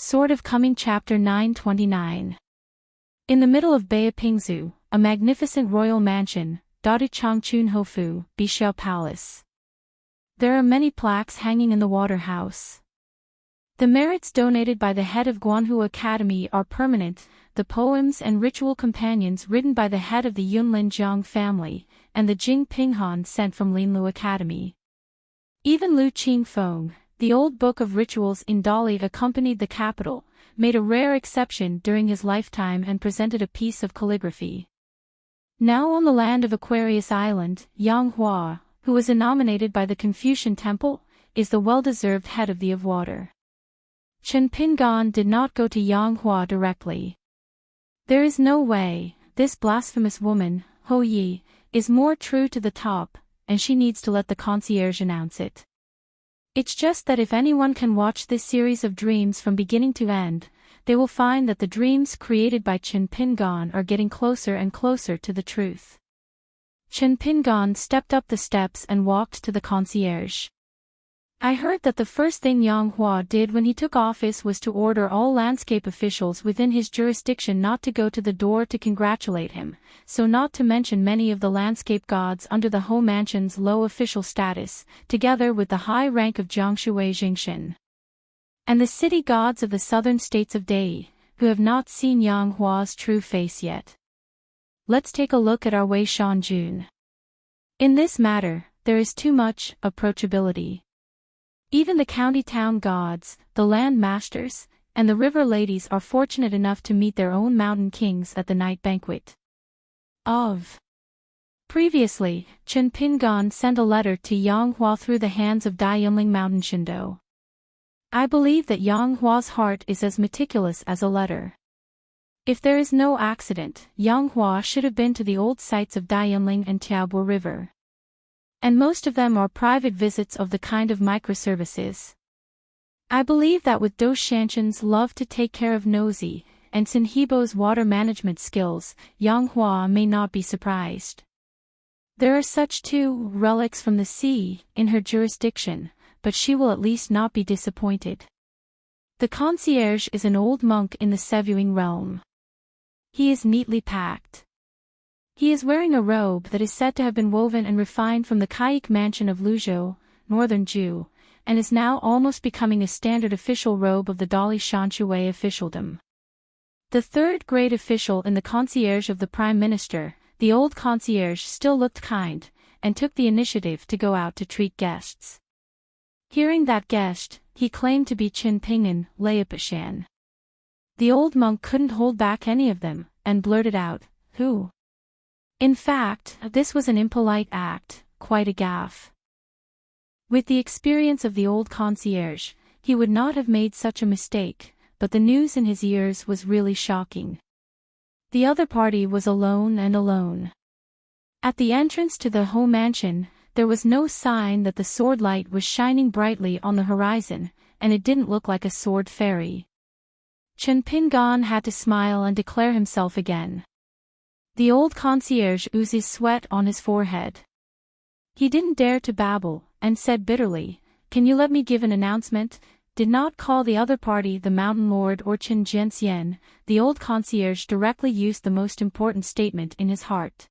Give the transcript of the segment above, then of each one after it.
Sword of Coming Chapter 929. In the middle of Beipingzu, a magnificent royal mansion, Dadu Changchun Hofu, Bishao Palace. There are many plaques hanging in the water house. The merits donated by the head of Guanhu Academy are permanent, the poems and ritual companions written by the head of the Yunlin Jiang family, and the Jing Pinghan sent from Linlu Academy. Even Lu Qingfeng, the old book of rituals in Dali accompanied the capital, made a rare exception during his lifetime and presented a piece of calligraphy. Now on the land of Aquarius Island, Yang Hua, who was nominated by the Confucian Temple, is the well-deserved head of the of water. Chen Pingan did not go to Yang Hua directly. There is no way, this blasphemous woman, Ho Yi, is more true to the top, and she needs to let the concierge announce it. It's just that if anyone can watch this series of dreams from beginning to end, they will find that the dreams created by Chen Pingan are getting closer and closer to the truth. Chen Pingan stepped up the steps and walked to the concierge. I heard that the first thing Yang Hua did when he took office was to order all landscape officials within his jurisdiction not to go to the door to congratulate him, so not to mention many of the landscape gods under the Ho Mansion's low official status, together with the high rank of Jiangshui Jingxin. And the city gods of the southern states of Dai, who have not seen Yang Hua's true face yet. Let's take a look at our Wei Shanjun. In this matter, there is too much approachability. Even the county town gods, the land masters, and the river ladies are fortunate enough to meet their own mountain kings at the night banquet. Previously, Chen Pingan sent a letter to Yang Hua through the hands of Dai Yunling Mountain Shindo. I believe that Yang Hua's heart is as meticulous as a letter. If there is no accident, Yang Hua should have been to the old sites of Dai Yunling and Tiaobo River. And most of them are private visits of the kind of microservices. I believe that with Do Shanshan's love to take care of Nosy, and Sin Hebo's water management skills, Yang Hua may not be surprised. There are such two relics from the sea in her jurisdiction, but she will at least not be disappointed. The concierge is an old monk in the Sevuing realm. He is neatly packed. He is wearing a robe that is said to have been woven and refined from the Kaik mansion of Luzhou, northern Zhu, and is now almost becoming a standard official robe of the Dali Shanshui officialdom. The third grade official in the concierge of the Prime Minister, the old concierge still looked kind, and took the initiative to go out to treat guests. Hearing that guest, he claimed to be Qin Pingan, Leipashan. The old monk couldn't hold back any of them, and blurted out, "Who?" In fact, this was an impolite act, quite a gaffe. With the experience of the old concierge, he would not have made such a mistake, but the news in his ears was really shocking. The other party was alone and alone. At the entrance to the Ho Mansion, there was no sign that the sword light was shining brightly on the horizon, and it didn't look like a sword fairy. Chen Pingan had to smile and declare himself again. The old concierge oozes sweat on his forehead. He didn't dare to babble, and said bitterly, "Can you let me give an announcement?" Did not call the other party the Mountain Lord or Chen Jianxian. The old concierge directly used the most important statement in his heart.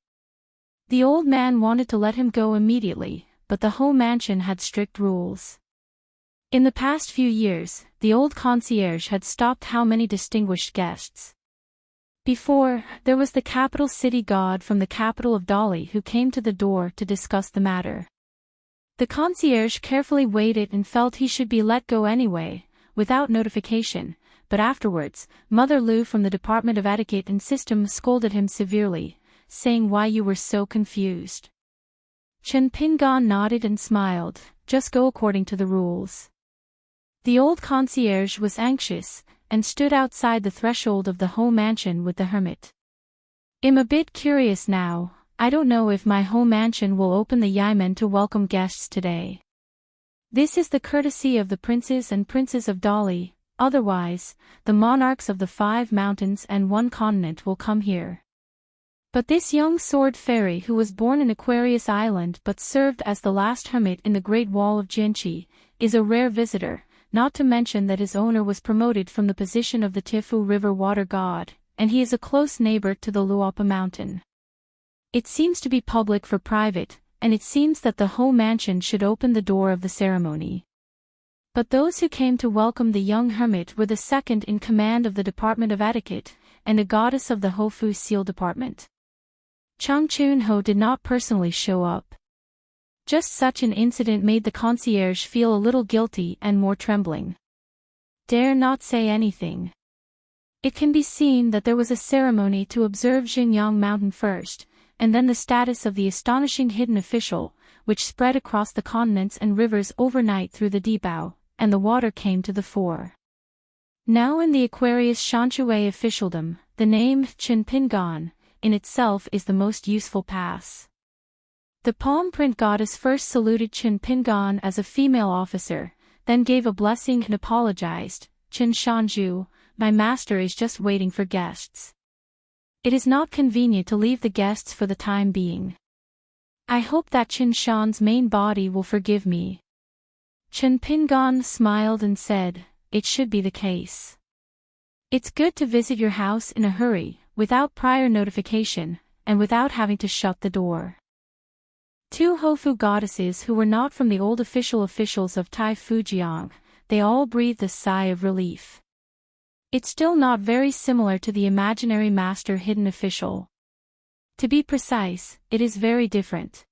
The old man wanted to let him go immediately, but the Ho Mansion had strict rules. In the past few years, the old concierge had stopped how many distinguished guests. Before, there was the capital city god from the capital of Dali who came to the door to discuss the matter. The concierge carefully weighed it and felt he should be let go anyway, without notification, but afterwards, Mother Lu from the Department of Etiquette and System scolded him severely, saying why you were so confused. Chen Pingan nodded and smiled, "Just go according to the rules." The old concierge was anxious, and stood outside the threshold of the Ho Mansion with the hermit. "I'm a bit curious now. I don't know if my Ho Mansion will open the Yaimen to welcome guests today. This is the courtesy of the princes and princes of Dali, otherwise, the monarchs of the 5 mountains and 1 continent will come here. But this young sword fairy who was born in Aquarius Island but served as the last hermit in the Great Wall of Jinchi, is a rare visitor, not to mention that his owner was promoted from the position of the Tifu River water god, and he is a close neighbor to the Luapa mountain. It seems to be public for private, and it seems that the whole mansion should open the door of the ceremony. But those who came to welcome the young hermit were the second in command of the Department of Etiquette, and a goddess of the Hofu Seal Department. Chung Chun-ho did not personally show up. Just such an incident made the concierge feel a little guilty and more trembling. Dare not say anything. It can be seen that there was a ceremony to observe Xingyang Mountain first, and then the status of the astonishing hidden official, which spread across the continents and rivers overnight through the Dibao, and the water came to the fore. Now in the Aquarius Shanshui officialdom, the name Chen Pingan, in itself is the most useful pass. The palm print goddess first saluted Chen Pingan as a female officer, then gave a blessing and apologized. Chen Shanju, my master is just waiting for guests. It is not convenient to leave the guests for the time being. I hope that Chen Shan's main body will forgive me. Chen Pingan smiled and said, it should be the case. It's good to visit your house in a hurry, without prior notification, and without having to shut the door. Two Hofu goddesses who were not from the old officials of Tai Fujiang, they all breathed a sigh of relief. It's still not very similar to the imaginary master hidden official. To be precise, it is very different.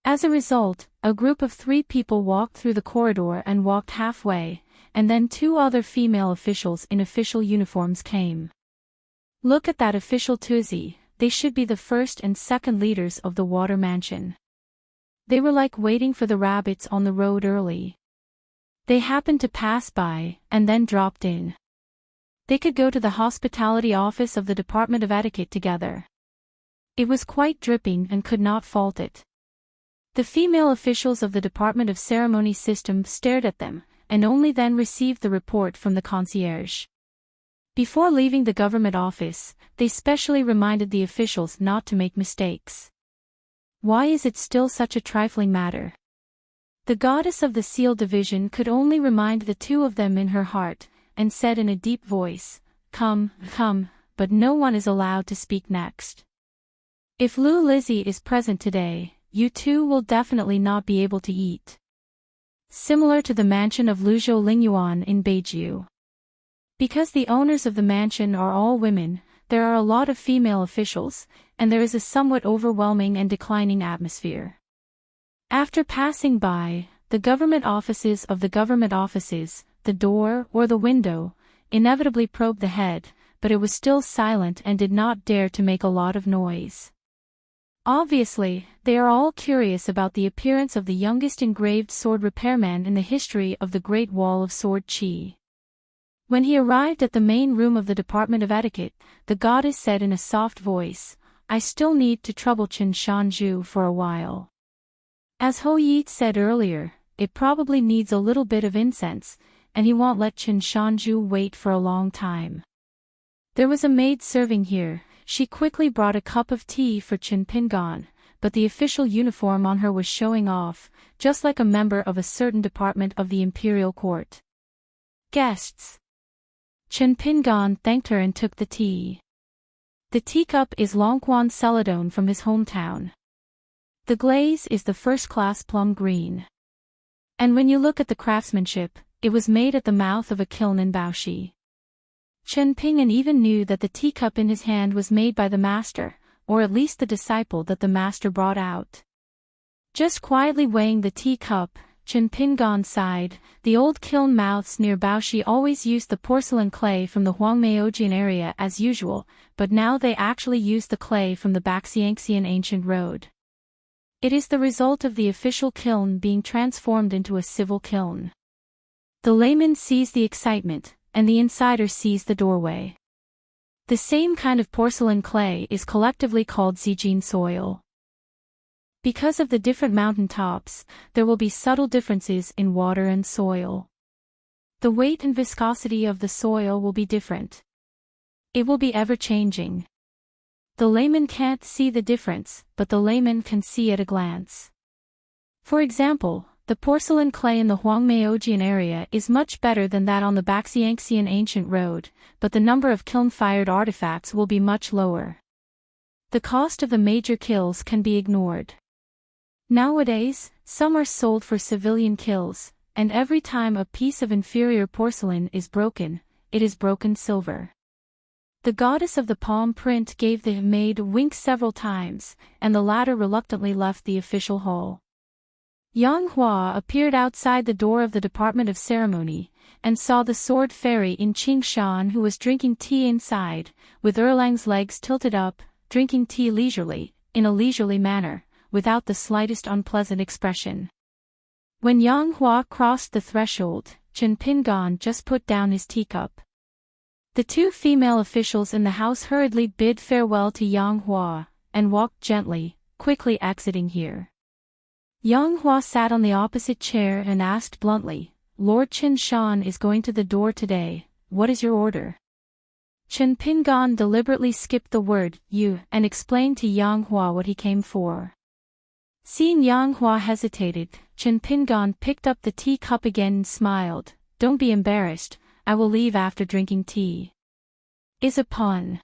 As a result, a group of 3 people walked through the corridor and walked halfway, and then 2 other female officials in official uniforms came. Look at that official Tuzi, they should be the first and second leaders of the water mansion. They were like waiting for the rabbits on the road early. They happened to pass by, and then dropped in. They could go to the hospitality office of the Department of Etiquette together. It was quite dripping and could not fault it. The female officials of the Department of Ceremony System stared at them, and only then received the report from the concierge. Before leaving the government office, they specially reminded the officials not to make mistakes. Why is it still such a trifling matter? The goddess of the seal division could only remind the 2 of them in her heart, and said in a deep voice, come, come, but no one is allowed to speak next. If Lu Lizzie is present today, you 2 will definitely not be able to eat. Similar to the mansion of Luzhou Lingyuan in Beiju. Because the owners of the mansion are all women, there are a lot of female officials, and there is a somewhat overwhelming and declining atmosphere. After passing by the government offices of the government offices, the door or the window inevitably probed the head, but it was still silent and did not dare to make a lot of noise. Obviously, they are all curious about the appearance of the youngest engraved sword repairman in the history of the Great Wall of Sword Qi. When he arrived at the main room of the Department of Etiquette, the goddess said in a soft voice, I still need to trouble Chen Shanju for a while. As Ho Yi said earlier, it probably needs a little bit of incense, and he won't let Chen Shanju wait for a long time. There was a maid serving here. She quickly brought a cup of tea for Chen Pingan, but the official uniform on her was showing off, just like a member of a certain department of the imperial court. Guests. Chen Pingan thanked her and took the tea. The teacup is Longquan celadone from his hometown. The glaze is the first-class plum green. And when you look at the craftsmanship, it was made at the mouth of a kiln in Baoshi. Chen Pingan even knew that the teacup in his hand was made by the master, or at least the disciple that the master brought out. Just quietly weighing the teacup, Chen Pingan sighed. The old kiln mouths near Baoshi always used the porcelain clay from the Huangmeojian area as usual, but now they actually used the clay from the Baxiangxian ancient road. It is the result of the official kiln being transformed into a civil kiln. The layman sees the excitement, and the insider sees the doorway. The same kind of porcelain clay is collectively called Zijin soil. Because of the different mountain tops, there will be subtle differences in water and soil. The weight and viscosity of the soil will be different. It will be ever-changing. The layman can't see the difference, but the layman can see at a glance. For example, The porcelain clay in the Huangmeojian area is much better than that on the Baxiangxian ancient road, but the number of kiln-fired artifacts will be much lower. The cost of the major kilns can be ignored. Nowadays, some are sold for civilian kilns, and every time a piece of inferior porcelain is broken, it is broken silver. The goddess of the palm print gave the maid a wink several times, and the latter reluctantly left the official hall. Yang Hua appeared outside the door of the Department of Ceremony, and saw the sword fairy in Qingshan who was drinking tea inside, with Erlang's legs tilted up, drinking tea leisurely, in a leisurely manner, without the slightest unpleasant expression. When Yang Hua crossed the threshold, Chen Pingan just put down his teacup. The two female officials in the house hurriedly bid farewell to Yang Hua, and walked gently, quickly exiting here. Yang Hua sat on the opposite chair and asked bluntly, "Lord Chen Shan is going to the door today, what is your order?" Chen Pingan deliberately skipped the word "you" and explained to Yang Hua what he came for. Seeing Yang Hua hesitated, Chen Pingan picked up the teacup again and smiled. "Don't be embarrassed, I will leave after drinking tea." Is a pun.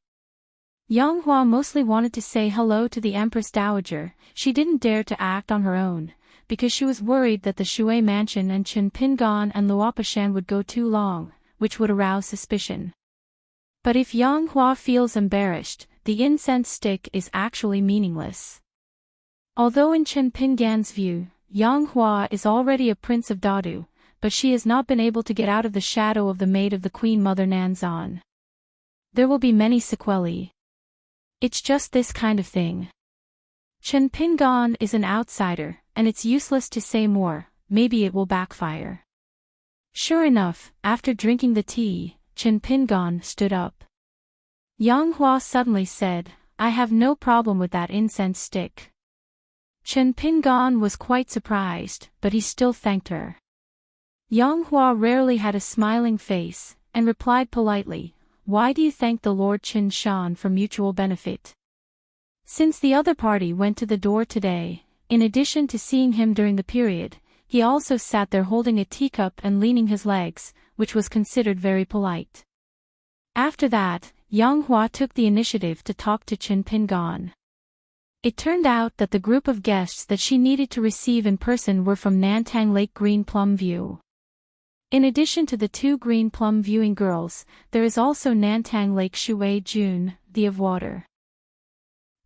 Yang Hua mostly wanted to say hello to the Empress Dowager. She didn't dare to act on her own, because she was worried that the Shui mansion and Chen Pingan and Luopashan would go too long, which would arouse suspicion. But if Yang Hua feels embarrassed, the incense stick is actually meaningless. Although in Chen Pingan's view, Yang Hua is already a prince of Dadu, but she has not been able to get out of the shadow of the maid of the Queen Mother Nanzan. There will be many sequelae. It's just this kind of thing. Chen Pingan is an outsider, and it's useless to say more, maybe it will backfire. Sure enough, after drinking the tea, Chen Pingan stood up. Yang Hua suddenly said, "I have no problem with that incense stick." Chen Pingan was quite surprised, but he still thanked her. Yang Hua rarely had a smiling face, and replied politely, "Why do you thank the Lord Qin Shan for mutual benefit?" Since the other party went to the door today, in addition to seeing him during the period, he also sat there holding a teacup and leaning his legs, which was considered very polite. After that, Yang Hua took the initiative to talk to Chen Pingan. It turned out that the group of guests that she needed to receive in person were from Nantang Lake Green Plum View. In addition to the two Green Plum viewing girls, there is also Nantang Lake Shui Jun, the of water.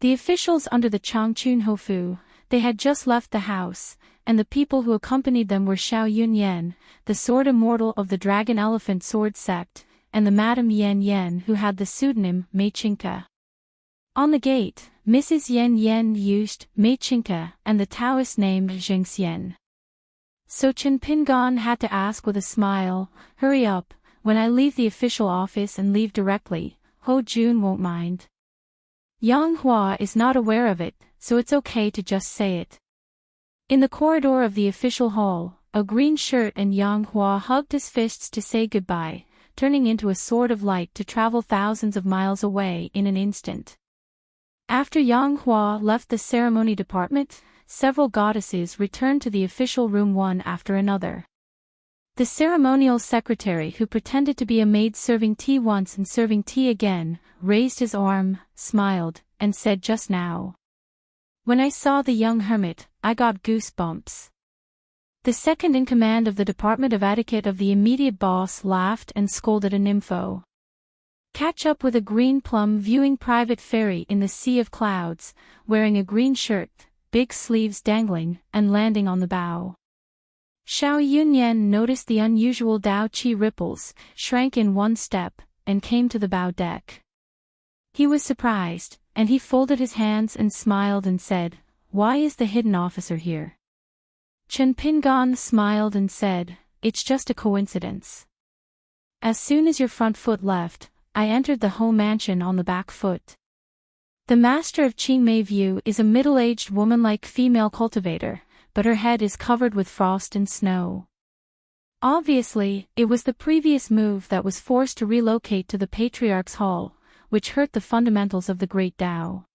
The officials under the Changchun Hofu, they had just left the house, and the people who accompanied them were Xiao Yunyan, the sword immortal of the Dragon Elephant Sword Sect, and the Madame Yan Yan who had the pseudonym Mei Chinka. On the gate, Mrs. Yan Yan used Mei Chinka and the Taoist name Zheng Xian. So Chen Pingan had to ask with a smile, "Hurry up, when I leave the official office and leave directly, Ho Jun won't mind." Yang Hua is not aware of it, so it's okay to just say it. In the corridor of the official hall, a green shirt and Yang Hua hugged his fists to say goodbye, turning into a sword of light to travel thousands of miles away in an instant. After Yang Hua left the ceremony department, several goddesses returned to the official room one after another. The ceremonial secretary who pretended to be a maid serving tea once and serving tea again, raised his arm, smiled, and said just now, "When I saw the young hermit, I got goosebumps." The second in command of the Department of Etiquette of the immediate boss laughed and scolded a nympho. Catch up with a green plum viewing private fairy in the sea of clouds, wearing a green shirt, big sleeves dangling, and landing on the bow. Xiao Yunyan noticed the unusual Dao Qi ripples, shrank in one step, and came to the bow deck. He was surprised, and he folded his hands and smiled and said, "Why is the hidden officer here?" Chen Pingan smiled and said, "It's just a coincidence. As soon as your front foot left, I entered the home mansion on the back foot." The master of Qingmei View is a middle-aged woman-like female cultivator, but her head is covered with frost and snow. Obviously, it was the previous move that was forced to relocate to the Patriarch's Hall, which hurt the fundamentals of the Great Tao.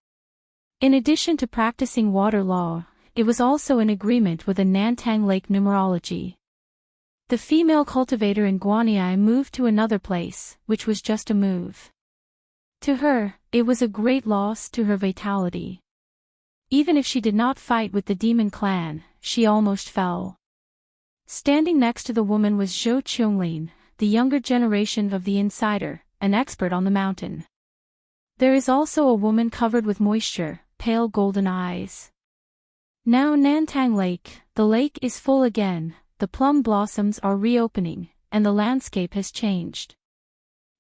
In addition to practicing water law, it was also in agreement with the Nantang Lake numerology. The female cultivator in Guanyi moved to another place, which was just a move. To her, it was a great loss to her vitality. Even if she did not fight with the demon clan, she almost fell. Standing next to the woman was Zhou Qianglin, the younger generation of the insider, an expert on the mountain. There is also a woman covered with moisture, pale golden eyes. Now Nantang Lake, the lake is full again, the plum blossoms are reopening, and the landscape has changed.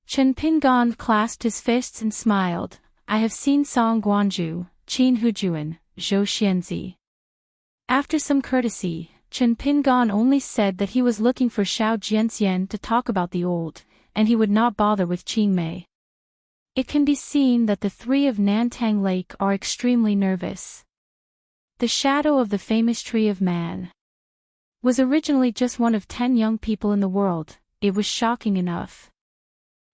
Chen Pingan clasped his fists and smiled. I have seen Song Guanju, Qin Hujuan, Zhou Xianzi. After some courtesy, Chen Pingan only said that he was looking for Xiao Jianxian to talk about the old, and he would not bother with Qing Mei. It can be seen that the three of Nantang Lake are extremely nervous. The shadow of the famous tree of man was originally just one of 10 young people in the world. It was shocking enough.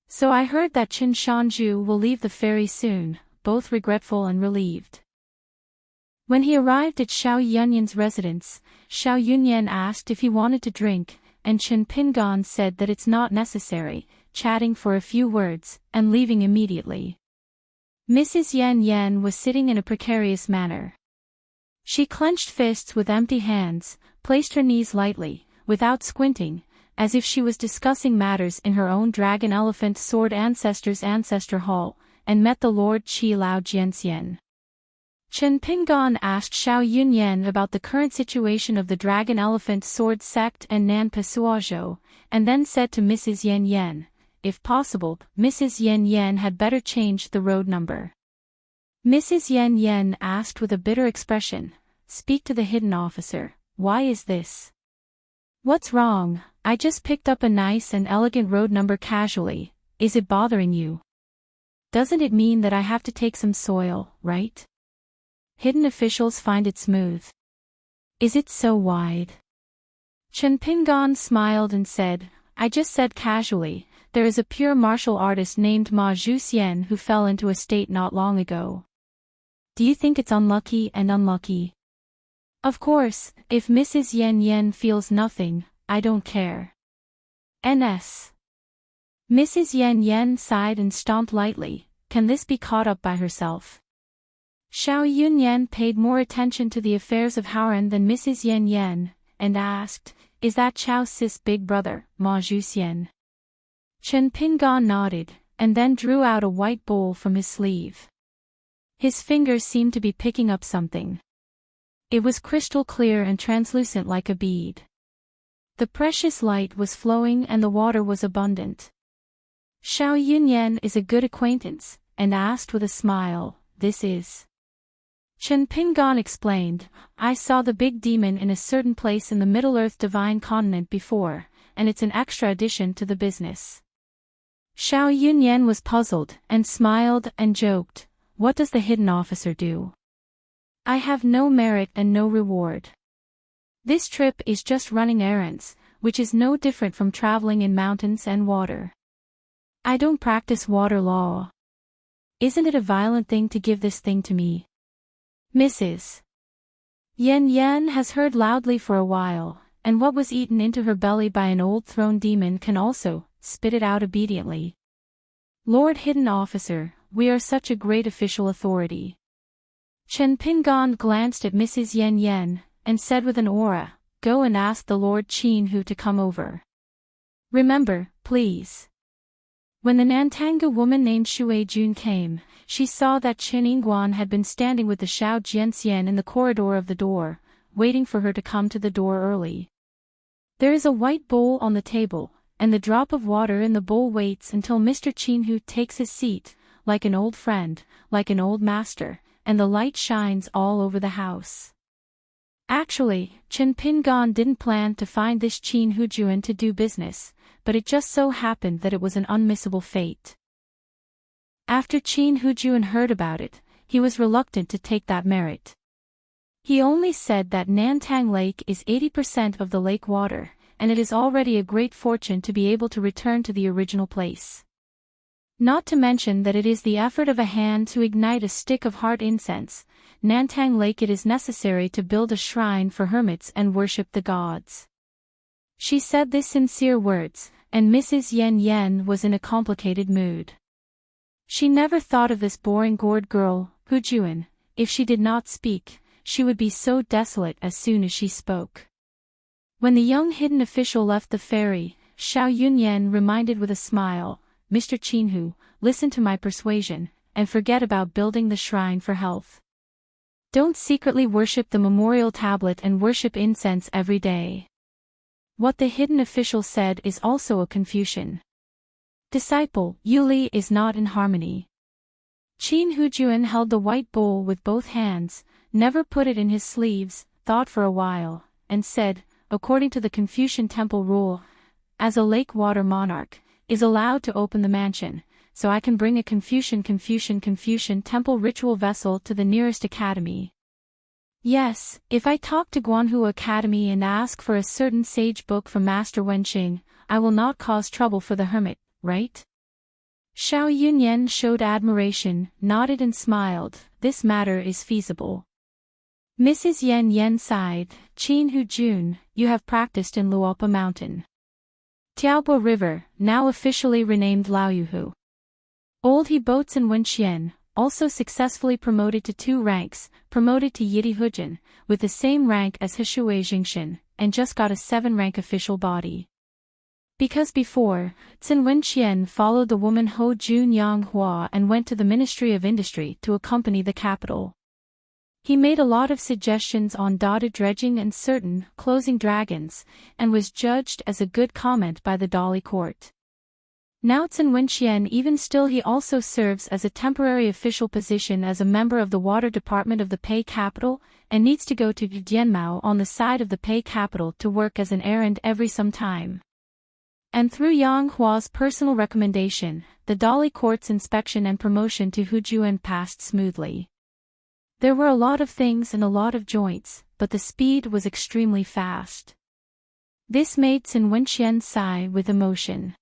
So I heard that Qin Shanju will leave the ferry soon, both regretful and relieved. When he arrived at Xiao Yunyan's residence, Xiao Yunyan asked if he wanted to drink, and Chen Pingan said that it's not necessary, chatting for a few words, and leaving immediately. Mrs. Yan Yan was sitting in a precarious manner. She clenched fists with empty hands, placed her knees lightly, without squinting, as if she was discussing matters in her own dragon elephant sword ancestor's ancestor hall, and met the Lord Qi Lao Jianxian. Chen Pingan asked Xiao Yunyan about the current situation of the Dragon Elephant Sword Sect and Nan Pasuazhou, and then said to Mrs. Yan Yan, if possible, Mrs. Yan Yan had better change the road number. Mrs. Yan Yan asked with a bitter expression, speak to the hidden officer, why is this? What's wrong? I just picked up a nice and elegant road number casually, is it bothering you? Doesn't it mean that I have to take some soil, right? Hidden officials find it smooth. Is it so wide? Chen Pingan smiled and said, I just said casually, there is a pure martial artist named Ma Zhuxian who fell into a state not long ago. Do you think it's unlucky and unlucky? Of course, if Mrs. Yan Yan feels nothing, I don't care. NS. Mrs. Yan Yan sighed and stomped lightly, can this be caught up by herself? Xiao Yunyan paid more attention to the affairs of Haoran than Mrs. Yan Yan, and asked, is that Chao Sis' big brother, Ma Zhuxian? Chen Pingan nodded, and then drew out a white bowl from his sleeve. His fingers seemed to be picking up something. It was crystal clear and translucent like a bead. The precious light was flowing and the water was abundant. Xiao Yunyan is a good acquaintance, and asked with a smile, this is. Chen Pingan explained, I saw the big demon in a certain place in the Middle-earth Divine Continent before, and it's an extra addition to the business. Xiao Yunyan was puzzled, and smiled and joked, what does the hidden officer do? I have no merit and no reward. This trip is just running errands, which is no different from traveling in mountains and water. I don't practice water law. Isn't it a violent thing to give this thing to me? Mrs. Yan Yan has heard loudly for a while, and what was eaten into her belly by an old throne demon can also spit it out obediently. Lord Hidden Officer, we are such a great official authority. Chen Pingan glanced at Mrs. Yan Yan, and said with an aura, go and ask the Lord Qin Hu to come over. Remember, please. When the Nantanga woman named Shui Jun came, she saw that Chen Yingguan had been standing with the Xiao Jianxian in the corridor of the door, waiting for her to come to the door early. There is a white bowl on the table, and the drop of water in the bowl waits until Mr. Qin Hu takes his seat, like an old friend, like an old master, and the light shines all over the house. Actually, Chen Pingan didn't plan to find this Qin Hujuan to do business, but it just so happened that it was an unmissable fate. After Qin Hujuan heard about it, he was reluctant to take that merit. He only said that Nantang Lake is 80% of the lake water, and it is already a great fortune to be able to return to the original place. Not to mention that it is the effort of a hand to ignite a stick of heart incense. Nantang Lake it is necessary to build a shrine for hermits and worship the gods. She said this sincere words, and Mrs. Yen Yen was in a complicated mood. She never thought of this boring gourd girl, Hu Juan. If she did not speak, she would be so desolate as soon as she spoke. When the young hidden official left the ferry, Xiao Yunyan reminded with a smile, Mr. Qinhu, listen to my persuasion, and forget about building the shrine for health. Don't secretly worship the memorial tablet and worship incense every day. What the hidden official said is also a Confucian disciple. Yuli is not in harmony. Qin Hujuan held the white bowl with both hands, never put it in his sleeves, thought for a while, and said, according to the Confucian temple rule, as a lake water monarch, is allowed to open the mansion, so I can bring a Confucian temple ritual vessel to the nearest academy. Yes, if I talk to Guanhu Academy and ask for a certain sage book from Master Wenqing, I will not cause trouble for the hermit, right? Xiao Yunyan showed admiration, nodded and smiled. This matter is feasible. Mrs. Yen Yen sighed. Qin Hujun, you have practiced in Luopa Mountain. Tiaobo River, now officially renamed Laoyuhu. Old He Boatsen Wenqian, also successfully promoted to 2 ranks, promoted to Yidi Hujin, with the same rank as Hishui Jingshin, and just got a 7-rank official body. Because before, Tsin Wenqian followed the woman Ho Jun Yang Hua and went to the Ministry of Industry to accompany the capital. He made a lot of suggestions on dotted dredging and certain closing dragons, and was judged as a good comment by the Dali court. Now Tsin Wenqian even still he also serves as a temporary official position as a member of the water department of the Pei capital, and needs to go to Jianmao on the side of the Pei capital to work as an errand every some time. And through Yang Hua's personal recommendation, the Dali court's inspection and promotion to Hujuan passed smoothly. There were a lot of things and a lot of joints, but the speed was extremely fast. This made Tsin Wenqian sigh with emotion.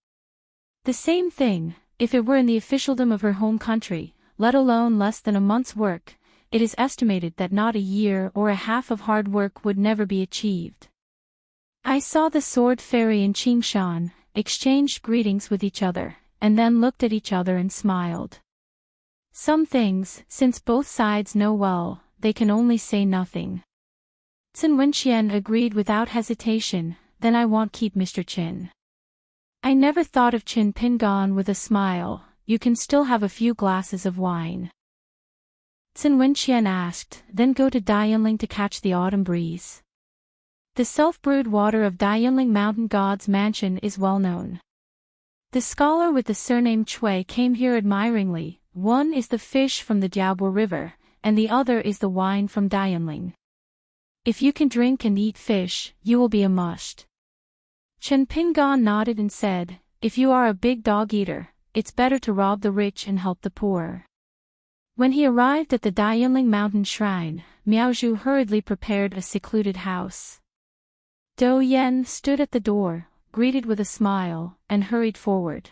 The same thing, if it were in the officialdom of her home country, let alone less than a month's work, it is estimated that not a year or a half of hard work would never be achieved. I saw the sword fairy and Qingshan, exchanged greetings with each other, and then looked at each other and smiled. Some things, since both sides know well, they can only say nothing. Tsin Wenqian agreed without hesitation, then I won't keep Mr. Qin. I never thought of Qin Pingan with a smile, you can still have a few glasses of wine. Tsin Wenqian asked, then go to Dayunling to catch the autumn breeze. The self-brewed water of Dayunling Mountain God's mansion is well known. The scholar with the surname Chui came here admiringly. One is the fish from the Jiaobo River, and the other is the wine from Dayunling. If you can drink and eat fish, you will be a must. Chen Pingan nodded and said, if you are a big dog eater, it's better to rob the rich and help the poor. When he arrived at the Dayunling Mountain Shrine, Miaozhu hurriedly prepared a secluded house. Dou Yen stood at the door, greeted with a smile, and hurried forward.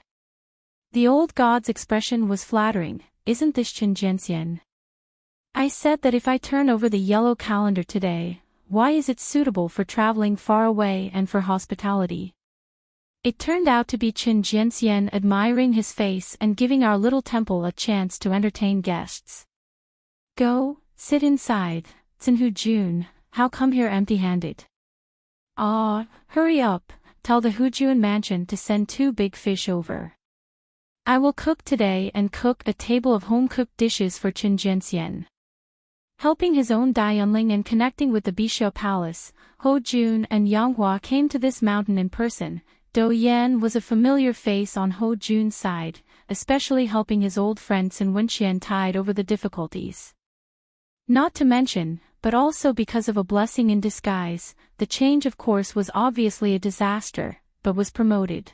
The old god's expression was flattering, isn't this Chen Jianxian? I said that if I turn over the yellow calendar today, why is it suitable for traveling far away and for hospitality? It turned out to be Chen Jianxian admiring his face and giving our little temple a chance to entertain guests. Go, sit inside, Tsinhu Jun, how come here empty-handed? Ah, hurry up, tell the Hujuan mansion to send 2 big fish over. I will cook today and cook a table of home-cooked dishes for Chen Jianxian. Helping his own Dayunling and connecting with the Bishop Palace, Ho Jun and Yang Hua came to this mountain in person. Dou Yan was a familiar face on Ho Jun's side, especially helping his old friend Tsin Wenqian tide over the difficulties. Not to mention, but also because of a blessing in disguise, the change of course was obviously a disaster, but was promoted.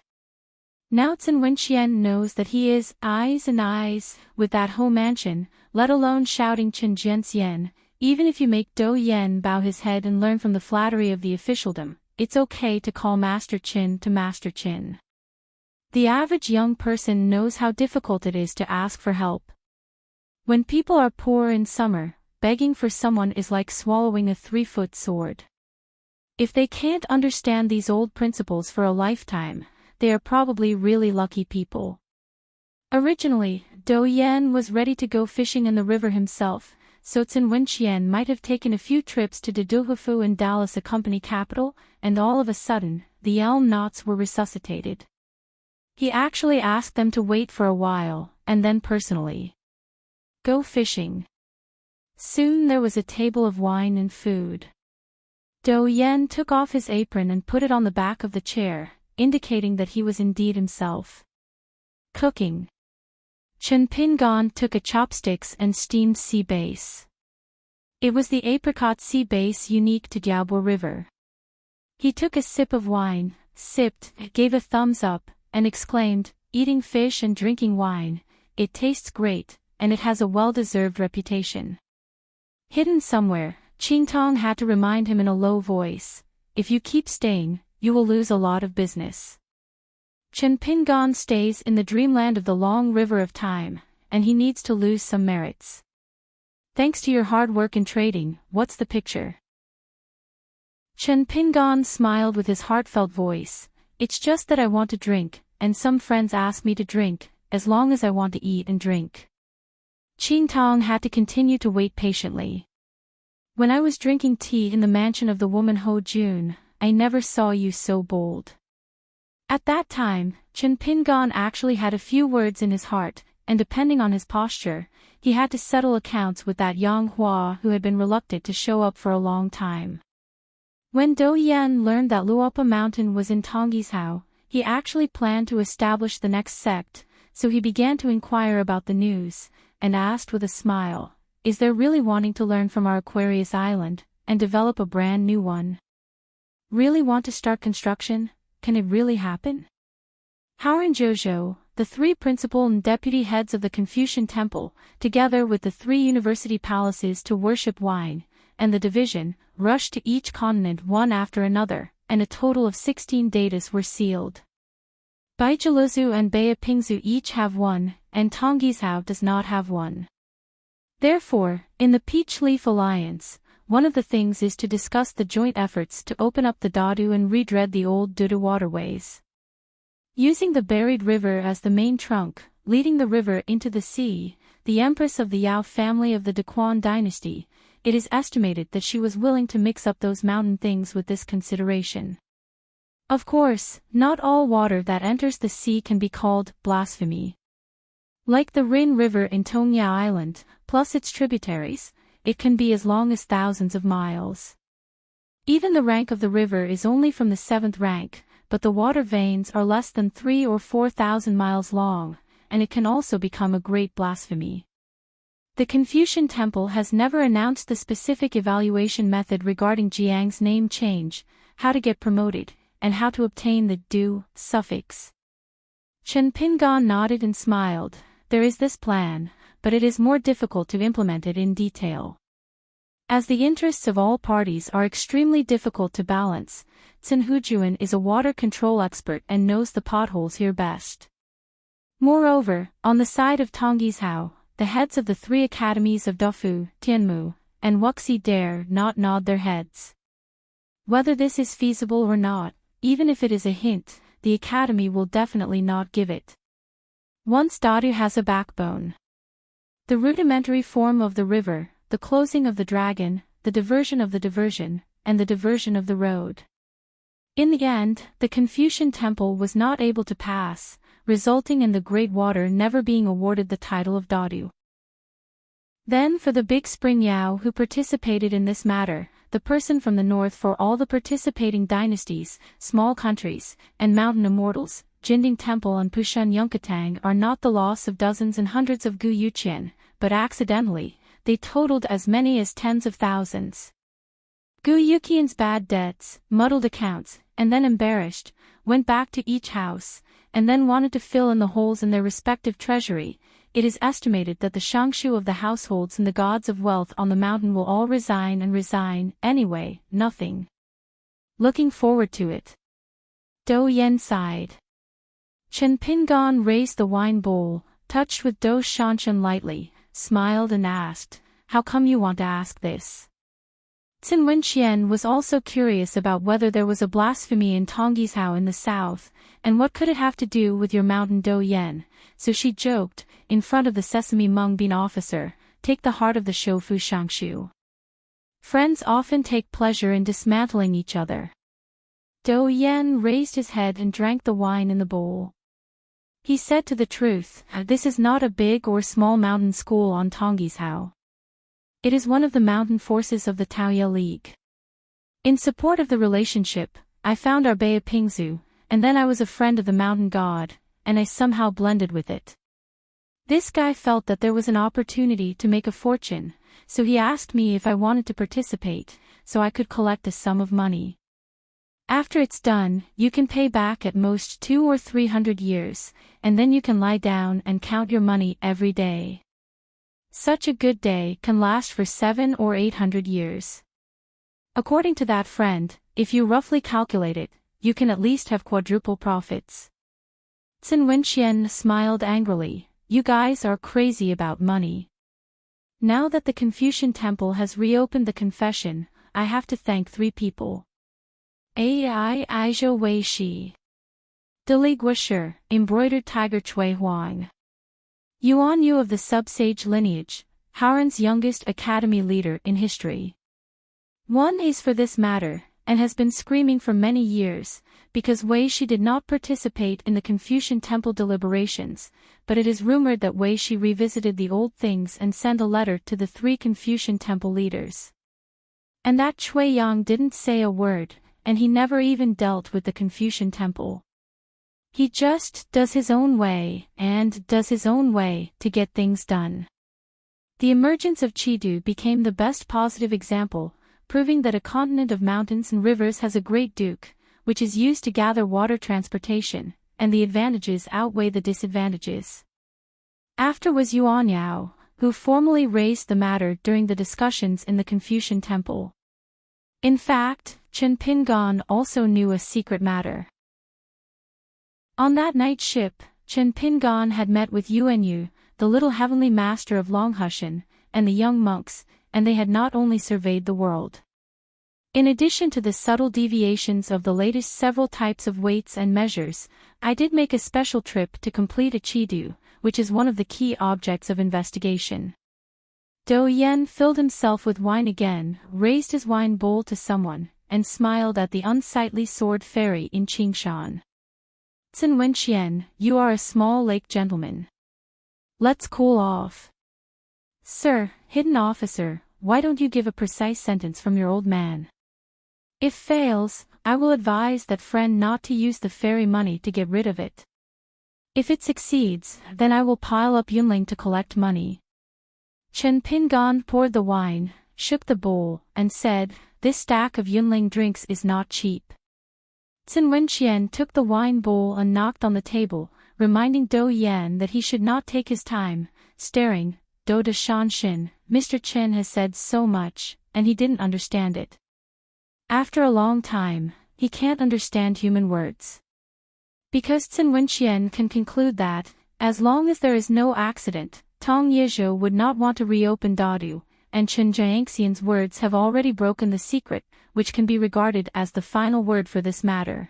Now Tsin Wenqian knows that he is eyes and eyes with that Ho mansion, let alone shouting Chen Jianxian. Even if you make Dou Yan bow his head and learn from the flattery of the officialdom, it's okay to call Master Qin to Master Qin. The average young person knows how difficult it is to ask for help. When people are poor in summer, begging for someone is like swallowing a 3-foot sword. If they can't understand these old principles for a lifetime, they are probably really lucky people. Originally, Dou Yan was ready to go fishing in the river himself, so Qin Wenqian might have taken a few trips to Deduhufu and Dallas, a company capital, and all of a sudden, the elm knots were resuscitated. He actually asked them to wait for a while, and then personally go fishing. Soon there was a table of wine and food. Dou Yan took off his apron and put it on the back of the chair, indicating that he was indeed himself cooking. Chen Pingan took a chopsticks and steamed sea bass. It was the apricot sea bass unique to Diaobo River. He took a sip of wine, sipped, gave a thumbs up, and exclaimed, "Eating fish and drinking wine, it tastes great, and it has a well-deserved reputation." Hidden somewhere, Qingtong had to remind him in a low voice, "If you keep staying, you will lose a lot of business." Chen Pingan stays in the dreamland of the long river of time, and he needs to lose some merits. Thanks to your hard work in trading, what's the picture? Chen Pingan smiled with his heartfelt voice, "It's just that I want to drink, and some friends ask me to drink, as long as I want to eat and drink." Qingtong had to continue to wait patiently. "When I was drinking tea in the mansion of the woman Ho Jun, I never saw you so bold." At that time, Chen Pingan actually had a few words in his heart, and depending on his posture, he had to settle accounts with that Yang Hua who had been reluctant to show up for a long time. When Dou Yan learned that Luopa Mountain was in Tonggishao, he actually planned to establish the next sect, so he began to inquire about the news, and asked with a smile, "Is there really wanting to learn from our Aquarius Island, and develop a brand new one? Really want to start construction? Can it really happen?" Haoran Zhozhou, the 3 principal and deputy heads of the Confucian Temple, together with the 3 university palaces to worship wine, and the division, rushed to each continent one after another, and a total of 16 datas were sealed. Baijiluzu and Beipingzu each have one, and Tonggishao does not have one. Therefore, in the Peach Leaf Alliance, one of the things is to discuss the joint efforts to open up the Dadu and redread the old Dudu waterways. Using the buried river as the main trunk, leading the river into the sea, the empress of the Yao family of the Daquan dynasty, it is estimated that she was willing to mix up those mountain things with this consideration. Of course, not all water that enters the sea can be called blasphemy. Like the Rin River in Tongya Island, plus its tributaries, it can be as long as thousands of miles. Even the rank of the river is only from the 7th rank, but the water veins are less than 3 or 4,000 miles long, and it can also become a great blasphemy. The Confucian Temple has never announced the specific evaluation method regarding Jiang's name change, how to get promoted, and how to obtain the du suffix. Chen Pingan nodded and smiled. There is this plan, but it is more difficult to implement it in detail. As the interests of all parties are extremely difficult to balance, Qin Hujuan is a water control expert and knows the potholes here best. Moreover, on the side of Tonggishao, the heads of the 3 academies of Dafu, Tianmu, and Wuxi dare not nod their heads. Whether this is feasible or not, even if it is a hint, the academy will definitely not give it. Once Dadu has a backbone. The rudimentary form of the river, the closing of the dragon, the diversion of the diversion, and the diversion of the road. In the end, the Confucian Temple was not able to pass, resulting in the Great Water never being awarded the title of Dadu. Then for the Big Spring Yao who participated in this matter, the person from the north for all the participating dynasties, small countries, and mountain immortals, Jinding Temple and Pushen Yunkatang are not the loss of dozens and hundreds of Gu Yuqian, but accidentally, they totaled as many as tens of thousands. Gu Yuqian's bad debts, muddled accounts, and then embarrassed, went back to each house, and then wanted to fill in the holes in their respective treasury. It is estimated that the Shangshu of the households and the gods of wealth on the mountain will all resign anyway, nothing. Looking forward to it. Dou Yan sighed. Chen Pingan raised the wine bowl, touched with Do Shanshan lightly, smiled and asked, "How come you want to ask this?" Qin Wenqian was also curious about whether there was a blasphemy in Tonggishao in the south, and what could it have to do with your mountain Do Yen, so she joked, in front of the Sesame Mung Bean officer, "Take the heart of the Shofu Shangshu." Friends often take pleasure in dismantling each other. Do Yen raised his head and drank the wine in the bowl. He said, "To the truth, this is not a big or small mountain school on Tonggishao. It is one of the mountain forces of the Taoye League. In support of the relationship, I found our Bea Pingzu, and then I was a friend of the mountain god, and I somehow blended with it. This guy felt that there was an opportunity to make a fortune, so he asked me if I wanted to participate, so I could collect a sum of money. After it's done, you can pay back at most 200 or 300 years, and then you can lie down and count your money every day. Such a good day can last for 700 or 800 years. According to that friend, if you roughly calculate it, you can at least have quadruple profits." Qin Wenqian smiled angrily. "You guys are crazy about money. Now that the Confucian Temple has reopened the confession, I have to thank 3 people. Ai Aizhou Wei Shi. Dili Guoshi, embroidered tiger Chui Huang. Yuan Yu of the sub-sage lineage, Haran's youngest academy leader in history. One is for this matter, and has been screaming for many years, because Wei Shi did not participate in the Confucian Temple deliberations, but it is rumored that Wei Shi revisited the old things and sent a letter to the 3 Confucian Temple leaders. And that Chui Yang didn't say a word, and he never even dealt with the Confucian Temple. He just does his own way, and does his own way to get things done. The emergence of Chidu became the best positive example, proving that a continent of mountains and rivers has a great duke, which is used to gather water transportation, and the advantages outweigh the disadvantages. After was Yuan Yao, who formally raised the matter during the discussions in the Confucian Temple. In fact, Chen Pingan also knew a secret matter. On that night ship, Chen Pingan had met with Yuan Yu, the little heavenly master of Longhushan, and the young monks, and they had not only surveyed the world. In addition to the subtle deviations of the latest several types of weights and measures, I did make a special trip to complete a Chidu, which is one of the key objects of investigation. Do Yen filled himself with wine again, raised his wine bowl to someone, and smiled at the unsightly sword fairy in Qingshan. Qin Wenqian, you are a small lake gentleman. Let's cool off. Sir, hidden officer, why don't you give a precise sentence from your old man? If fails, I will advise that friend not to use the fairy money to get rid of it. If it succeeds, then I will pile up Yunling to collect money. Chen Pingan poured the wine, shook the bowl, and said, "This stack of Yunling drinks is not cheap." Qin Wenqian took the wine bowl and knocked on the table, reminding Do Yen that he should not take his time, staring. Do de Shanshin, Mr. Chen has said so much, and he didn't understand it. After a long time, he can't understand human words. Because Qin Wenqian can conclude that, as long as there is no accident, Tong Yezhou would not want to reopen Dadu, and Chen Jiangxian's words have already broken the secret, which can be regarded as the final word for this matter.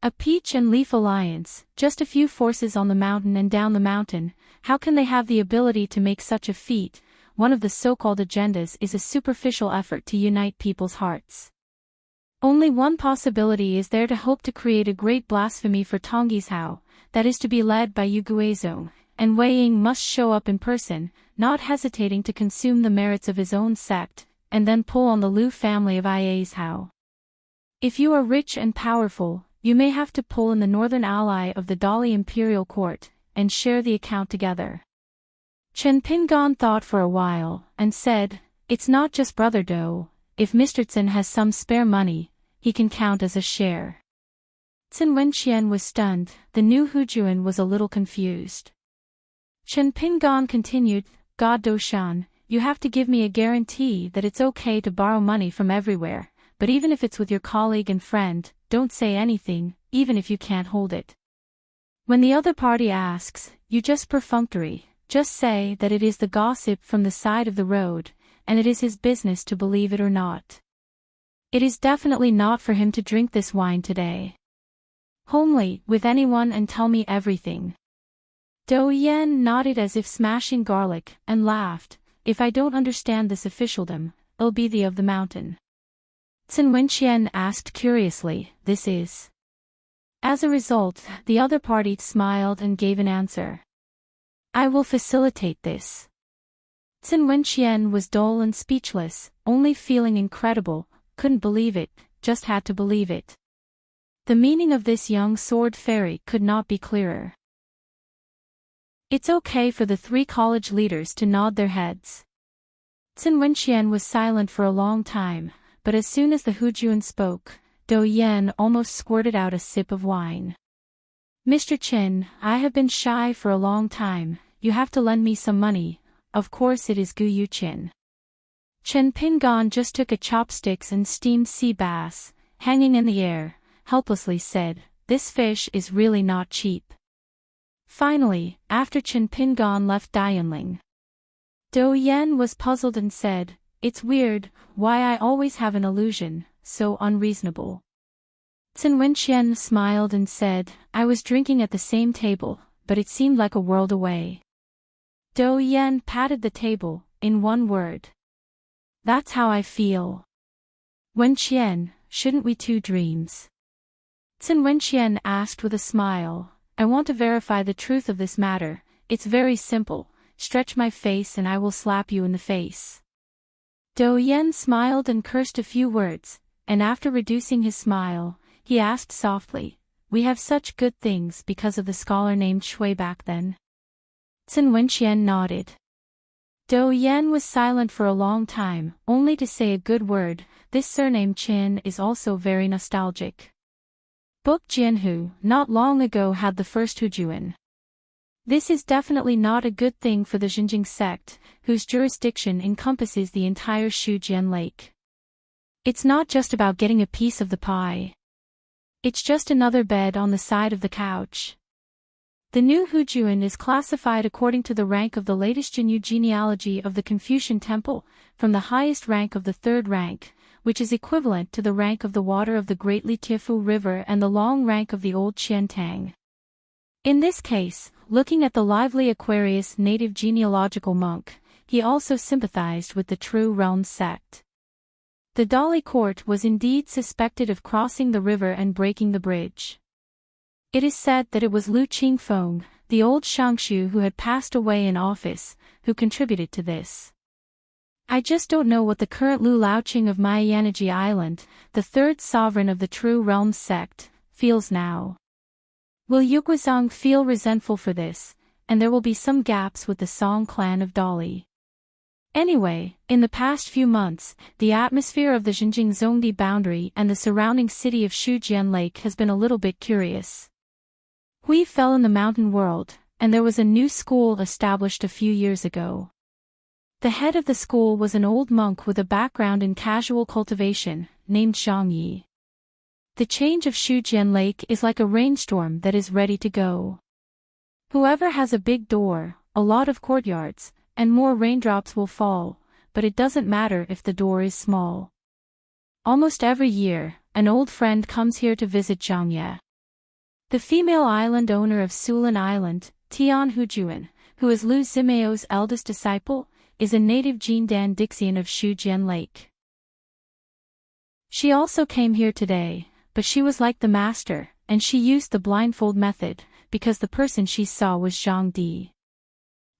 A peach and leaf alliance, just a few forces on the mountain and down the mountain, how can they have the ability to make such a feat? One of the so-called agendas is a superficial effort to unite people's hearts. Only one possibility is there to hope to create a great blasphemy for Tonggishao, that is to be led by Yu Guizhong, and Wei Ying must show up in person, not hesitating to consume the merits of his own sect, and then pull on the Liu family of Aizhao. If you are rich and powerful, you may have to pull in the northern ally of the Dali imperial court, and share the account together. Chen Pingan thought for a while, and said, "It's not just Brother Do, if Mr. Qin has some spare money, he can count as a share." Qin Wenqian was stunned, the new Hujuan was a little confused. Chen Pingan continued, "God Doshan, you have to give me a guarantee that it's okay to borrow money from everywhere, but even if it's with your colleague and friend, don't say anything, even if you can't hold it." When the other party asks, you just perfunctory, just say that it is the gossip from the side of the road, and it is his business to believe it or not. It is definitely not for him to drink this wine today. Homely, with anyone and tell me everything. Do Yen nodded as if smashing garlic, and laughed. If I don't understand this officialdom, it'll be the of the mountain. Cin Wenqian asked curiously, this is. As a result, the other party smiled and gave an answer. I will facilitate this. Cin Wenqian was dull and speechless, only feeling incredible, couldn't believe it, just had to believe it. The meaning of this young sword fairy could not be clearer. It's okay for the three college leaders to nod their heads. Cin Wenqian was silent for a long time, but as soon as the Hujuan spoke, Do Yen almost squirted out a sip of wine. Mr. Qin, I have been shy for a long time, you have to lend me some money, of course it is Gu Yu Qin. Chen Pingan just took a chopsticks and steamed sea bass, hanging in the air, helplessly said, this fish is really not cheap. Finally, after Chen Pingan left Dianling, Do Yen was puzzled and said, it's weird, why I always have an illusion, so unreasonable. Cin Wenqian smiled and said, I was drinking at the same table, but it seemed like a world away. Do Yen patted the table, in one word. That's how I feel. Wenqian, shouldn't we two dreams? Cin Wenqian asked with a smile, I want to verify the truth of this matter, it's very simple, stretch my face and I will slap you in the face. Do Yen smiled and cursed a few words, and after reducing his smile, he asked softly, we have such good things because of the scholar named Shui back then? Cin Wenqian nodded. Do Yen was silent for a long time, only to say a good word, this surname Qin is also very nostalgic. Book Jianhu not long ago had the first Hujuan. This is definitely not a good thing for the Xinjiang sect, whose jurisdiction encompasses the entire Shujian Lake. It's not just about getting a piece of the pie. It's just another bed on the side of the couch. The new Hujuan is classified according to the rank of the latest Jinyu genealogy of the Confucian Temple, from the highest rank of the third rank, which is equivalent to the rank of the water of the Great Litiefu River and the long rank of the old Qiantang. In this case, looking at the lively Aquarius native genealogical monk, he also sympathized with the True Realm sect. The Dali court was indeed suspected of crossing the river and breaking the bridge. It is said that it was Lu Qingfeng, the old Shangshu who had passed away in office, who contributed to this. I just don't know what the current Lu Laoqing of Maiyanaji Island, the third sovereign of the True Realm sect, feels now. Will Yuguizhang feel resentful for this, and there will be some gaps with the Song clan of Dali. Anyway, in the past few months, the atmosphere of the Xinjiang-Zhongdi boundary and the surrounding city of Shujian Lake has been a little bit curious. Hui fell in the mountain world, and there was a new school established a few years ago. The head of the school was an old monk with a background in casual cultivation, named Zhang Yi. The change of Shujian Lake is like a rainstorm that is ready to go. Whoever has a big door, a lot of courtyards, and more raindrops will fall, but it doesn't matter if the door is small. Almost every year, an old friend comes here to visit Zhang Ye. The female island owner of Sulan Island, Tian Hujuan, who is Lu Zimeo's eldest disciple, is a native Jindan Dixian of Shujian Lake. She also came here today, but she was like the master, and she used the blindfold method, because the person she saw was Zhang Di.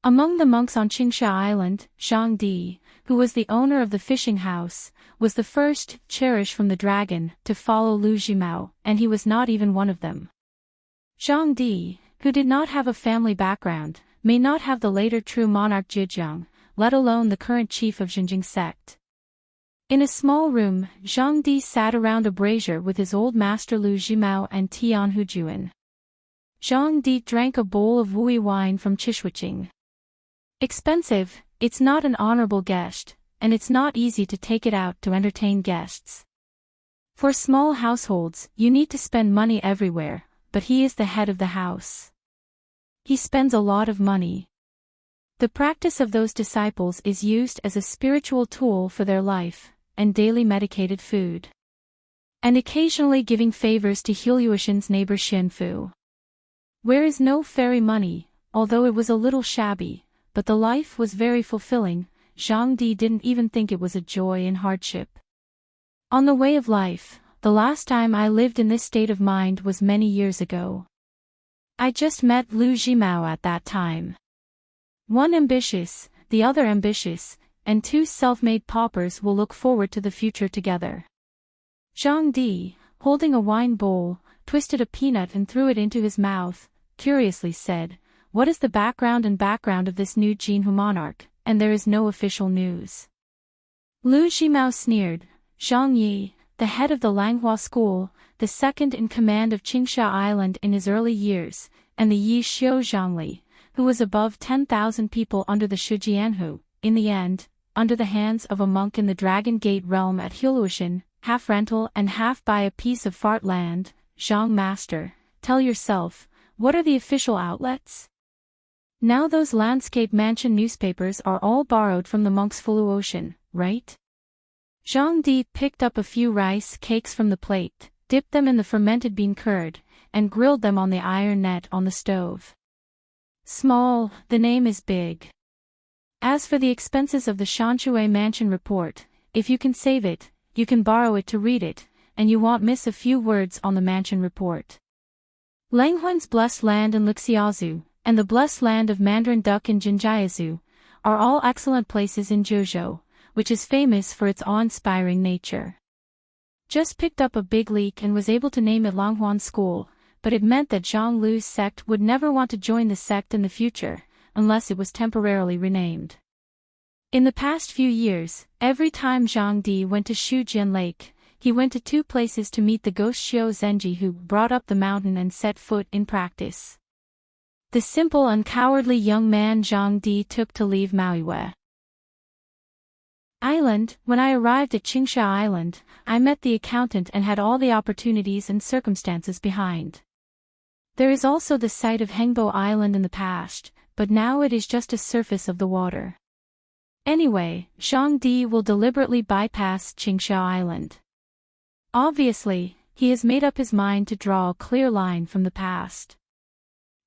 Among the monks on Qingsha Island, Zhang Di, who was the owner of the fishing house, was the first, cherish from the dragon, to follow Lu Zhimao, and he was not even one of them. Zhang Di, who did not have a family background, may not have the later true monarch Zhejiang, let alone the current chief of Xinjiang sect. In a small room, Zhang Di sat around a brazier with his old master Lu Zhimao and Tian Hujuan. Zhang Di drank a bowl of wui wine from Chishuiqing. Expensive, it's not an honorable guest, and it's not easy to take it out to entertain guests. For small households, you need to spend money everywhere, but he is the head of the house. He spends a lot of money. The practice of those disciples is used as a spiritual tool for their life, and daily medicated food. And occasionally giving favors to Heluotian's neighbor Shinfu. Where is no fairy money, although it was a little shabby, but the life was very fulfilling. Zhang Di didn't even think it was a joy in hardship. On the way of life, the last time I lived in this state of mind was many years ago. I just met Lu Jimao at that time. One ambitious, the other ambitious, and two self-made paupers will look forward to the future together. Zhang Di, holding a wine bowl, twisted a peanut and threw it into his mouth, curiously said, "What is the background of this new Jinhu monarch, and there is no official news?" Lu Jimao sneered. Zhang Yi, the head of the Langhua school, the second in command of Qingsha Island in his early years, and the Yi Xiu Zhangli, who was above 10,000 people under the Shijianhu, in the end, under the hands of a monk in the Dragon Gate realm at Heluotian, half rental and half buy a piece of fart land. Zhang Master, tell yourself, what are the official outlets? Now those landscape mansion newspapers are all borrowed from the monk's Heluotian, right? Zhang Di picked up a few rice cakes from the plate, dipped them in the fermented bean curd, and grilled them on the iron net on the stove. Small, the name is big. As for the expenses of the Shanshui Mansion report, if you can save it, you can borrow it to read it, and you won't miss a few words on the mansion report. Langhuan's blessed land in Lixiazu, and the blessed land of Mandarin Duck in Jinjiazu, are all excellent places in Zhuzhou, which is famous for its awe-inspiring nature. Just picked up a big leak and was able to name it Langhuan School, but it meant that Zhang Lu's sect would never want to join the sect in the future, unless it was temporarily renamed. In the past few years, every time Zhang Di went to Shujian Lake, he went to two places to meet the ghost Xiu Zenji who brought up the mountain and set foot in practice. The simple and cowardly young man Zhang Di took to leave Maoyue Island. When I arrived at Qingsha Island, I met the accountant and had all the opportunities and circumstances behind. There is also the site of Hengbo Island in the past, but now it is just a surface of the water. Anyway, Zhang Di will deliberately bypass Qingsha Island. Obviously, he has made up his mind to draw a clear line from the past.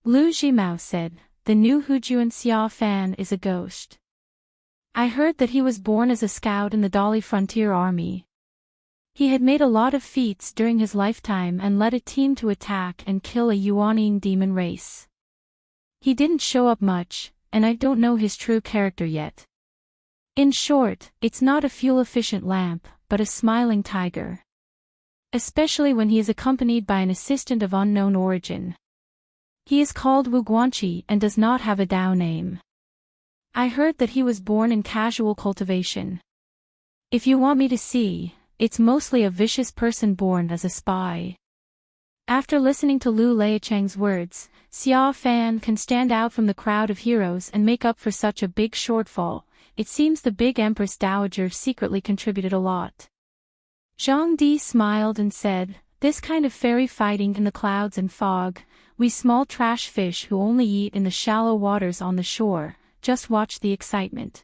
Lu Jimao said, the new Hujuan Xia Fan is a ghost. I heard that he was born as a scout in the Dali Frontier Army. He had made a lot of feats during his lifetime and led a team to attack and kill a Yuanying demon race. He didn't show up much, and I don't know his true character yet. In short, it's not a fuel-efficient lamp, but a smiling tiger. Especially when he is accompanied by an assistant of unknown origin. He is called Wu Guanqi and does not have a Dao name. I heard that he was born in casual cultivation. If you want me to see, it's mostly a vicious person born as a spy. After listening to Lu Leicheng's words, Xia Fan can stand out from the crowd of heroes and make up for such a big shortfall. It seems the big Empress Dowager secretly contributed a lot. Zhang Di smiled and said, this kind of fairy fighting in the clouds and fog, we small trash fish who only eat in the shallow waters on the shore, just watch the excitement.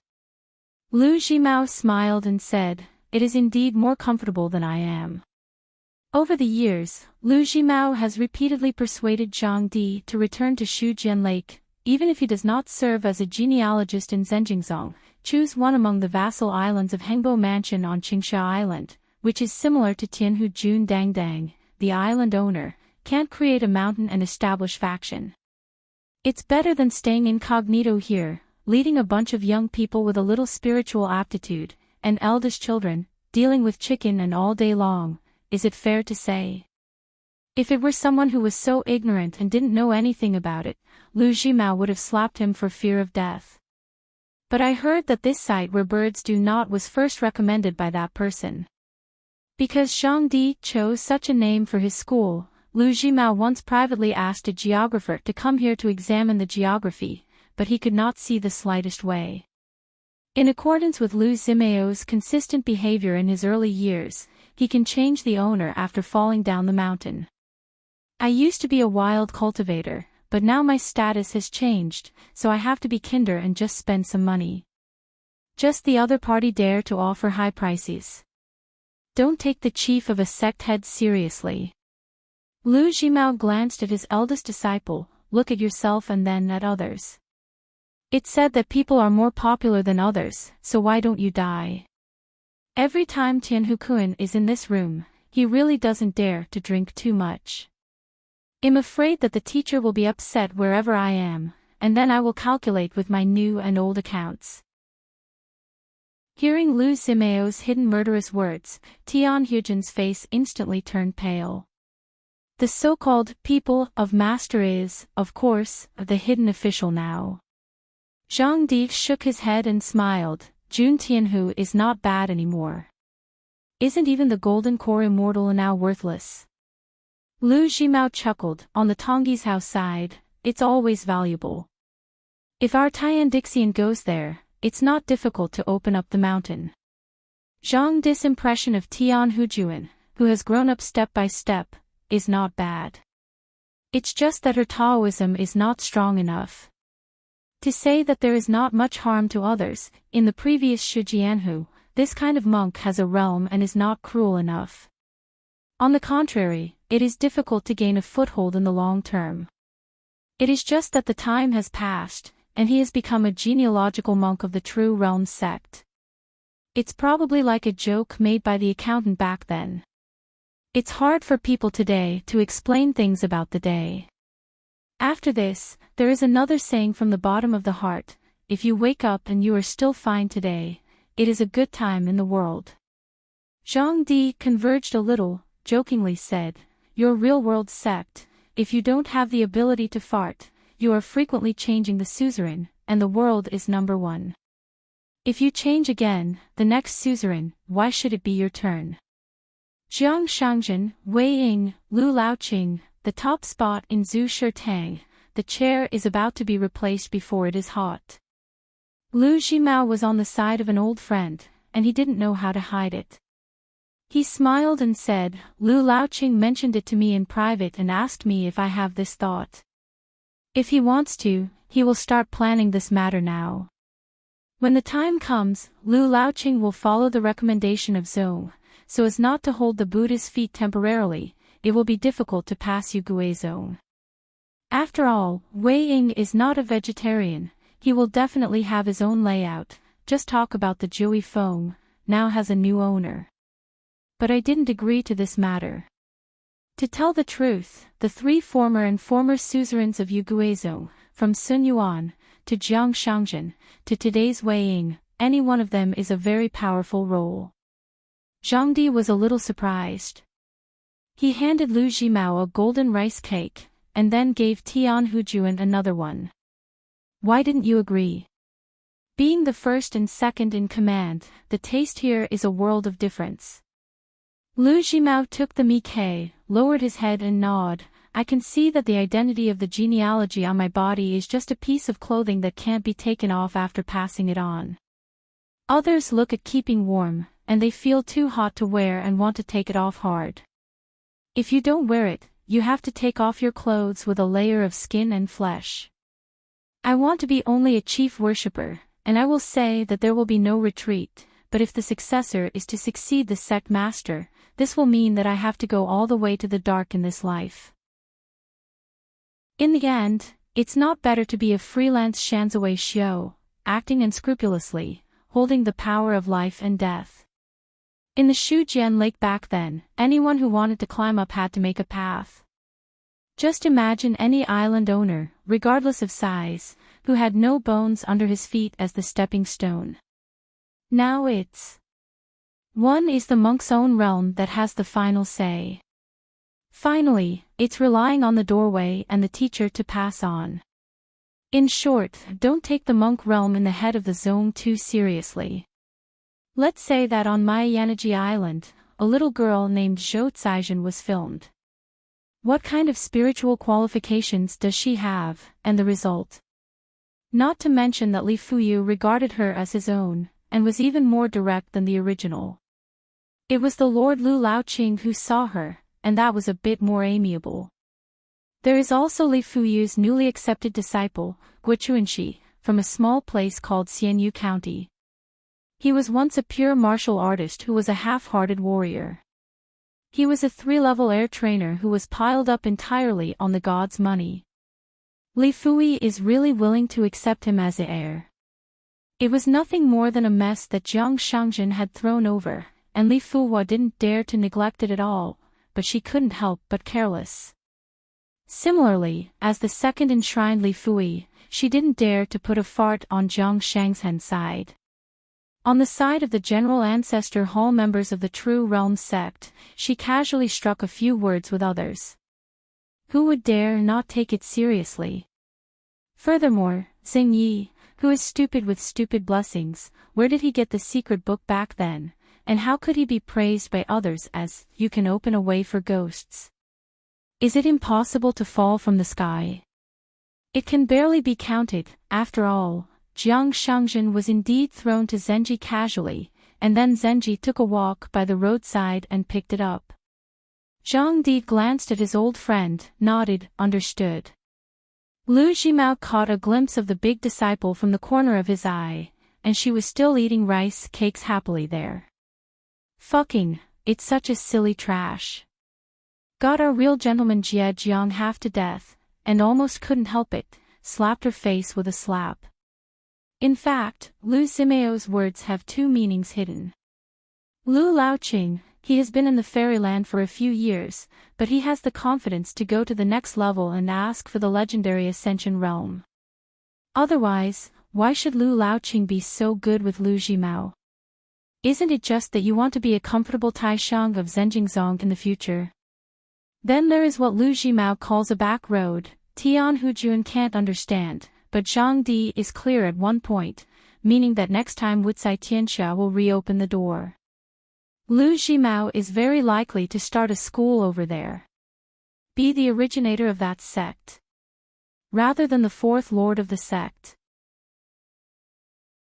Lu Jimao smiled and said, it is indeed more comfortable than I am. Over the years, Lu Jimao has repeatedly persuaded Zhang Di to return to Shujian Lake, even if he does not serve as a genealogist in Zhenjingzong, choose one among the vassal islands of Hengbo Mansion on Qingsha Island, which is similar to Tianhu Jun Dangdang, the island owner, can't create a mountain and establish faction. It's better than staying incognito here, leading a bunch of young people with a little spiritual aptitude, and eldest children, dealing with chicken and all day long, is it fair to say? If it were someone who was so ignorant and didn't know anything about it, Lu Jimao would have slapped him for fear of death. But I heard that this site where birds do not was first recommended by that person. Because Zhang Di chose such a name for his school, Lu Jimao once privately asked a geographer to come here to examine the geography, but he could not see the slightest way. In accordance with Lu Zimao's consistent behavior in his early years, he can change the owner after falling down the mountain. I used to be a wild cultivator, but now my status has changed, so I have to be kinder and just spend some money. Just the other party dare to offer high prices. Don't take the chief of a sect head seriously. Lu Jimao glanced at his eldest disciple, look at yourself and then at others. It's said that people are more popular than others, so why don't you die? Every time Tianhu-kun is in this room, he really doesn't dare to drink too much. I'm afraid that the teacher will be upset wherever I am, and then I will calculate with my new and old accounts. Hearing Lu Zimao's hidden murderous words, Tian Hyujin's face instantly turned pale. The so-called people of Master is, of course, the hidden official now. Zhang Di shook his head and smiled. Jun Tianhu is not bad anymore. Isn't even the golden core immortal now worthless? Lu Jimao chuckled. On the Tongyi's house side, it's always valuable. If our Tian Dixian goes there, it's not difficult to open up the mountain. Zhang Di's impression of Tian Hujuan, who has grown up step by step, is not bad. It's just that her Taoism is not strong enough. To say that there is not much harm to others, in the previous Shijianhu, this kind of monk has a realm and is not cruel enough. On the contrary, it is difficult to gain a foothold in the long term. It is just that the time has passed, and he has become a genealogical monk of the True Realm sect. It's probably like a joke made by the accountant back then. It's hard for people today to explain things about the day. After this, there is another saying from the bottom of the heart, if you wake up and you are still fine today, it is a good time in the world. Zhang Di converged a little, jokingly said, your real-world sect, if you don't have the ability to fart, you are frequently changing the suzerain, and the world is number one. If you change again, the next suzerain, why should it be your turn? Jiang Shangzhen, Wei Ying, Lu Laoqing, the top spot in Zhu Shitang, the chair is about to be replaced before it is hot. Lu Jimao was on the side of an old friend, and he didn't know how to hide it. He smiled and said, Lu Laoqing mentioned it to me in private and asked me if I have this thought. If he wants to, he will start planning this matter now. When the time comes, Lu Laoqing will follow the recommendation of Zhou, so as not to hold the Buddha's feet temporarily. It will be difficult to pass Yugui zone. After all, Wei Ying is not a vegetarian, he will definitely have his own layout, just talk about the Jiui Feng, now has a new owner. But I didn't agree to this matter. To tell the truth, the three former suzerains of Yugui zone, from Sun Yuan, to Jiang Shangzhen, to today's Wei Ying, any one of them is a very powerful role. Zhang Di was a little surprised. He handed Lu Jimao a golden rice cake, and then gave Tian Hujuan another one. Why didn't you agree? Being the first and second in command, the taste here is a world of difference. Lu Jimao took the Mikkei, lowered his head and nodded. I can see that the identity of the genealogy on my body is just a piece of clothing that can't be taken off after passing it on. Others look at keeping warm, and they feel too hot to wear and want to take it off hard. If you don't wear it, you have to take off your clothes with a layer of skin and flesh. I want to be only a chief worshipper, and I will say that there will be no retreat, but if the successor is to succeed the sect master, this will mean that I have to go all the way to the dark in this life. In the end, it's not better to be a freelance Shanzhui Xiao, acting unscrupulously, holding the power of life and death. In the Shujian Lake back then, anyone who wanted to climb up had to make a path. Just imagine any island owner, regardless of size, who had no bones under his feet as the stepping stone. Now it's one is the monk's own realm that has the final say. Finally, it's relying on the doorway and the teacher to pass on. In short, don't take the monk realm in the head of the zone too seriously. Let's say that on my Yanaji Island, a little girl named Zhou Caijin was filmed. What kind of spiritual qualifications does she have, and the result? Not to mention that Li Fuyu regarded her as his own, and was even more direct than the original. It was the Lord Lu Laoqing who saw her, and that was a bit more amiable. There is also Li Fuyu's newly accepted disciple, Guichuanxi, from a small place called Xianyu County. He was once a pure martial artist who was a half-hearted warrior. He was a 3-level air trainer who was piled up entirely on the god's money. Li Fui is really willing to accept him as the heir. It was nothing more than a mess that Jiang Shangjin had thrown over, and Li Fuhua didn't dare to neglect it at all, but she couldn't help but careless. Similarly, as the second enshrined Li Fui, she didn't dare to put a fart on Jiang Shangzhen's side. On the side of the general ancestor hall members of the True Realm sect, she casually struck a few words with others. Who would dare not take it seriously? Furthermore, Xing Yi, who is stupid with stupid blessings, where did he get the secret book back then, and how could he be praised by others as, you can open a way for ghosts? Is it impossible to fall from the sky? It can barely be counted. After all, Jiang Shangjin was indeed thrown to Zenji casually, and then Zenji took a walk by the roadside and picked it up. Zhang Di glanced at his old friend, nodded, understood. Lu Jimao caught a glimpse of the big disciple from the corner of his eye, and she was still eating rice cakes happily there. Fucking, it's such a silly trash. Got our real gentleman Jie Jiang half to death, and almost couldn't help it, slapped her face with a slap. In fact, Lu Zimeo's words have two meanings hidden. Lu Laoqing, he has been in the fairyland for a few years, but he has the confidence to go to the next level and ask for the legendary Ascension Realm. Otherwise, why should Lu Laoqing be so good with Lu Jimao? Isn't it just that you want to be a comfortable Taishang of Zhenjingzong in the future? Then there is what Lu Jimao calls a back road. Tian Hujuan can't understand, but Zhang Di is clear at one point, meaning that next time Wucai Tianxia will reopen the door. Lu Jimao is very likely to start a school over there. Be the originator of that sect, rather than the fourth lord of the sect.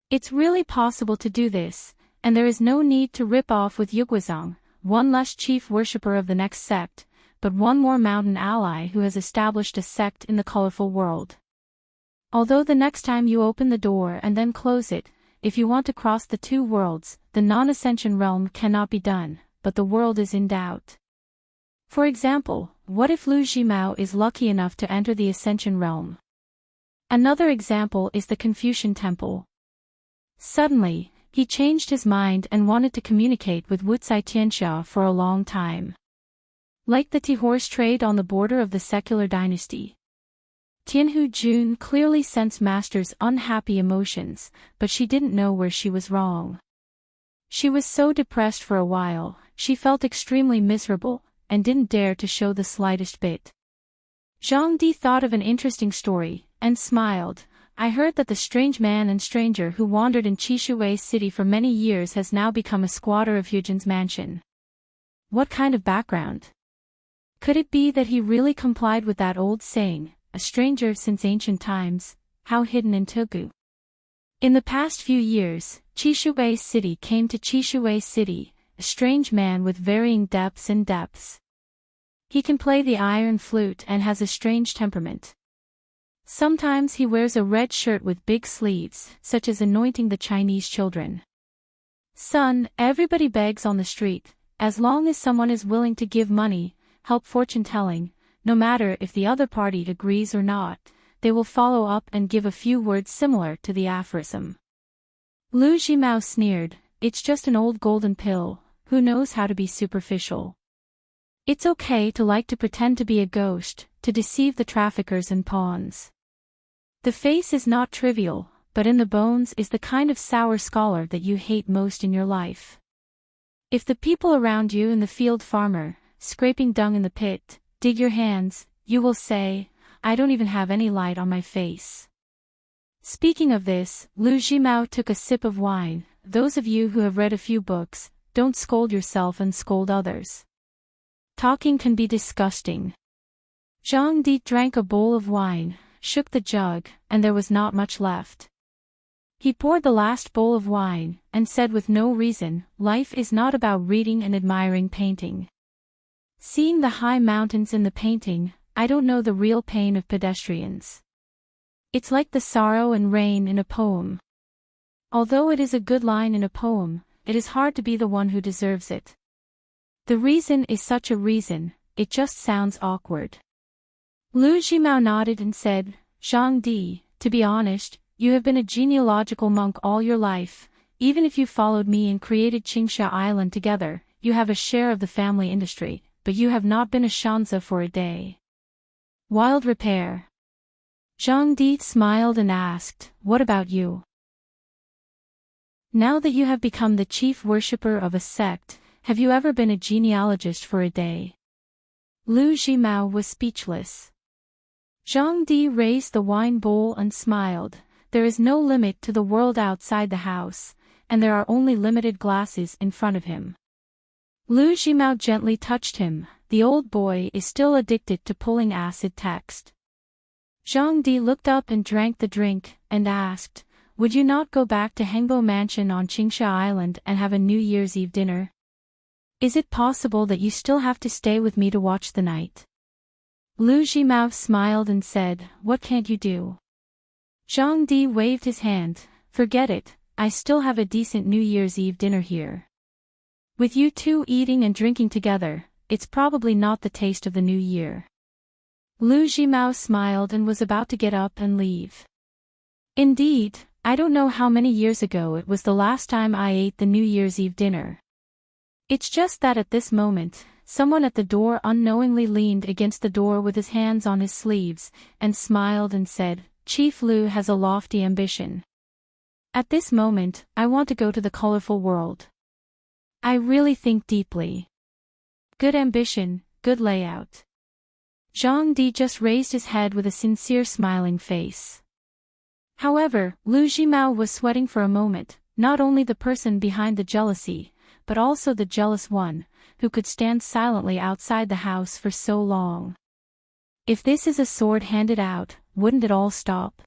It's really possible to do this, and there is no need to rip off with Yuguazang, one less chief worshipper of the next sect, but one more mountain ally who has established a sect in the colorful world. Although the next time you open the door and then close it, if you want to cross the two worlds, the non-ascension realm cannot be done, but the world is in doubt. For example, what if Lu Jimao is lucky enough to enter the ascension realm? Another example is the Confucian Temple. Suddenly, he changed his mind and wanted to communicate with Wucai Tianxia for a long time. Like the tea-horse trade on the border of the secular dynasty. Tianhu Jun clearly sensed Master's unhappy emotions, but she didn't know where she was wrong. She was so depressed for a while, she felt extremely miserable, and didn't dare to show the slightest bit. Zhang Di thought of an interesting story, and smiled. I heard that the strange man and stranger who wandered in Chishui City for many years has now become a squatter of Hujin's mansion. What kind of background? Could it be that he really complied with that old saying, a stranger since ancient times, how hidden in Tugu? In the past few years, Chishui City came to Chishui City, a strange man with varying depths and depths. He can play the iron flute and has a strange temperament. Sometimes he wears a red shirt with big sleeves, such as anointing the Chinese children. Son, everybody begs on the street, as long as someone is willing to give money, help fortune-telling, no matter if the other party agrees or not, they will follow up and give a few words similar to the aphorism. Lu Jimao sneered, it's just an old golden pill, who knows how to be superficial. It's okay to like to pretend to be a ghost, to deceive the traffickers and pawns. The face is not trivial, but in the bones is the kind of sour scholar that you hate most in your life. If the people around you in the field farmer, scraping dung in the pit, dig your hands, you will say, I don't even have any light on my face. Speaking of this, Lu Jimao took a sip of wine. Those of you who have read a few books, don't scold yourself and scold others. Talking can be disgusting. Zhang Di drank a bowl of wine, shook the jug, and there was not much left. He poured the last bowl of wine, and said with no reason, life is not about reading and admiring painting. Seeing the high mountains in the painting, I don't know the real pain of pedestrians. It's like the sorrow and rain in a poem. Although it is a good line in a poem, it is hard to be the one who deserves it. The reason is such a reason, it just sounds awkward. Lu Jimao nodded and said, Zhang Di, to be honest, you have been a genealogical monk all your life. Even if you followed me and created Qingsha Island together, you have a share of the family industry, but you have not been a shanzi for a day. Wild repair. Zhang Di smiled and asked, what about you? Now that you have become the chief worshipper of a sect, have you ever been a genealogist for a day? Lu Jimao was speechless. Zhang Di raised the wine bowl and smiled. There is no limit to the world outside the house, and there are only limited glasses in front of him. Lu Jimao gently touched him. The old boy is still addicted to pulling acid text. Zhang Di looked up and drank the drink, and asked, would you not go back to Hengbo Mansion on Qingsha Island and have a New Year's Eve dinner? Is it possible that you still have to stay with me to watch the night? Lu Jimao smiled and said, what can't you do? Zhang Di waved his hand, forget it, I still have a decent New Year's Eve dinner here. With you two eating and drinking together, it's probably not the taste of the new year. Lu Jimao smiled and was about to get up and leave. Indeed, I don't know how many years ago it was the last time I ate the New Year's Eve dinner. It's just that at this moment, someone at the door unknowingly leaned against the door with his hands on his sleeves, and smiled and said, Chief Lu has a lofty ambition. At this moment, I want to go to the colorful world. I really think deeply. Good ambition, good layout. Zhang Di just raised his head with a sincere smiling face. However, Lu Jimao was sweating for a moment, not only the person behind the jealousy, but also the jealous one, who could stand silently outside the house for so long. If this is a sword handed out, wouldn't it all stop?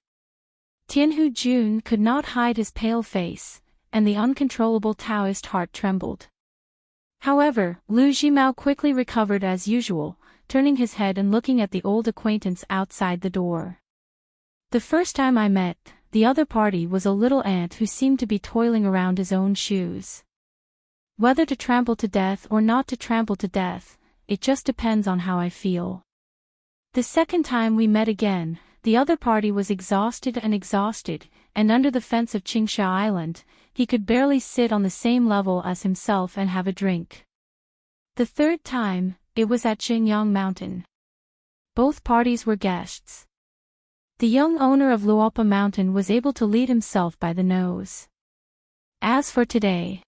Tianhu Jun could not hide his pale face, and the uncontrollable Taoist heart trembled. However, Lu Jimao quickly recovered as usual, turning his head and looking at the old acquaintance outside the door. The first time I met, the other party was a little ant who seemed to be toiling around his own shoes. Whether to trample to death or not to trample to death, it just depends on how I feel. The second time we met again, the other party was exhausted, and under the fence of Qingsha Island, he could barely sit on the same level as himself and have a drink. The third time, it was at Xingyang Mountain. Both parties were guests. The young owner of Luopa Mountain was able to lead himself by the nose. As for today,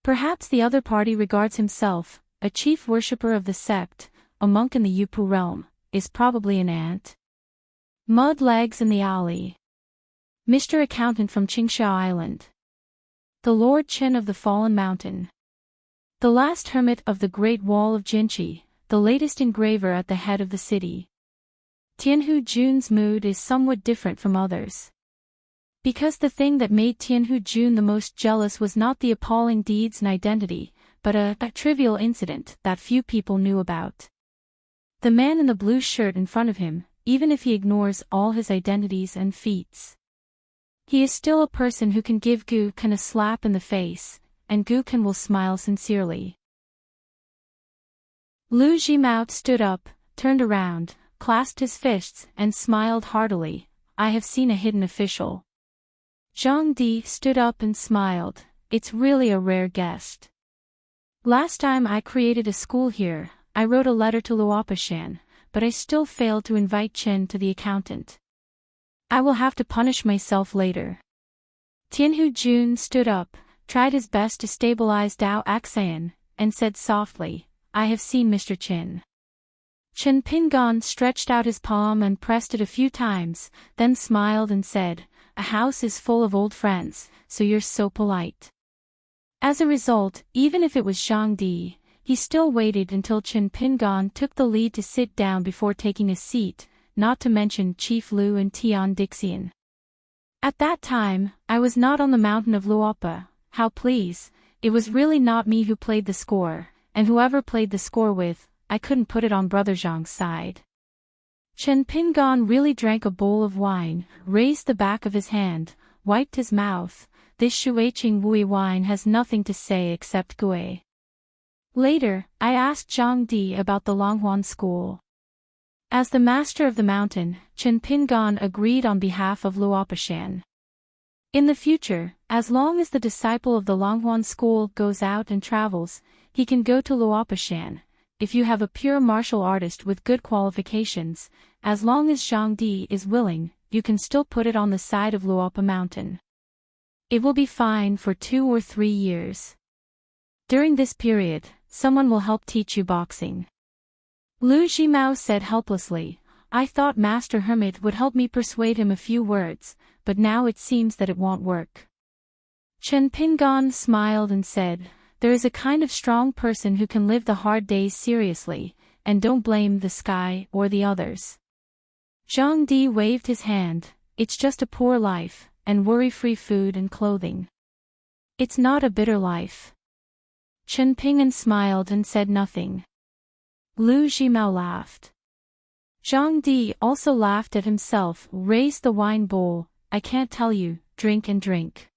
perhaps the other party regards himself, a chief worshipper of the sect, a monk in the Yupu realm, is probably an ant. Mud legs in the alley. Mr. Accountant from Qingsha Island. The Lord Chen of the Fallen Mountain. The last hermit of the Great Wall of Jinchi, the latest engraver at the head of the city. Tianhu Jun's mood is somewhat different from others. Because the thing that made Tianhu Jun the most jealous was not the appalling deeds and identity, but a trivial incident that few people knew about. The man in the blue shirt in front of him, even if he ignores all his identities and feats. He is still a person who can give Gu Kan a slap in the face, and Gu Kan will smile sincerely. Lu Jimao stood up, turned around, clasped his fists, and smiled heartily. I have seen a hidden official. Zhang Di stood up and smiled. It's really a rare guest. Last time I created a school here, I wrote a letter to Luopa Shan, but I still failed to invite Chen to the accountant. I will have to punish myself later. Tianhu Jun stood up, tried his best to stabilize Dao Axan, and said softly, I have seen Mr. Chen. Chen Pingan stretched out his palm and pressed it a few times, then smiled and said, a house is full of old friends, so you're so polite. As a result, even if it was Zhang Di, he still waited until Chen Pingan took the lead to sit down before taking a seat, not to mention Chief Lu and Tian Dixian. At that time, I was not on the mountain of Luopa. How please, it was really not me who played the score, and whoever played the score with, I couldn't put it on Brother Zhang's side. Chen Pingan really drank a bowl of wine, raised the back of his hand, wiped his mouth. This Shuiqing Wui wine has nothing to say except gui. Later, I asked Zhang Di about the Longhuan school. As the master of the mountain, Chen Pingan agreed on behalf of Luopishan. In the future, as long as the disciple of the Longhuan school goes out and travels, he can go to Luopishan. If you have a pure martial artist with good qualifications, as long as Zhang Di is willing, you can still put it on the side of Luopa mountain. It will be fine for 2 or 3 years. During this period, someone will help teach you boxing. Lu Jimao said helplessly, I thought Master Hermit would help me persuade him a few words, but now it seems that it won't work. Chen Pingan smiled and said, there is a kind of strong person who can live the hard days seriously, and don't blame the sky or the others. Zhang Di waved his hand, it's just a poor life, and worry-free food and clothing. It's not a bitter life. Chen Pingan smiled and said nothing. Lu Jimao laughed. Zhang Di also laughed at himself, raised the wine bowl, I can't tell you, drink and drink.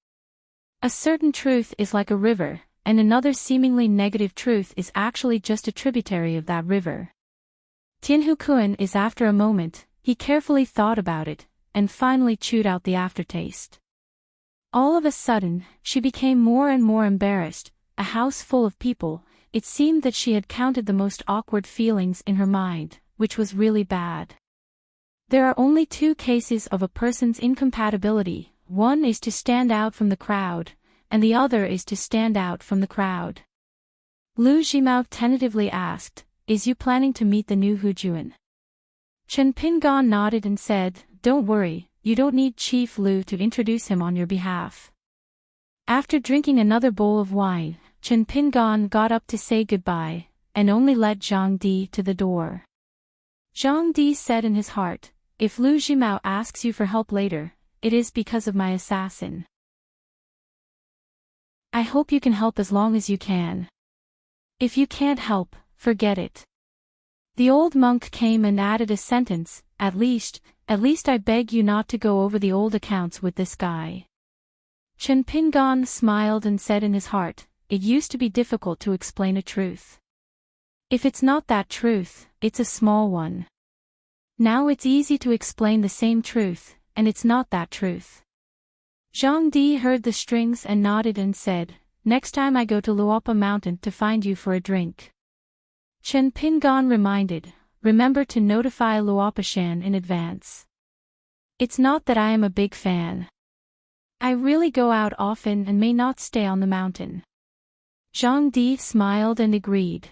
A certain truth is like a river, and another seemingly negative truth is actually just a tributary of that river. Tianhu Kun is after a moment, he carefully thought about it, and finally chewed out the aftertaste. All of a sudden, she became more and more embarrassed, a house full of people, it seemed that she had counted the most awkward feelings in her mind, which was really bad. There are only 2 cases of a person's incompatibility, one is to stand out from the crowd, and the other is to stand out from the crowd. Lu Jimao tentatively asked, is you planning to meet the new Hujuan? Chen Pingan nodded and said, don't worry, you don't need Chief Lu to introduce him on your behalf. After drinking another bowl of wine, Chen Pingan got up to say goodbye, and only led Zhang Di to the door. Zhang Di said in his heart, if Lu Jimao asks you for help later, it is because of my assassin. I hope you can help as long as you can. If you can't help, forget it. The old monk came and added a sentence, at least I beg you not to go over the old accounts with this guy. Chen Pingan smiled and said in his heart, it used to be difficult to explain a truth. If it's not that truth, it's a small one. Now it's easy to explain the same truth, and it's not that truth. Zhang Di heard the strings and nodded and said, next time I go to Luopa mountain to find you for a drink. Chen Pingan reminded, remember to notify Luopishan in advance. It's not that I am a big fan. I really go out often and may not stay on the mountain. Zhang Di smiled and agreed.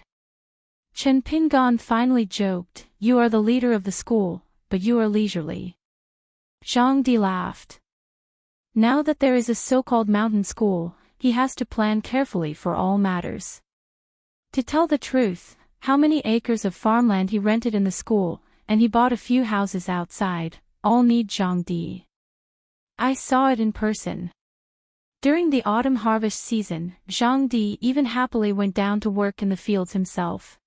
Chen Pingan finally joked, you are the leader of the school, but you are leisurely. Zhang Di laughed. Now that there is a so-called mountain school, he has to plan carefully for all matters. To tell the truth, how many acres of farmland he rented in the school, and he bought a few houses outside, all need Zhang Di. I saw it in person. During the autumn harvest season, Zhang Di even happily went down to work in the fields himself.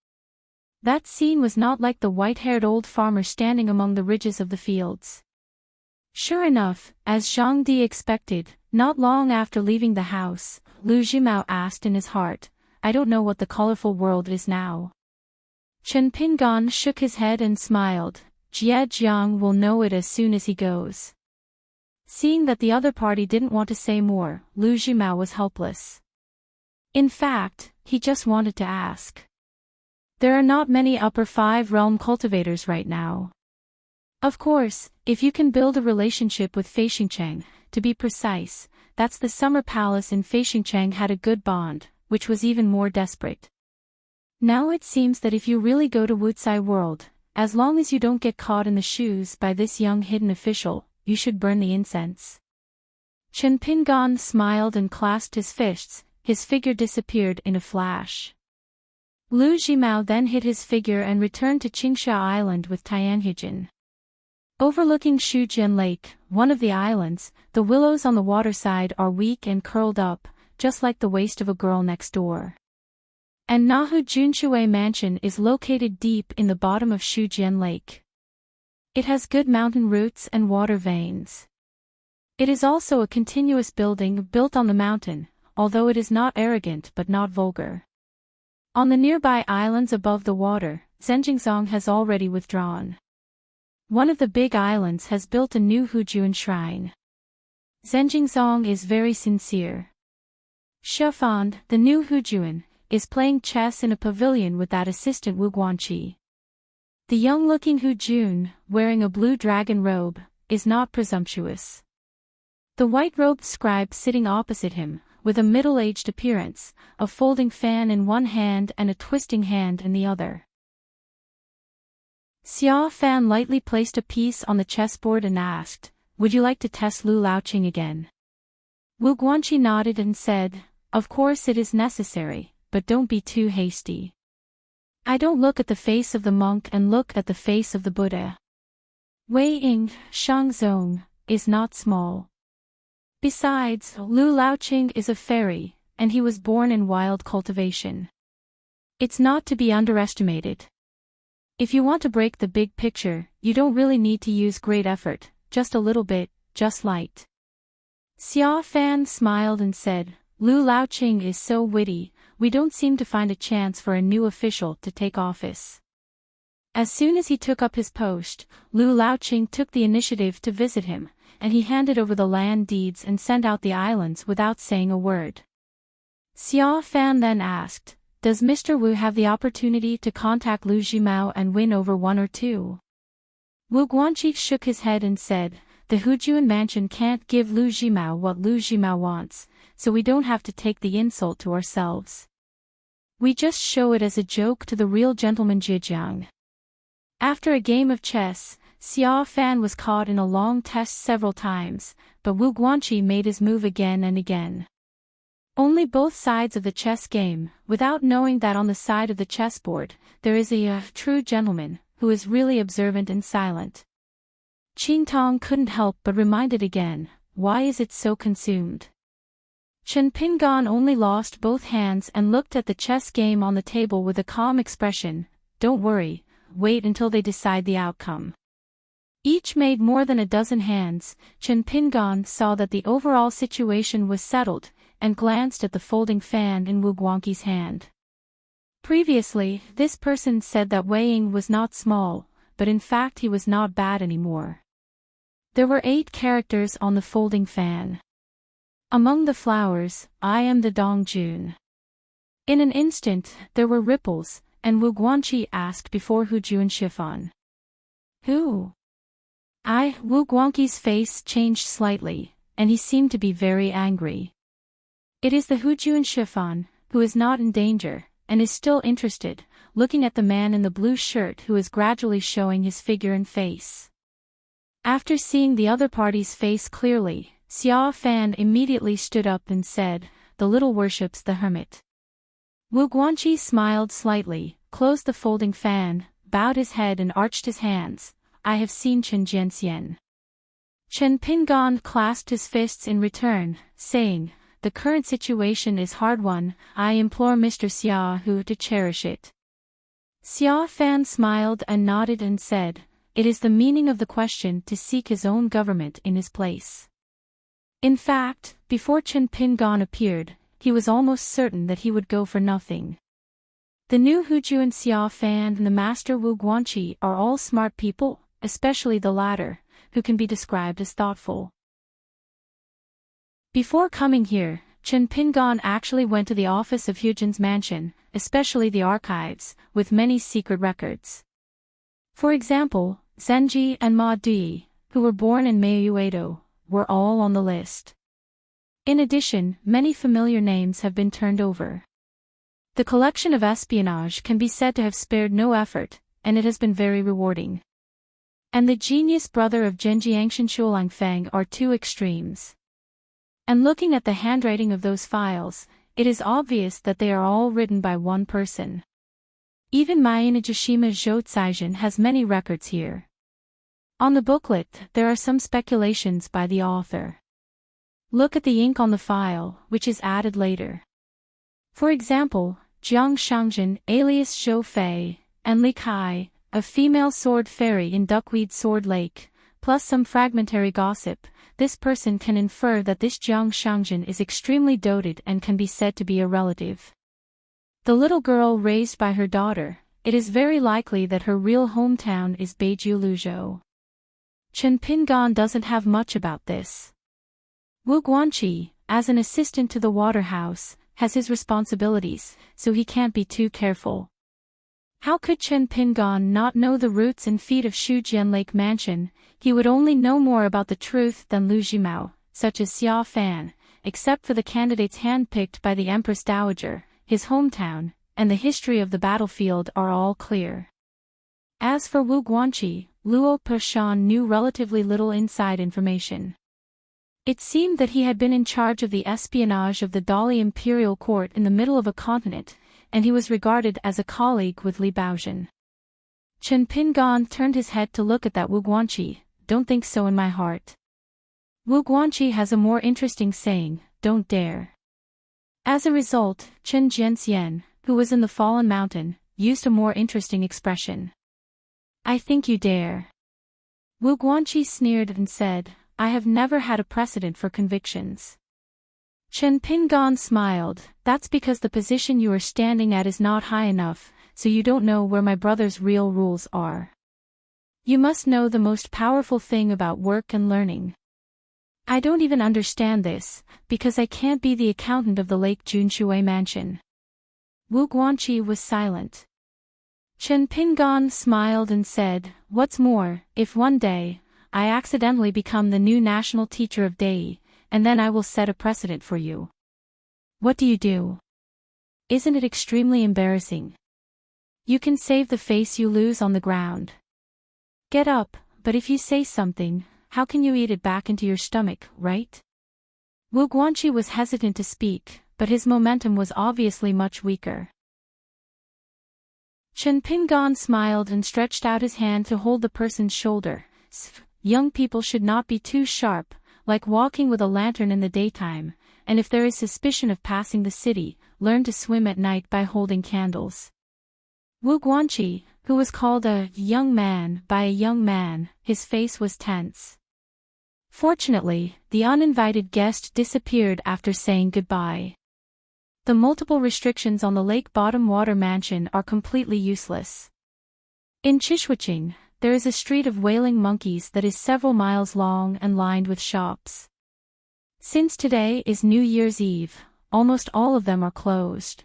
That scene was not like the white-haired old farmer standing among the ridges of the fields. Sure enough, as Zhang Di expected, not long after leaving the house, Lu Jimao asked in his heart, I don't know what the colorful world is now. Chen Pingan shook his head and smiled, Jie Jiang will know it as soon as he goes. Seeing that the other party didn't want to say more, Lu Jimao was helpless. In fact, he just wanted to ask. There are not many upper 5 realm cultivators right now. Of course, if you can build a relationship with Feixingcheng, to be precise, that's the summer palace in Feixingcheng had a good bond, which was even more desperate. Now it seems that if you really go to Wucai World, as long as you don't get caught in the shoes by this young hidden official, you should burn the incense. Chen Pingan smiled and clasped his fists, his figure disappeared in a flash. Lu Jimao then hid his figure and returned to Qingsha Island with Tianhujin. Overlooking Shujian Lake, one of the islands, the willows on the waterside are weak and curled up, just like the waist of a girl next door. And Nahu Junshui Mansion is located deep in the bottom of Shujian Lake. It has good mountain roots and water veins. It is also a continuous building built on the mountain, although it is not arrogant but not vulgar. On the nearby islands above the water, Zhenjingzong has already withdrawn. One of the big islands has built a new Hujuan shrine. Zhenjingzong is very sincere. Shifan, the new Hujuan, is playing chess in a pavilion with that assistant Wu Guanqi. The young-looking Hujun, wearing a blue dragon robe, is not presumptuous. The white-robed scribe sitting opposite him, with a middle-aged appearance, a folding fan in one hand and a twisting hand in the other. Xia Fan lightly placed a piece on the chessboard and asked, "Would you like to test Lu Laoqing again?" Wu Guanqi nodded and said, "Of course it is necessary, but don't be too hasty. I don't look at the face of the monk and look at the face of the Buddha. Wei Ying, Shangzong, is not small. Besides, Lu Laoqing is a fairy, and he was born in wild cultivation. It's not to be underestimated. If you want to break the big picture, you don't really need to use great effort, just a little bit, just light." Xia Fan smiled and said, "Lu Laoqing is so witty, we don't seem to find a chance for a new official to take office." As soon as he took up his post, Lu Laoqing took the initiative to visit him, and he handed over the land deeds and sent out the islands without saying a word. Xia Fan then asked, "Does Mr. Wu have the opportunity to contact Lu Jimao and win over one or two?" Wu Guanqi shook his head and said, "The Hujuan mansion can't give Lu Jimao what Lu Jimao wants, so we don't have to take the insult to ourselves. We just show it as a joke to the real gentleman Zhejiang." After a game of chess, Xia Fan was caught in a long test several times, but Wu Guanqi made his move again and again. Only both sides of the chess game, without knowing that on the side of the chessboard, there is a true gentleman, who is really observant and silent. Qing Tong couldn't help but remind it again, why is it so consumed? Chen Pingan only lost both hands and looked at the chess game on the table with a calm expression. "Don't worry, wait until they decide the outcome." Each made more than a dozen hands. Chen Pingan saw that the overall situation was settled, and glanced at the folding fan in Wu Guanqi's hand. Previously, this person said that Wei Ying was not small, but in fact he was not bad anymore. There were 8 characters on the folding fan. "Among the flowers, I am the Dongjun." In an instant, there were ripples, and Wu Guanqi asked before Hujuan Shifan. "Who?" Wu Guanqi's face changed slightly, and he seemed to be very angry. "It is the Hujuan Shifan, who is not in danger, and is still interested, looking at the man in the blue shirt who is gradually showing his figure and face." After seeing the other party's face clearly, Xia Fan immediately stood up and said, "The little worships the hermit." Wu Guanqi smiled slightly, closed the folding fan, bowed his head and arched his hands. "I have seen Chen Jianxian." Chen Pingan clasped his fists in return, saying, "The current situation is hard one, I implore Mr. Xia Hu to cherish it." Xia Fan smiled and nodded and said, "It is the meaning of the question to seek his own government in his place." In fact, before Chen Pingan appeared, he was almost certain that he would go for nothing. The new Hujuan Xia Fan and the master Wu Guanqi are all smart people, especially the latter, who can be described as thoughtful. Before coming here, Chen Pingan actually went to the office of Hujuan's mansion, especially the archives, with many secret records. For example, Zenji and Ma Dui, who were born in Meiyuedo, were all on the list. In addition, many familiar names have been turned over. The collection of espionage can be said to have spared no effort, and it has been very rewarding. And the genius brother of Zhenjiangshan Shuolangfeng are 2 extremes. And looking at the handwriting of those files, it is obvious that they are all written by one person. Even Myanajishima Zhouzaijian has many records here. On the booklet, there are some speculations by the author. Look at the ink on the file, which is added later. For example, Jiang Shangzhen alias Zhou Fei, and Li Kai, a female sword fairy in Duckweed Sword Lake, plus some fragmentary gossip, this person can infer that this Jiang Shangjin is extremely doted and can be said to be a relative. The little girl raised by her daughter, it is very likely that her real hometown is Beiju Luzhou. Chen Pingan doesn't have much about this. Wu Guanqi, as an assistant to the Waterhouse, has his responsibilities, so he can't be too careful. How could Chen Pingan not know the roots and feet of Shujian Lake Mansion? He would only know more about the truth than Lu Jimao, such as Xia Fan, except for the candidates handpicked by the Empress Dowager, his hometown, and the history of the battlefield are all clear. As for Wu Guanqi, Luo Peshan knew relatively little inside information. It seemed that he had been in charge of the espionage of the Dali imperial court in the middle of a continent, and he was regarded as a colleague with Li Baozhen. Chen Pingan turned his head to look at that Wu Guanqi. Don't think so in my heart. Wu Guanqi has a more interesting saying, don't dare. As a result, Chen Jianxian, who was in the fallen mountain, used a more interesting expression. I think you dare. Wu Guanqi sneered and said, I have never had a precedent for convictions. Chen Pingan smiled, that's because the position you are standing at is not high enough, so you don't know where my brother's real rules are. You must know the most powerful thing about work and learning. I don't even understand this, because I can't be the accountant of the Lake Junshui mansion. Wu Guanqi was silent. Chen Pingan smiled and said, what's more, if one day, I accidentally become the new national teacher of Dei, and then I will set a precedent for you. What do you do? Isn't it extremely embarrassing? You can save the face you lose on the ground. Get up, but if you say something, how can you eat it back into your stomach, right? Wu Guanqi was hesitant to speak, but his momentum was obviously much weaker. Chen Pingan smiled and stretched out his hand to hold the person's shoulder. Young people should not be too sharp, like walking with a lantern in the daytime, and if there is suspicion of passing the city, learn to swim at night by holding candles. Wu Guanqi, who was called a young man by a young man, his face was tense. Fortunately, the uninvited guest disappeared after saying goodbye. The multiple restrictions on the Lake Bottom Water Mansion are completely useless. In Chishuaching, there is a street of wailing monkeys that is several miles long and lined with shops. Since today is New Year's Eve, almost all of them are closed.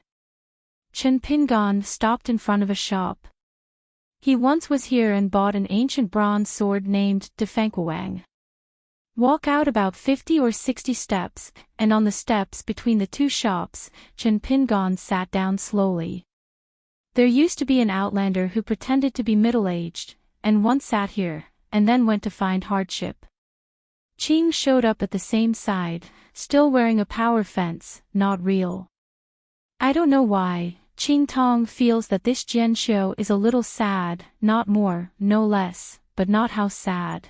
Chen Pingan stopped in front of a shop. He once was here and bought an ancient bronze sword named Defangquang. Walk out about 50 or 60 steps, and on the steps between the two shops, Chen Pingan sat down slowly. There used to be an outlander who pretended to be middle-aged, and once sat here, and then went to find hardship. Qing showed up at the same side, still wearing a power fence, not real. I don't know why, Qing Tong feels that this Jian show is a little sad, not more, no less, but not how sad.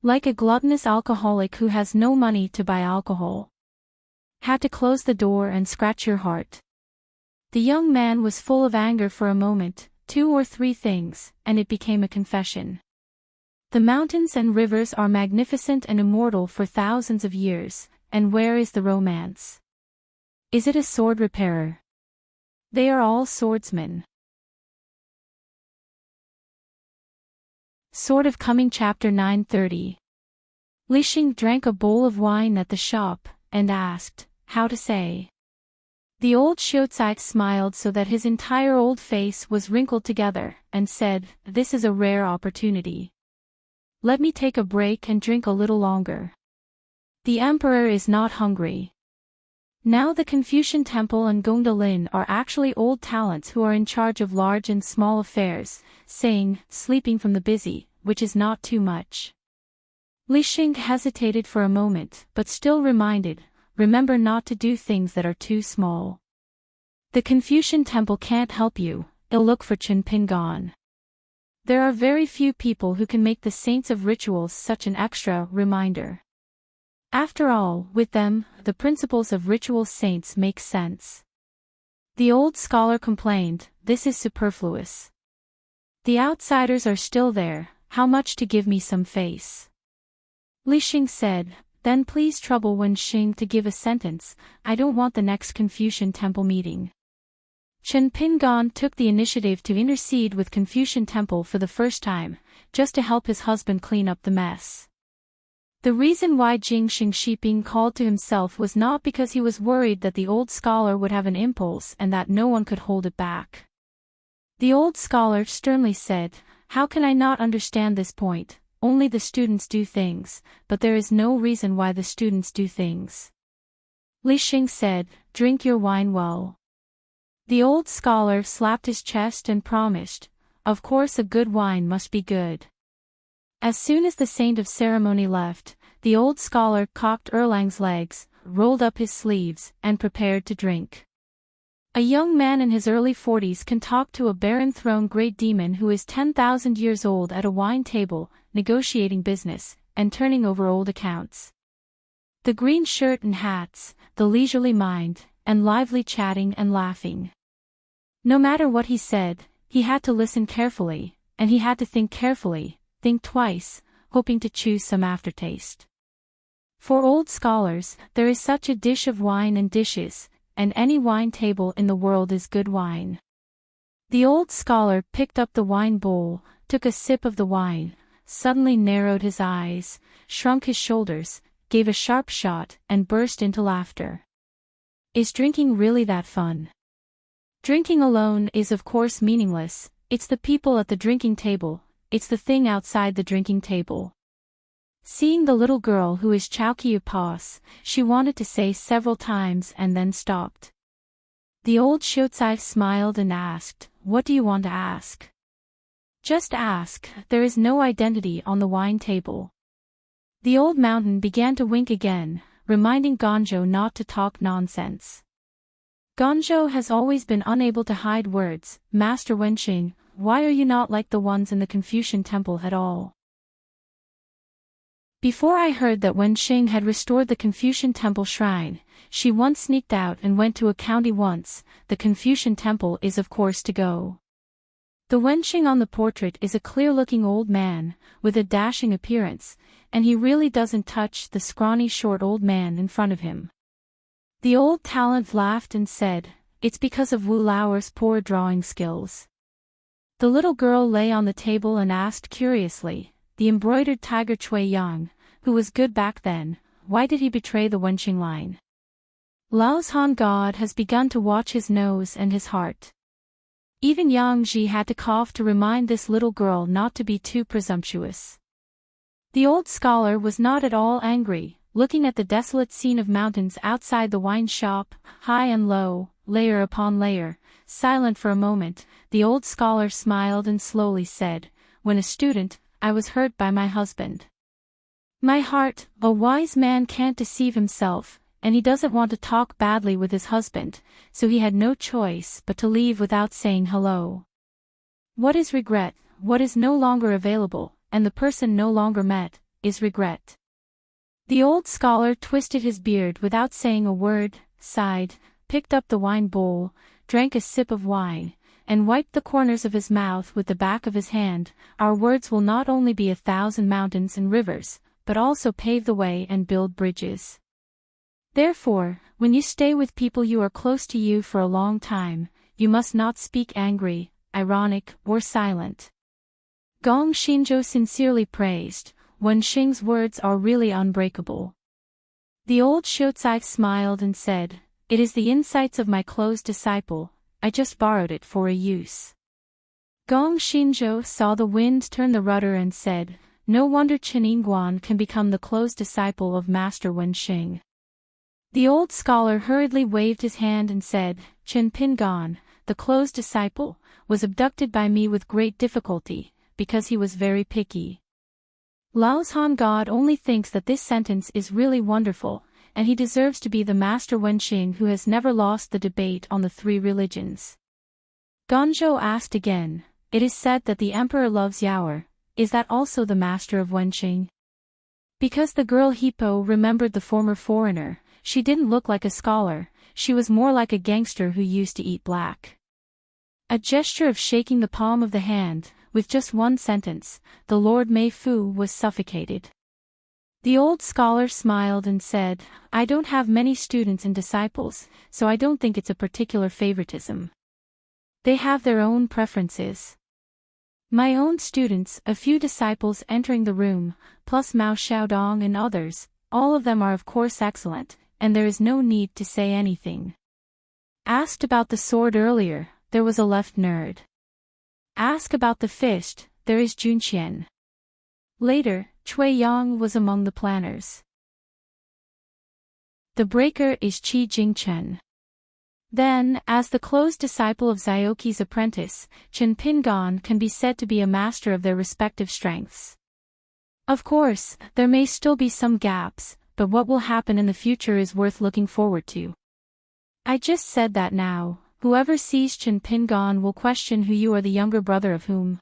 Like a gluttonous alcoholic who has no money to buy alcohol. Had to close the door and scratch your heart. The young man was full of anger for a moment, 2 or 3 things, and it became a confession. The mountains and rivers are magnificent and immortal for thousands of years, and where is the romance? Is it a sword repairer? They are all swordsmen. Sword of Coming Chapter 930. Li Xing drank a bowl of wine at the shop, and asked, how to say? The old Xiuzai smiled so that his entire old face was wrinkled together, and said, this is a rare opportunity. Let me take a break and drink a little longer. The emperor is not hungry. Now the Confucian Temple and Gongda Lin are actually old talents who are in charge of large and small affairs, saying, sleeping from the busy, which is not too much. Li Xing hesitated for a moment, but still reminded, remember not to do things that are too small. The Confucian Temple can't help you, it'll look for Chen Pingan. There are very few people who can make the saints of rituals such an extra reminder. After all, with them, the principles of ritual saints make sense. The old scholar complained, this is superfluous. The outsiders are still there, how much to give me some face? Li Xing said, then please trouble Wen Xing to give a sentence, I don't want the next Confucian Temple meeting. Chen Pingan took the initiative to intercede with Confucian Temple for the first time, just to help his husband clean up the mess. The reason why Jing Xingxiping called to himself was not because he was worried that the old scholar would have an impulse and that no one could hold it back. The old scholar sternly said, how can I not understand this point? Only the students do things, but there is no reason why the students do things. Li Xing said, drink your wine well. The old scholar slapped his chest and promised, of course a good wine must be good. As soon as the saint of ceremony left, the old scholar cocked Erlang's legs, rolled up his sleeves, and prepared to drink. A young man in his early 40s can talk to a barren-throned great demon who is 10,000 years old at a wine table, negotiating business, and turning over old accounts. The green shirt and hats, the leisurely mind, and lively chatting and laughing. No matter what he said, he had to listen carefully, and he had to think carefully, think twice, hoping to choose some aftertaste. For old scholars, there is such a dish of wine and dishes, and any wine table in the world is good wine. The old scholar picked up the wine bowl, took a sip of the wine, suddenly narrowed his eyes, shrunk his shoulders, gave a sharp shot, and burst into laughter. Is drinking really that fun? Drinking alone is of course meaningless, it's the people at the drinking table, it's the thing outside the drinking table. Seeing the little girl who is Chowki Pas, she wanted to say several times and then stopped. The old Xiuzai smiled and asked, what do you want to ask? Just ask, there is no identity on the wine table. The old mountain began to wink again, reminding Gonzhou not to talk nonsense. Gonzhou has always been unable to hide words, Master Wenxing, why are you not like the ones in the Confucian Temple at all? Before I heard that Wen Xing had restored the Confucian Temple shrine, she once sneaked out and went to a county once, the Confucian Temple is of course to go. The Wen Xing on the portrait is a clear-looking old man, with a dashing appearance, and he really doesn't touch the scrawny short old man in front of him. The old talent laughed and said, it's because of Wu Lauer's poor drawing skills. The little girl lay on the table and asked curiously, the embroidered tiger Chui Yang, who was good back then, why did he betray the Wenxing line? Lao's Han God has begun to watch his nose and his heart. Even Yang Ji had to cough to remind this little girl not to be too presumptuous. The old scholar was not at all angry, looking at the desolate scene of mountains outside the wine shop, high and low, layer upon layer, silent for a moment. The old scholar smiled and slowly said, when a student, I was hurt by my husband. My heart, a wise man can't deceive himself, and he doesn't want to talk badly with his husband, so he had no choice but to leave without saying hello. What is regret? What is no longer available, and the person no longer met, is regret. The old scholar twisted his beard without saying a word, sighed, picked up the wine bowl, drank a sip of wine, and wiped the corners of his mouth with the back of his hand. Our words will not only be 1,000 mountains and rivers, but also pave the way and build bridges. Therefore, when you stay with people you are close to you for a long time, you must not speak angry, ironic, or silent. Gong Xinzhou sincerely praised, Wen Xing's words are really unbreakable. The old Xiuzai smiled and said, it is the insights of my closed disciple, I just borrowed it for a use. Gong Xinzhou saw the wind turn the rudder and said, no wonder Chen Yingguan can become the close disciple of Master Wen Xing. The old scholar hurriedly waved his hand and said, Chen Pingan, the close disciple, was abducted by me with great difficulty, because he was very picky. Lao's Han God only thinks that this sentence is really wonderful, and he deserves to be the Master Wen Xing who has never lost the debate on the 3 religions. Gonzhou asked again, it is said that the emperor loves Yaoer, is that also the Master of Wen Xing? Because the girl Hippo remembered the former foreigner, she didn't look like a scholar, she was more like a gangster who used to eat black. A gesture of shaking the palm of the hand, with just one sentence, the Lord Mei Fu was suffocated. The old scholar smiled and said, I don't have many students and disciples, so I don't think it's a particular favoritism. They have their own preferences. My own students, a few disciples entering the room, plus Mao Xiaodong and others, all of them are of course excellent, and there is no need to say anything. Asked about the sword earlier, there was a left nerd. Ask about the fist, there is Junqian. Later, Cui Yang was among the planners. The breaker is Qi Jingchen. Then, as the close disciple of Zioki's apprentice, Chen Pingan can be said to be a master of their respective strengths. Of course, there may still be some gaps, but what will happen in the future is worth looking forward to. I just said that now, whoever sees Chen Pingan will question who you are, the younger brother of whom.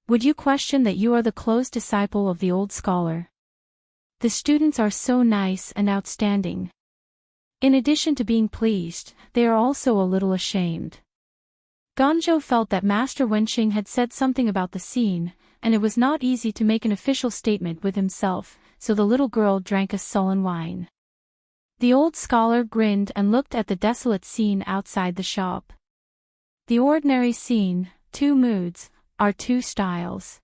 Would you question that you are the close disciple of the old scholar? The students are so nice and outstanding. In addition to being pleased, they are also a little ashamed. Ganzhou felt that Master Wenxing had said something about the scene, and it was not easy to make an official statement with himself, so the little girl drank a sullen wine. The old scholar grinned and looked at the desolate scene outside the shop. The ordinary scene, two moods, are two styles.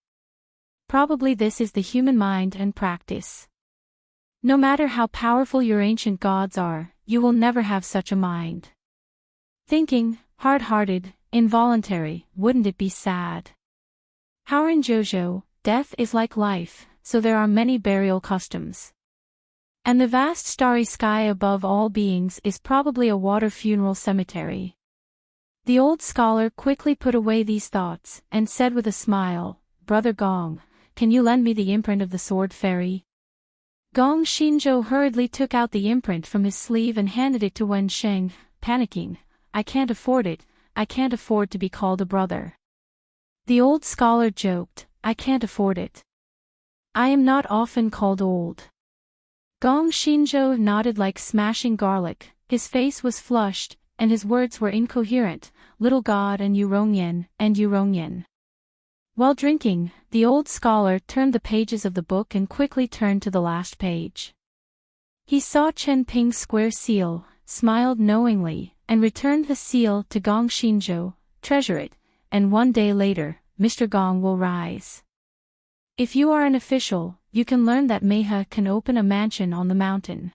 Probably this is the human mind and practice. No matter how powerful your ancient gods are, you will never have such a mind. Thinking, hard-hearted, involuntary, wouldn't it be sad? Houran Jojo, death is like life, so there are many burial customs. And the vast starry sky above all beings is probably a water funeral cemetery. The old scholar quickly put away these thoughts, and said with a smile, Brother Gong, can you lend me the imprint of the sword fairy? Gong Xinzhou hurriedly took out the imprint from his sleeve and handed it to Wen Sheng, panicking, I can't afford it, I can't afford to be called a brother. The old scholar joked, I can't afford it. I am not often called old. Gong Xinzhou nodded like smashing garlic, his face was flushed, and his words were incoherent, little god and Yurongyan. While drinking, the old scholar turned the pages of the book and quickly turned to the last page. He saw Chen Ping's square seal, smiled knowingly, and returned the seal to Gong Xinzhou, treasure it, and one day later, Mr. Gong will rise. If you are an official, you can learn that Meha can open a mansion on the mountain.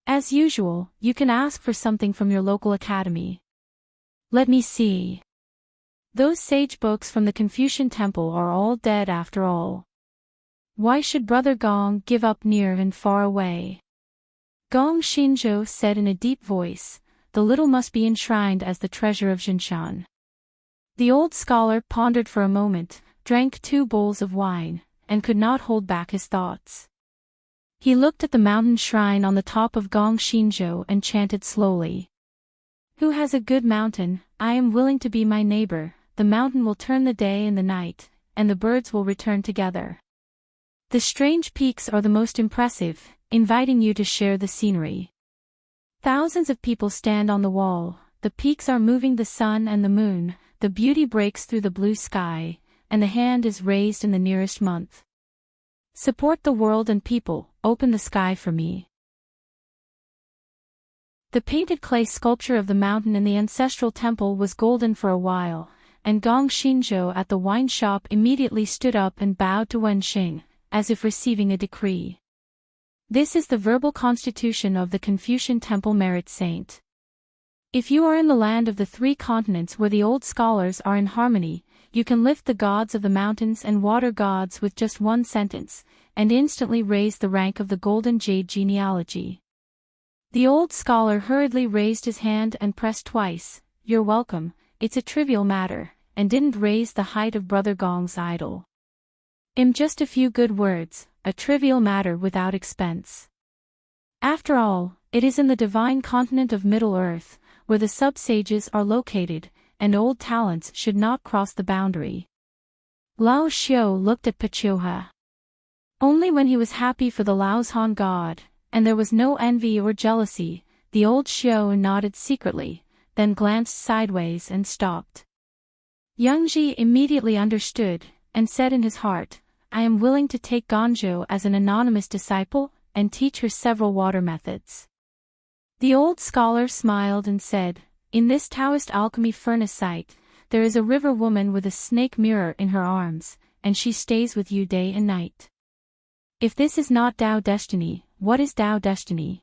As usual, you can ask for something from your local academy. Let me see. Those sage books from the Confucian temple are all dead after all. Why should Brother Gong give up near and far away? Gong Xinzhou said in a deep voice, the little must be enshrined as the treasure of Jinshan. The old scholar pondered for a moment, drank 2 bowls of wine, and could not hold back his thoughts. He looked at the mountain shrine on the top of Gong Xinzhou and chanted slowly. Who has a good mountain, I am willing to be my neighbor, the mountain will turn the day and the night, and the birds will return together. The strange peaks are the most impressive, inviting you to share the scenery. Thousands of people stand on the wall, the peaks are moving the sun and the moon, the beauty breaks through the blue sky, and the hand is raised in the nearest month. Support the world and people, open the sky for me. The painted clay sculpture of the mountain in the ancestral temple was golden for a while, and Gong Xinzhou at the wine shop immediately stood up and bowed to Wenxing, as if receiving a decree. This is the verbal constitution of the Confucian Temple Merit Saint. If you are in the land of the 3 continents where the old scholars are in harmony, you can lift the gods of the mountains and water gods with just one sentence, and instantly raise the rank of the Golden Jade genealogy. The old scholar hurriedly raised his hand and pressed twice, You're welcome, it's a trivial matter, and didn't raise the height of Brother Gong's idol. In just a few good words, a trivial matter without expense. After all, it is in the divine continent of Middle-earth, where the sub-sages are located, and old talents should not cross the boundary. Lao Xiu looked at Pachoha. Only when he was happy for the Laoshan god, and there was no envy or jealousy, the old Xiu nodded secretly, then glanced sideways and stopped. Youngji immediately understood, and said in his heart, I am willing to take Ganzhou as an anonymous disciple, and teach her several water methods. The old scholar smiled and said, in this Taoist alchemy furnace site, there is a river woman with a snake mirror in her arms, and she stays with you day and night. If this is not Tao destiny, what is Tao destiny?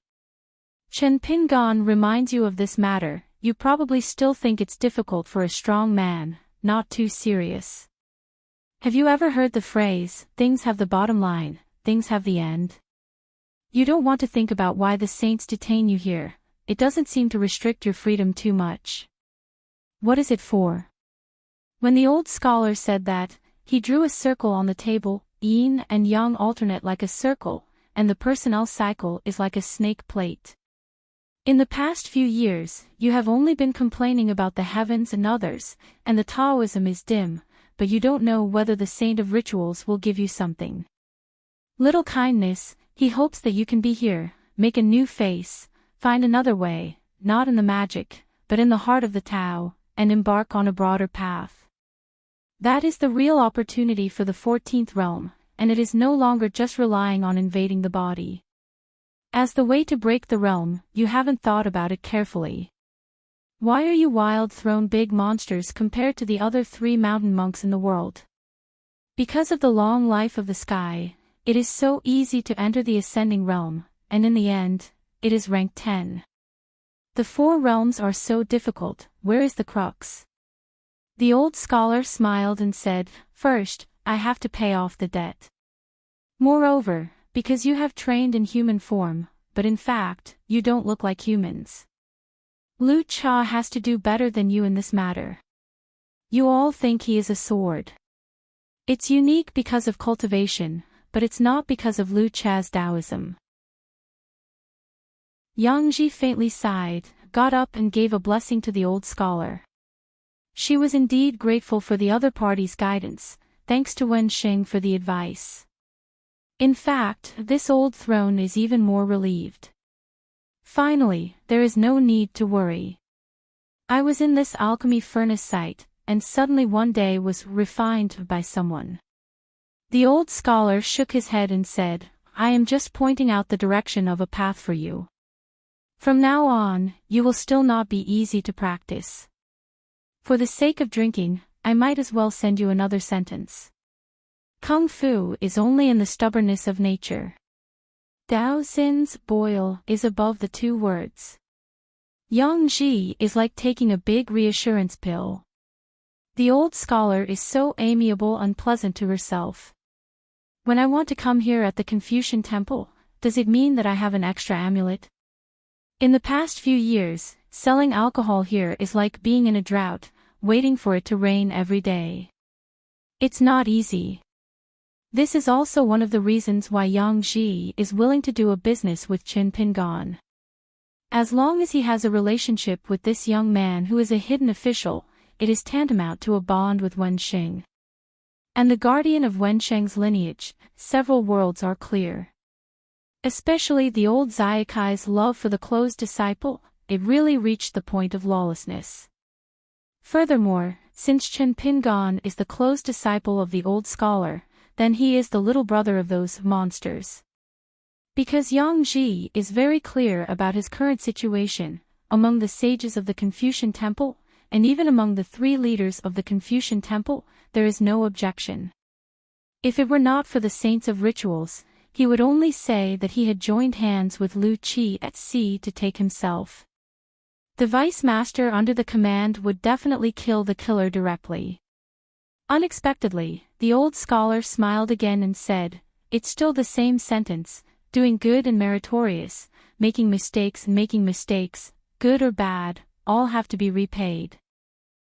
Chen Pingan reminds you of this matter. You probably still think it's difficult for a strong man, not too serious. Have you ever heard the phrase, things have the bottom line, things have the end? You don't want to think about why the saints detain you here. It doesn't seem to restrict your freedom too much. What is it for? When the old scholar said that, he drew a circle on the table. Yin and yang alternate like a circle, and the personnel cycle is like a snake plate. In the past few years, you have only been complaining about the heavens and others, and the Taoism is dim, but you don't know whether the saint of rituals will give you something. Little kindness, he hopes that you can be here, make a new face, find another way, not in the magic, but in the heart of the Tao, and embark on a broader path. That is the real opportunity for the 14th realm, and it is no longer just relying on invading the body. As the way to break the realm, you haven't thought about it carefully. Why are you wild thrown big monsters compared to the other 3 mountain monks in the world? Because of the long life of the sky, it is so easy to enter the ascending realm, and in the end, it is rank 10. The 4 realms are so difficult, where is the crux? The old scholar smiled and said, first, I have to pay off the debt. Moreover, because you have trained in human form, but in fact, you don't look like humans. Lu Cha has to do better than you in this matter. You all think he is a sword. It's unique because of cultivation, but it's not because of Lu Cha's Taoism. Yang Ji faintly sighed, got up and gave a blessing to the old scholar. She was indeed grateful for the other party's guidance, thanks to Wen Xing for the advice. In fact, this old throne is even more relieved. Finally, there is no need to worry. I was in this alchemy furnace site, and suddenly one day was refined by someone. The old scholar shook his head and said, I am just pointing out the direction of a path for you. From now on, you will still not be easy to practice. For the sake of drinking, I might as well send you another sentence. Kung Fu is only in the stubbornness of nature. Dao Xin's boil is above the 2 words. Yang Ji is like taking a big reassurance pill. The old scholar is so amiable and pleasant to herself. When I want to come here at the Confucian temple, does it mean that I have an extra amulet? In the past few years, selling alcohol here is like being in a drought, waiting for it to rain every day. It's not easy. This is also one of the reasons why Yang Ji is willing to do a business with Qin Pingan. As long as he has a relationship with this young man who is a hidden official, it is tantamount to a bond with Wen Xing. And the guardian of Wen Sheng's lineage, several worlds are clear. Especially the old Zayakai's love for the closed disciple, it really reached the point of lawlessness. Furthermore, since Chen Pingan is the close disciple of the old scholar, then he is the little brother of those monsters. Because Yang Ji is very clear about his current situation, among the sages of the Confucian temple, and even among the 3 leaders of the Confucian temple, there is no objection. If it were not for the saints of rituals, he would only say that he had joined hands with Lu Qi at sea to take himself. The vice master under the command would definitely kill the killer directly. Unexpectedly, the old scholar smiled again and said, it's still the same sentence, doing good and meritorious, making mistakes, good or bad, all have to be repaid.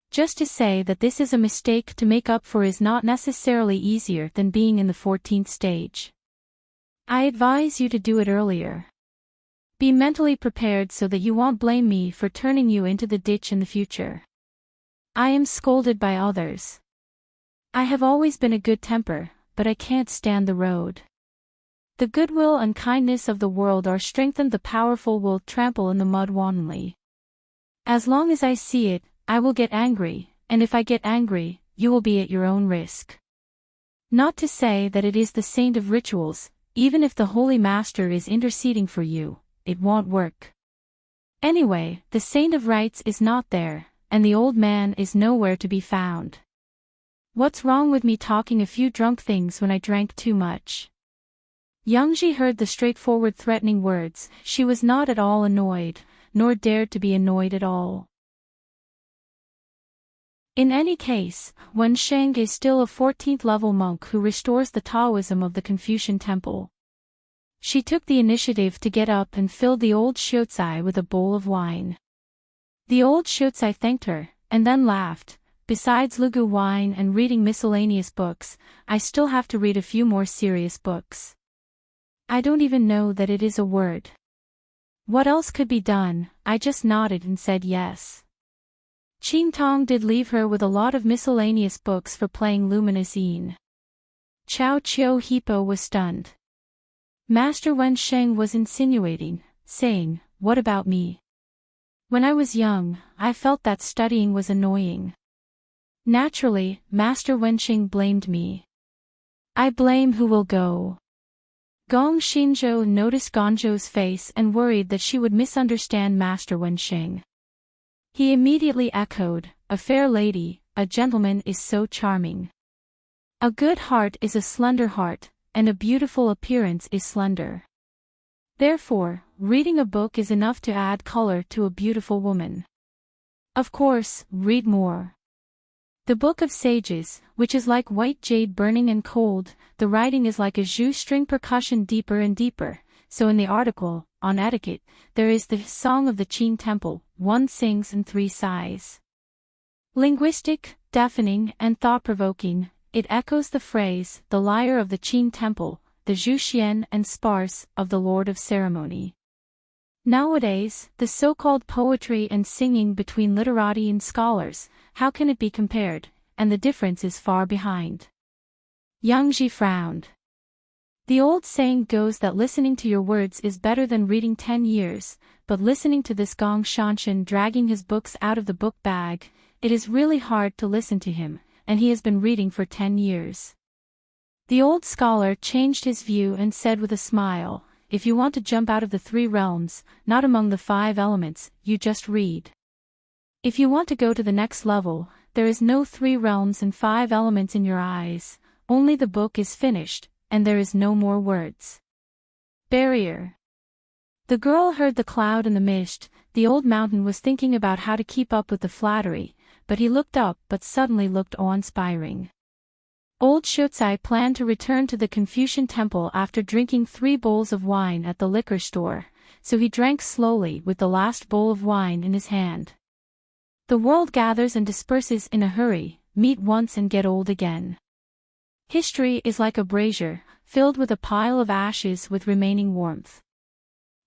Just to say that this is a mistake to make up for is not necessarily easier than being in the 14th stage. I advise you to do it earlier. Be mentally prepared so that you won't blame me for turning you into the ditch in the future. I am scolded by others. I have always been a good temper, but I can't stand the road. The goodwill and kindness of the world are strengthened, the powerful will trample in the mud wantonly. As long as I see it, I will get angry, and if I get angry, you will be at your own risk. Not to say that it is the saint of rituals, even if the Holy Master is interceding for you, it won't work. Anyway, the saint of rites is not there, and the old man is nowhere to be found. What's wrong with me talking a few drunk things when I drank too much? Youngji heard the straightforward threatening words. She was not at all annoyed, nor dared to be annoyed at all. In any case, Wen Sheng is still a 14th-level monk who restores the Taoism of the Confucian temple. She took the initiative to get up and filled the old Shiozai with a bowl of wine. The old Shiozai thanked her, and then laughed. Besides Lugu wine and reading miscellaneous books, I still have to read a few more serious books. I don't even know that it is a word. What else could be done? I just nodded and said yes. Qing Tong did leave her with a lot of miscellaneous books for playing Luminous Yin. Chao Chiu Hipo was stunned. Master Wen Sheng was insinuating, saying, "What about me? When I was young, I felt that studying was annoying." Naturally, Master Wenqing blamed me. I blame who will go. Gong Xinzhou noticed Gongzhou's face and worried that she would misunderstand Master Wenqing. He immediately echoed, "A fair lady, a gentleman is so charming. A good heart is a slender heart, and a beautiful appearance is slender. Therefore, reading a book is enough to add color to a beautiful woman. Of course, read more. The Book of Sages, which is like white jade burning and cold, the writing is like a zhu string percussion deeper and deeper, so in the article, on etiquette, there is the Song of the Qing Temple, 1 sings and 3 sighs. Linguistic, deafening and thought-provoking, it echoes the phrase, the lyre of the Qing Temple, the zhu xian and sparse, of the Lord of Ceremony. Nowadays, the so-called poetry and singing between literati and scholars, how can it be compared, and the difference is far behind. Yang Ji frowned. The old saying goes that listening to your words is better than reading 10 years, but listening to this Gong Shanshan dragging his books out of the book bag, it is really hard to listen to him, and he has been reading for 10 years. The old scholar changed his view and said with a smile, "If you want to jump out of the 3 realms, not among the 5 elements, you just read. If you want to go to the next level, there is no 3 realms and 5 elements in your eyes, only the book is finished, and there is no more words." Barrier. The girl heard the cloud and the mist. The old mountain was thinking about how to keep up with the flattery, but he looked up but suddenly looked awe-inspiring. Old Shiozai planned to return to the Confucian temple after drinking 3 bowls of wine at the liquor store, so he drank slowly with the last bowl of wine in his hand. The world gathers and disperses in a hurry, meet once and get old again. History is like a brazier, filled with a pile of ashes with remaining warmth.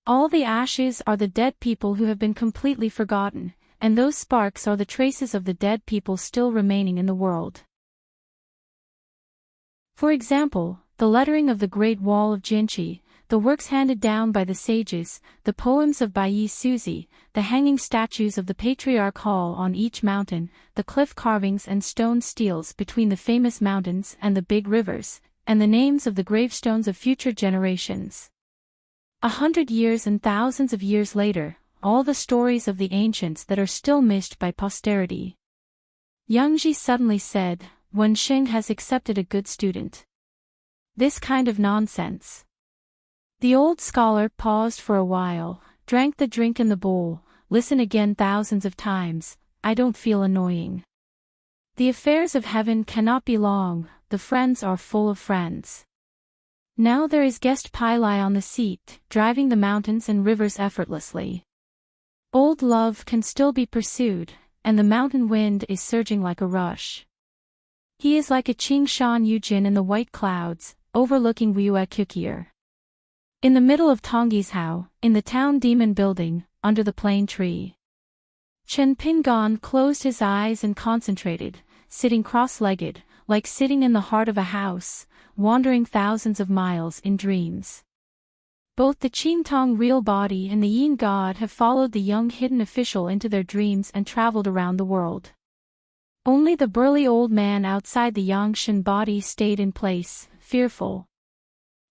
All the ashes are the dead people who have been completely forgotten, and those sparks are the traces of the dead people still remaining in the world. For example, the lettering of the Great Wall of Jinchi, the works handed down by the sages, the poems of Bai Suzi, the hanging statues of the Patriarch Hall on each mountain, the cliff carvings and stone steels between the famous mountains and the big rivers, and the names of the gravestones of future generations. 100 years and thousands of years later, all the stories of the ancients that are still missed by posterity. Yang Ji suddenly said, "Wen Sheng has accepted a good student. This kind of nonsense." The old scholar paused for a while, drank the drink in the bowl, listened again thousands of times. "I don't feel annoying. The affairs of heaven cannot be long, the friends are full of friends. Now there is guest Pili on the seat, driving the mountains and rivers effortlessly. Old love can still be pursued, and the mountain wind is surging like a rush. He is like a Qing Shan Yujin in the white clouds, overlooking Wuyue Kukier. In the middle of Tonggishao, in the town demon building, under the plane tree." Chen Pingon closed his eyes and concentrated, sitting cross-legged, like sitting in the heart of a house, wandering thousands of miles in dreams. Both the Qing Tong real body and the Yin god have followed the young hidden official into their dreams and traveled around the world. Only the burly old man outside the Yangshan body stayed in place, fearful.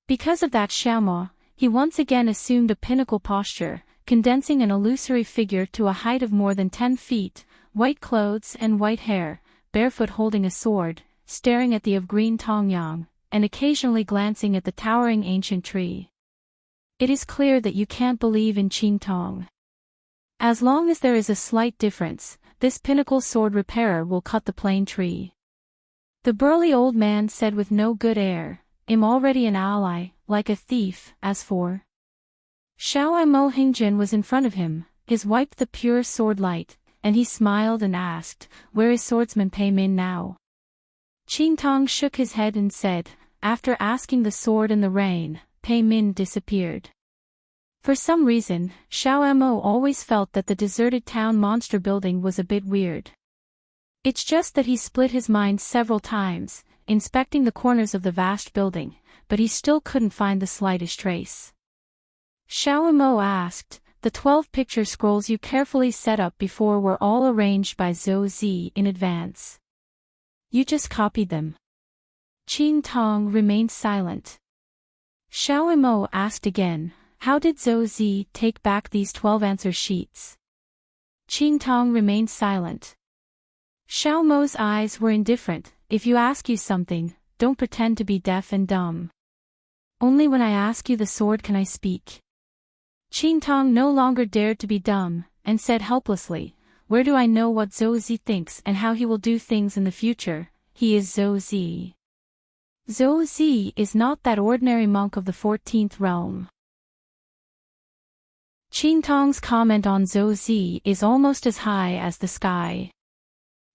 Because of that Xiaomo, he once again assumed a pinnacle posture, condensing an illusory figure to a height of more than 10 feet, white clothes and white hair, barefoot holding a sword, staring at the of green Tongyang, and occasionally glancing at the towering ancient tree. It is clear that you can't believe in Qing Tong. As long as there is a slight difference, this pinnacle sword repairer will cut the plain tree. The burly old man said with no good air, I'm already an ally, like a thief. As for Xiao Mo Hingjin was in front of him, his wiped the pure sword light, and he smiled and asked, where is swordsman Pei Min now? Qing Tong shook his head and said, after asking the sword in the rain, Pei Min disappeared. For some reason, Xiao Mo always felt that the deserted town monster building was a bit weird. It's just that he split his mind several times, inspecting the corners of the vast building, but he still couldn't find the slightest trace. Xiao Mo asked, the 12 picture scrolls you carefully set up before were all arranged by Zhou Zi in advance. You just copied them. Qing Tong remained silent. Xiao Mo asked again, how did Zhou Zi take back these 12 answer sheets? Qing Tong remained silent. Xiao Mo's eyes were indifferent. If you ask you something, don't pretend to be deaf and dumb. Only when I ask you the sword can I speak. Qing Tong no longer dared to be dumb, and said helplessly, where do I know what Zhou Zi thinks and how he will do things in the future? He is Zhou Zi. Zhou Zi is not that ordinary monk of the 14th realm. Qing Tong's comment on Zhou Zi is almost as high as the sky.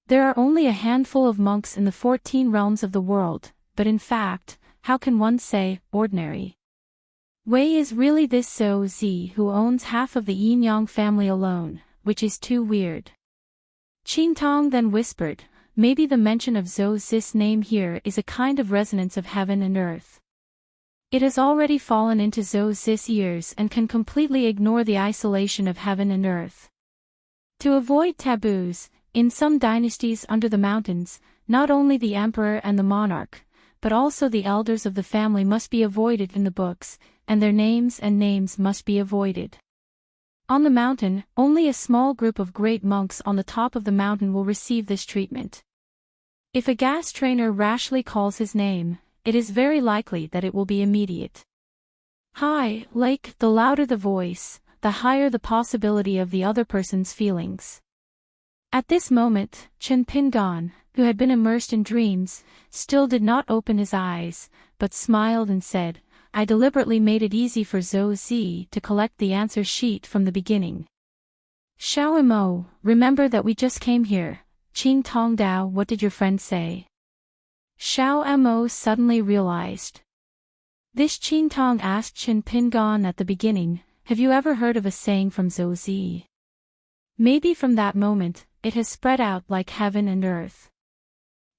There are only a handful of monks in the 14 realms of the world, but in fact, how can one say, ordinary? Wei is really this Zhou Zi who owns half of the Yin-Yang family alone, which is too weird. Qing Tong then whispered, maybe the mention of Zhou Zi's name here is a kind of resonance of heaven and earth. It has already fallen into Zhou Zi's ears and can completely ignore the isolation of heaven and earth. To avoid taboos, in some dynasties under the mountains, not only the emperor and the monarch, but also the elders of the family must be avoided in the books, and their names must be avoided. On the mountain, only a small group of great monks on the top of the mountain will receive this treatment. If a gas trainer rashly calls his name, it is very likely that it will be immediate. High, like, the louder the voice, the higher the possibility of the other person's feelings. At this moment, Chen Pingan, who had been immersed in dreams, still did not open his eyes, but smiled and said, I deliberately made it easy for Zhou Zi to collect the answer sheet from the beginning. Xiao Mo, remember that we just came here. Qing Tong Dao, what did your friend say? Xiao Mo suddenly realized. This Qing Tong asked Chen Pingan at the beginning, have you ever heard of a saying from Zhou Zi? Maybe from that moment, it has spread out like heaven and earth.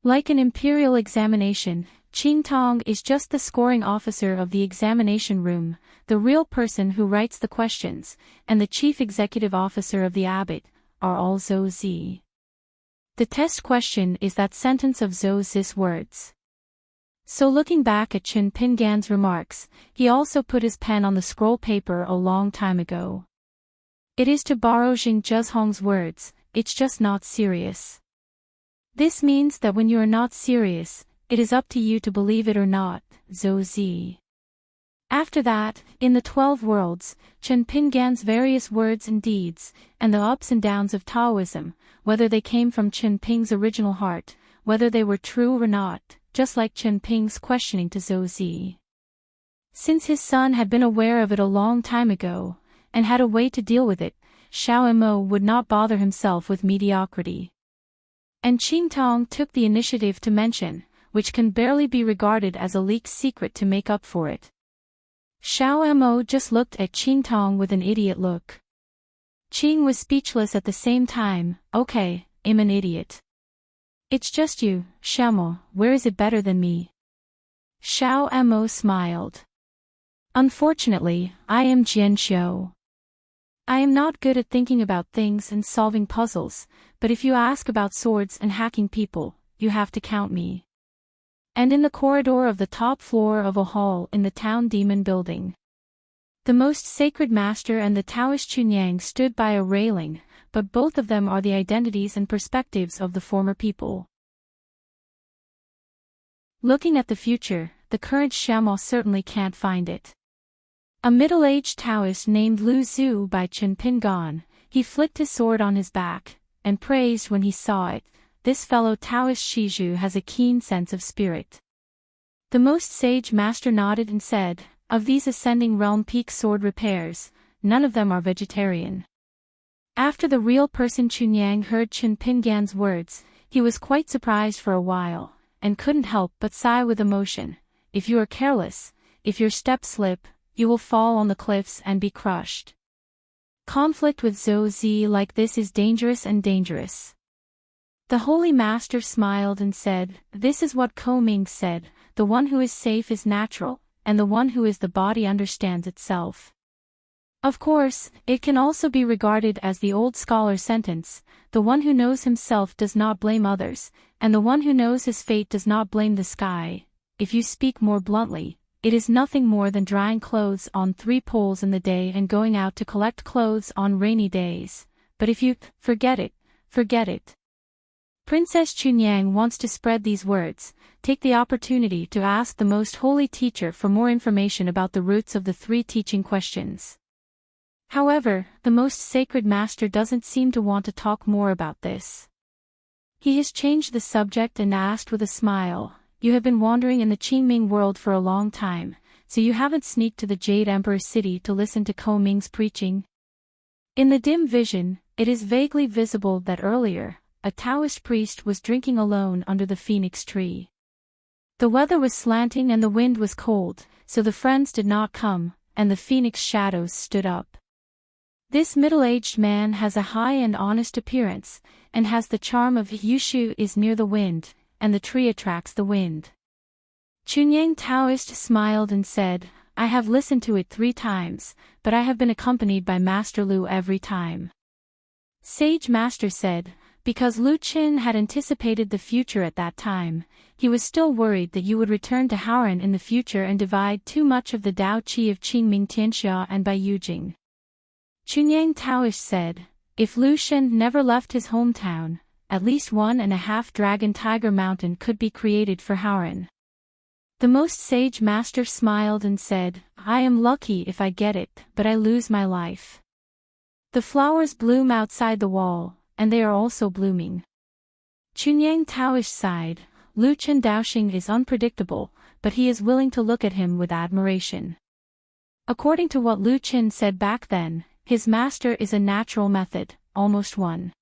Like an imperial examination, Qing Tong is just the scoring officer of the examination room, the real person who writes the questions, and the chief executive officer of the abbot, are all Zhou Zi. The test question is that sentence of Zhou Zi's words. So looking back at Chen Pingan's remarks, he also put his pen on the scroll paper a long time ago. It is to borrow Jing Zhezhong's words, it's just not serious. This means that when you are not serious, it is up to you to believe it or not, Zhou Zi. After that, in the 12 worlds, Chen Pingan's various words and deeds, and the ups and downs of Taoism, whether they came from Chen Ping's original heart, whether they were true or not, just like Chen Ping's questioning to Zhou Zi. Since his son had been aware of it a long time ago, and had a way to deal with it, Xiao Mo would not bother himself with mediocrity. And Qing Tong took the initiative to mention, which can barely be regarded as a leaked secret to make up for it. Xiao Mo just looked at Qing Tong with an idiot look. Qing was speechless at the same time. Okay, I'm an idiot. It's just you, Xiao Mo, where is it better than me? Xiao Mo smiled. Unfortunately, I am Jian Xiu. I am not good at thinking about things and solving puzzles, but if you ask about swords and hacking people, you have to count me. And in the corridor of the top floor of a hall in the town demon building, the most sacred master and the Taoist Chunyang stood by a railing, but both of them are the identities and perspectives of the former people. Looking at the future, the current Shamo certainly can't find it. A middle-aged Taoist named Lu Zhu by Chen Pingan, he flicked his sword on his back, and praised when he saw it, this fellow Taoist Shizhu has a keen sense of spirit. The most sage master nodded and said, of these ascending realm peak sword repairs, none of them are vegetarian. After the real person Chunyang heard Chen Pingan's words, he was quite surprised for a while, and couldn't help but sigh with emotion. If you are careless, if your steps slip, you will fall on the cliffs and be crushed. Conflict with Zhou Zi like this is dangerous and dangerous. The holy master smiled and said, this is what Ko Ming said, the one who is safe is natural, and the one who is the body understands itself. Of course, it can also be regarded as the old scholar sentence, the one who knows himself does not blame others, and the one who knows his fate does not blame the sky. If you speak more bluntly, it is nothing more than drying clothes on 3 poles in the day and going out to collect clothes on rainy days. But if you forget it, forget it. Princess Chunyang wants to spread these words. Take the opportunity to ask the most holy teacher for more information about the roots of the 3 teaching questions. However, the most sacred master doesn't seem to want to talk more about this. He has changed the subject and asked with a smile, you have been wandering in the Qingming world for a long time, so you haven't sneaked to the Jade Emperor city to listen to Ko Ming's preaching? In the dim vision, it is vaguely visible that earlier, a Taoist priest was drinking alone under the phoenix tree. The weather was slanting and the wind was cold, so the friends did not come, and the phoenix shadows stood up. This middle-aged man has a high and honest appearance, and has the charm of Yushu is near the wind, and the tree attracts the wind. Chunyang Taoist smiled and said, I have listened to it 3 times, but I have been accompanied by Master Lu every time. Sage Master said, because Lu Qin had anticipated the future at that time, he was still worried that you would return to Haoran in the future and divide too much of the Dao Qi of Qingming Tianxia and Bai Yujing. Chunyang Taoist said, if Lu Qin never left his hometown, at least 1.5 Dragon Tiger Mountain could be created for Haoran. The most sage master smiled and said, I am lucky if I get it, but I lose my life. The flowers bloom outside the wall, and they are also blooming. Chunyang Taoist sighed, Lu Qin Daoxing is unpredictable, but he is willing to look at him with admiration. According to what Lu Qin said back then, his master is a natural method, almost one.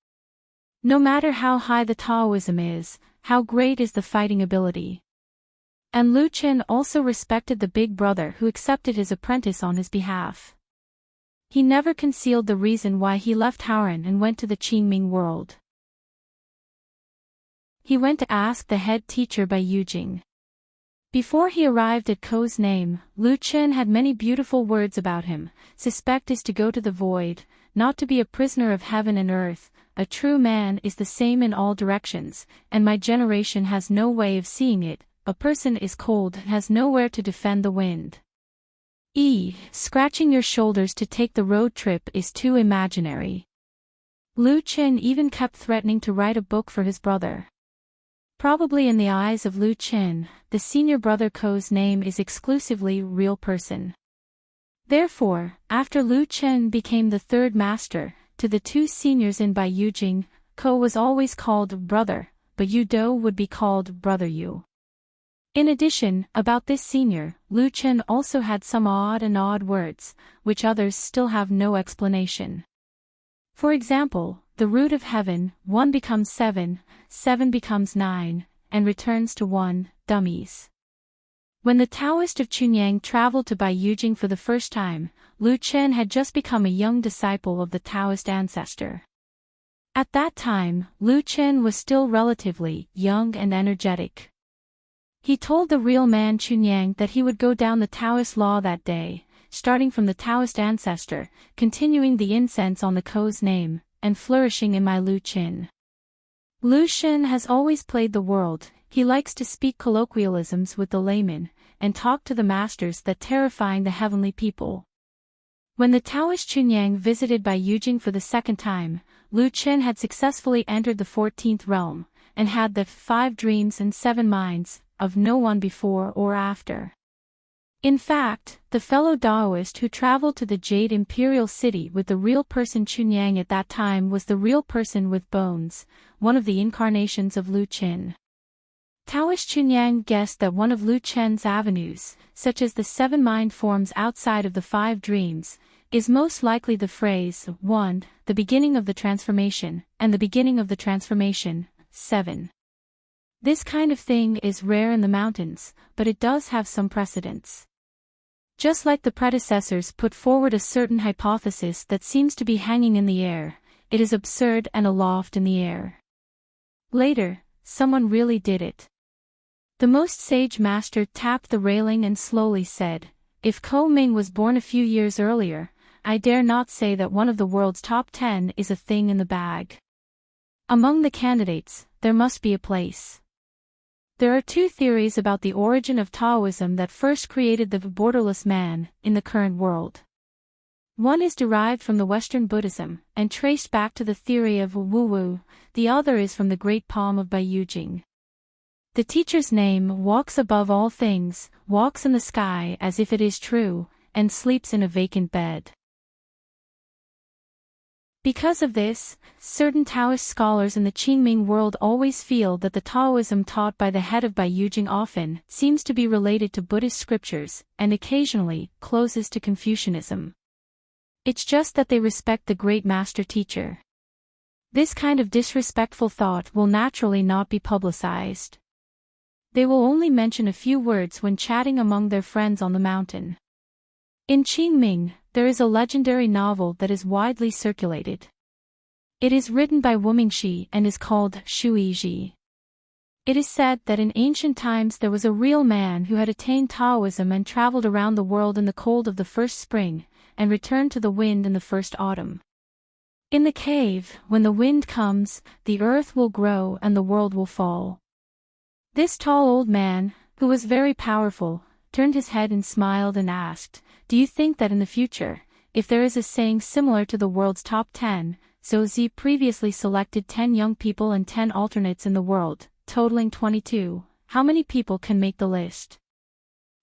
No matter how high the Taoism is, how great is the fighting ability. And Lu Qin also respected the big brother who accepted his apprentice on his behalf. He never concealed the reason why he left Haoran and went to the Qingming world. He went to ask the head teacher Bai Yujing. Before he arrived at Ko's name, Lu Qin had many beautiful words about him. Suspect is to go to the void, not to be a prisoner of heaven and earth. A true man is the same in all directions, and my generation has no way of seeing it. A person is cold and has nowhere to defend the wind. Scratching your shoulders to take the road trip is too imaginary. Lu Qin even kept threatening to write a book for his brother. Probably in the eyes of Lu Qin, the senior brother Ko's name is exclusively real person. Therefore, after Lu Qin became the 3rd master, to the 2 seniors in Bai Yujing, Ko was always called brother, but Yu Do would be called brother Yu. In addition, about this senior, Lu Qin also had some odd words, which others still have no explanation. For example, the root of heaven, 1 becomes 7, 7 becomes 9, and returns to 1, dummies. When the Taoist of Chunyang traveled to Bai Yujing for the first time, Lu Qin had just become a young disciple of the Taoist ancestor. At that time, Lu Qin was still relatively young and energetic. He told the real man Chunyang that he would go down the Taoist law that day, starting from the Taoist ancestor, continuing the incense on the Ko's name, and flourishing in my Lu Qin. Lu Xun has always played the world. He likes to speak colloquialisms with the layman, and talk to the masters that terrifying the heavenly people. When the Taoist Chunyang visited by Yujing for the second time, Lu Qin had successfully entered the 14th realm, and had the 5 dreams and 7 minds, of no one before or after. In fact, the fellow Taoist who traveled to the Jade Imperial City with the real person Chunyang at that time was the real person with bones, one of the incarnations of Lu Qin. Taoist Chunyang guessed that one of Lu Chen's avenues, such as the 7 mind forms outside of the 5 dreams, is most likely the phrase 1, the beginning of the transformation, and the beginning of the transformation, 7. This kind of thing is rare in the mountains, but it does have some precedence. Just like the predecessors put forward a certain hypothesis that seems to be hanging in the air, it is absurd and aloft in the air. Later, someone really did it. The most sage master tapped the railing and slowly said, "If Ko Ming was born a few years earlier, I dare not say that one of the world's top 10 is a thing in the bag. Among the candidates, there must be a place." There are 2 theories about the origin of Taoism that first created the borderless man in the current world. One is derived from the Western Buddhism, and traced back to the theory of Wu-Wu, the other is from the great poem of Bai Yujing. The teacher's name walks above all things, walks in the sky as if it is true, and sleeps in a vacant bed. Because of this, certain Taoist scholars in the Qingming world always feel that the Taoism taught by the head of Bai Yujing often seems to be related to Buddhist scriptures, and occasionally closes to Confucianism. It's just that they respect the great master teacher. This kind of disrespectful thought will naturally not be publicized. They will only mention a few words when chatting among their friends on the mountain. In Qingming, there is a legendary novel that is widely circulated. It is written by Wu Mingxi and is called Shui Ji. It is said that in ancient times there was a real man who had attained Taoism and traveled around the world in the cold of the first spring, and returned to the wind in the first autumn. In the cave, when the wind comes, the earth will grow and the world will fall. This tall old man, who was very powerful, turned his head and smiled and asked, "Do you think that in the future, if there is a saying similar to the world's top 10, so Z previously selected 10 young people and 10 alternates in the world, totaling 22, how many people can make the list?"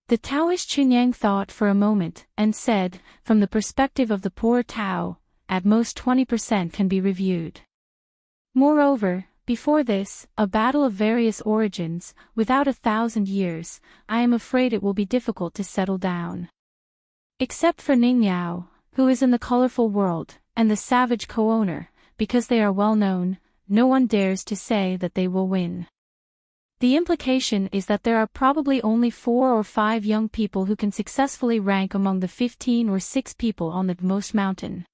The Taoist Chunyang thought for a moment, and said, "From the perspective of the poor Tao, at most 20% can be reviewed." Moreover, before this, a battle of various origins, without 1,000 years, I am afraid it will be difficult to settle down. Except for Ning Yao, who is in the colorful world, and the savage co-owner, because they are well known, no one dares to say that they will win. The implication is that there are probably only 4 or 5 young people who can successfully rank among the 15 or 6 people on the most mountain.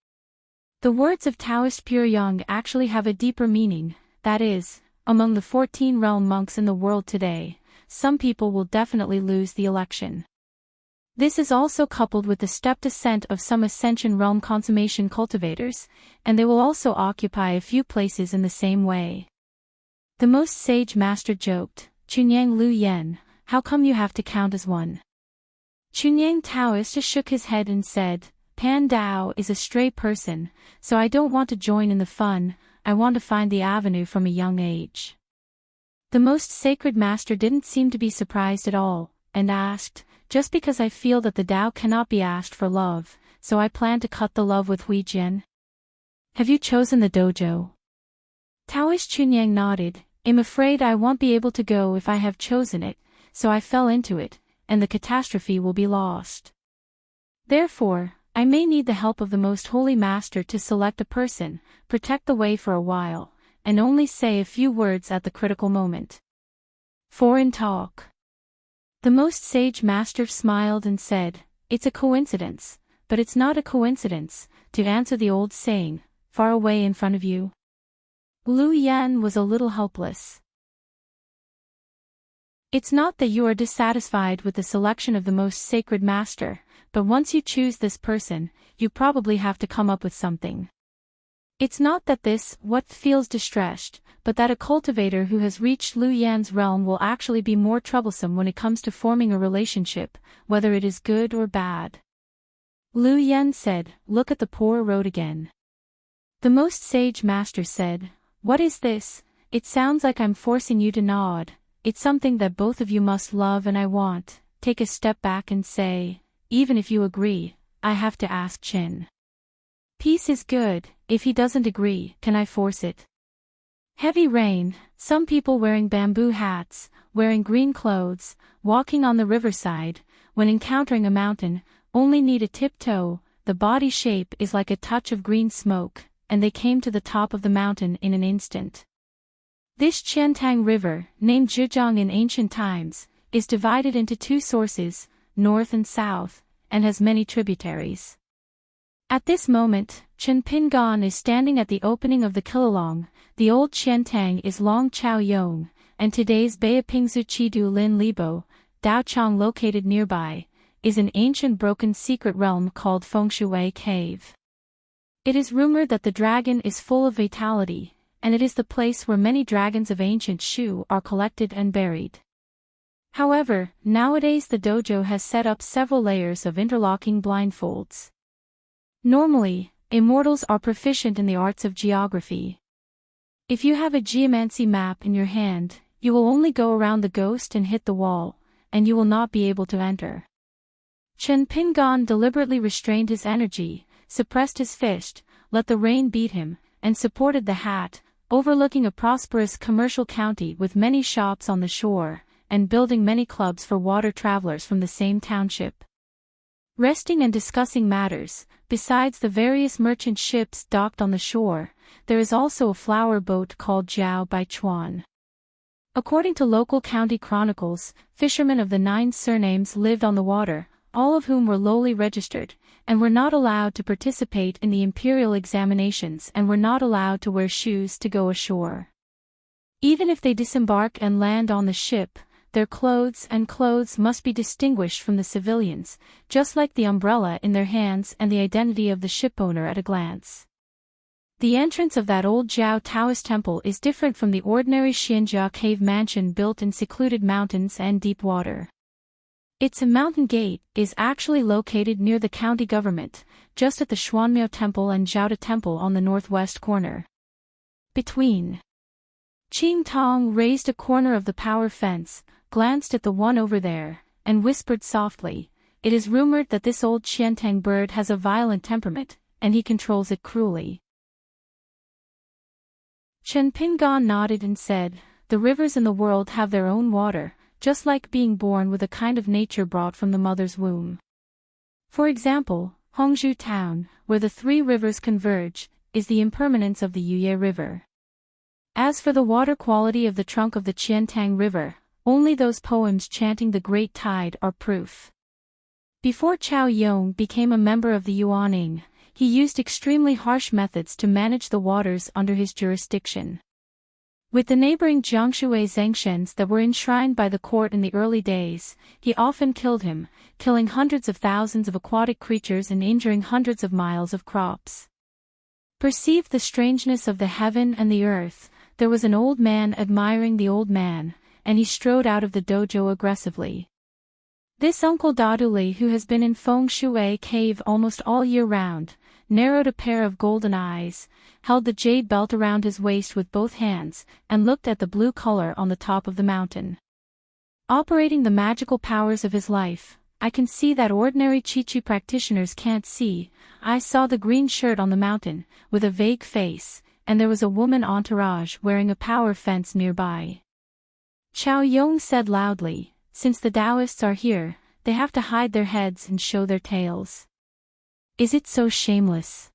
The words of Taoist Pure Young actually have a deeper meaning. That is, among the 14 realm monks in the world today, some people will definitely lose the election. This is also coupled with the step descent of some Ascension realm consummation cultivators, and they will also occupy a few places in the same way. The most sage master joked, "Chunyang Lu Yen, how come you have to count as one?" Chunyang Taoist shook his head and said, "Pan Dao is a stray person, so I don't want to join in the fun, I want to find the avenue from a young age." The most sacred master didn't seem to be surprised at all, and asked, "Just because I feel that the Tao cannot be asked for love, so I plan to cut the love with Hui Jian? Have you chosen the dojo?" Taoist Chunyang nodded, "I'm afraid I won't be able to go if I have chosen it, so I fell into it, and the catastrophe will be lost. Therefore, I may need the help of the most holy master to select a person, protect the way for a while, and only say a few words at the critical moment." Foreign talk. The most sage master smiled and said, "It's a coincidence, but it's not a coincidence, to answer the old saying, far away in front of you." Lu Yan was a little helpless. "It's not that you are dissatisfied with the selection of the most sacred master, but once you choose this person, you probably have to come up with something. It's not that what feels distressed, but that a cultivator who has reached Lu Yan's realm will actually be more troublesome when it comes to forming a relationship, whether it is good or bad. Lu Yan said, "Look at the poor road again." The most sage master said, "What is this? It sounds like I'm forcing you to nod. It's something that both of you must love, and I want." Take a step back and say, "Even if you agree, I have to ask Chin." Peace is good. If he doesn't agree, can I force it? Heavy rain, some people wearing bamboo hats, wearing green clothes, walking on the riverside, when encountering a mountain, only need a tiptoe. The body shape is like a touch of green smoke, and they came to the top of the mountain in an instant. This Qiantang River, named Zhejiang in ancient times, is divided into two sources, north and south, and has many tributaries. At this moment, Chen Pingan is standing at the opening of the Kilolong. The old Qiantang is Long Chao Yong, and today's Beipingzu Chidu Lin Libo, Daochang located nearby, is an ancient broken secret realm called Fengshui Cave. It is rumored that the dragon is full of vitality, and it is the place where many dragons of ancient Shu are collected and buried. However, nowadays the dojo has set up several layers of interlocking blindfolds. Normally, immortals are proficient in the arts of geography. If you have a geomancy map in your hand, you will only go around the ghost and hit the wall, and you will not be able to enter. Chen Pingan deliberately restrained his energy, suppressed his fist, let the rain beat him, and supported the hat, overlooking a prosperous commercial county with many shops on the shore, and building many clubs for water travelers from the same township. Resting and discussing matters, besides the various merchant ships docked on the shore, there is also a flower boat called Jiao Baichuan. According to local county chronicles, fishermen of the 9 surnames lived on the water, all of whom were lowly registered, and were not allowed to participate in the imperial examinations and were not allowed to wear shoes to go ashore. Even if they disembark and land on the ship, their clothes must be distinguished from the civilians, just like the umbrella in their hands and the identity of the shipowner at a glance. The entrance of that old Jiao Taoist temple is different from the ordinary Xianjia cave mansion built in secluded mountains and deep water. Its mountain gate is actually located near the county government, just at the Xuanmiao Temple and Zhaoda Temple on the northwest corner. Between. Qing Tong raised a corner of the power fence, glanced at the one over there, and whispered softly, "It is rumored that this old Qiantang bird has a violent temperament, and he controls it cruelly." Chen Pingan nodded and said, "The rivers in the world have their own water, just like being born with a kind of nature brought from the mother's womb. For example, Hongzhou town, where the 3 rivers converge, is the impermanence of the Yuye River. As for the water quality of the trunk of the Qiantang River, only those poems chanting the great tide are proof." Before Chao Yong became a member of the Yuaning, he used extremely harsh methods to manage the waters under his jurisdiction. With the neighboring Jiangshui Zhengshens that were enshrined by the court in the early days, he often killed him, killing hundreds of thousands of aquatic creatures and injuring hundreds of miles of crops. Perceived the strangeness of the heaven and the earth, there was an old man admiring the old man, and he strode out of the dojo aggressively. This Uncle Daduli, who has been in Fengshui Cave almost all year round, narrowed a pair of golden eyes, held the jade belt around his waist with both hands, and looked at the blue color on the top of the mountain. Operating the magical powers of his life, I can see that ordinary Chi-Chi practitioners can't see. I saw the green shirt on the mountain, with a vague face, and there was a woman entourage wearing a power fence nearby. Chao Yong said loudly, "Since the Taoists are here, they have to hide their heads and show their tails. Is it so shameless?"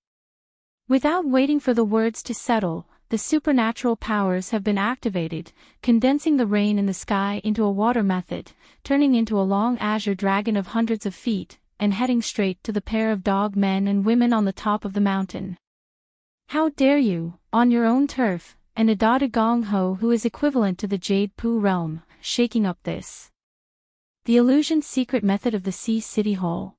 Without waiting for the words to settle, the supernatural powers have been activated, condensing the rain in the sky into a water method, turning into a long azure dragon of hundreds of feet, and heading straight to the pair of dog men and women on the top of the mountain. "How dare you, on your own turf, and Adada Gong Ho, who is equivalent to the Jade Pu realm, shaking up this? The illusion secret method of the Sea City Hall.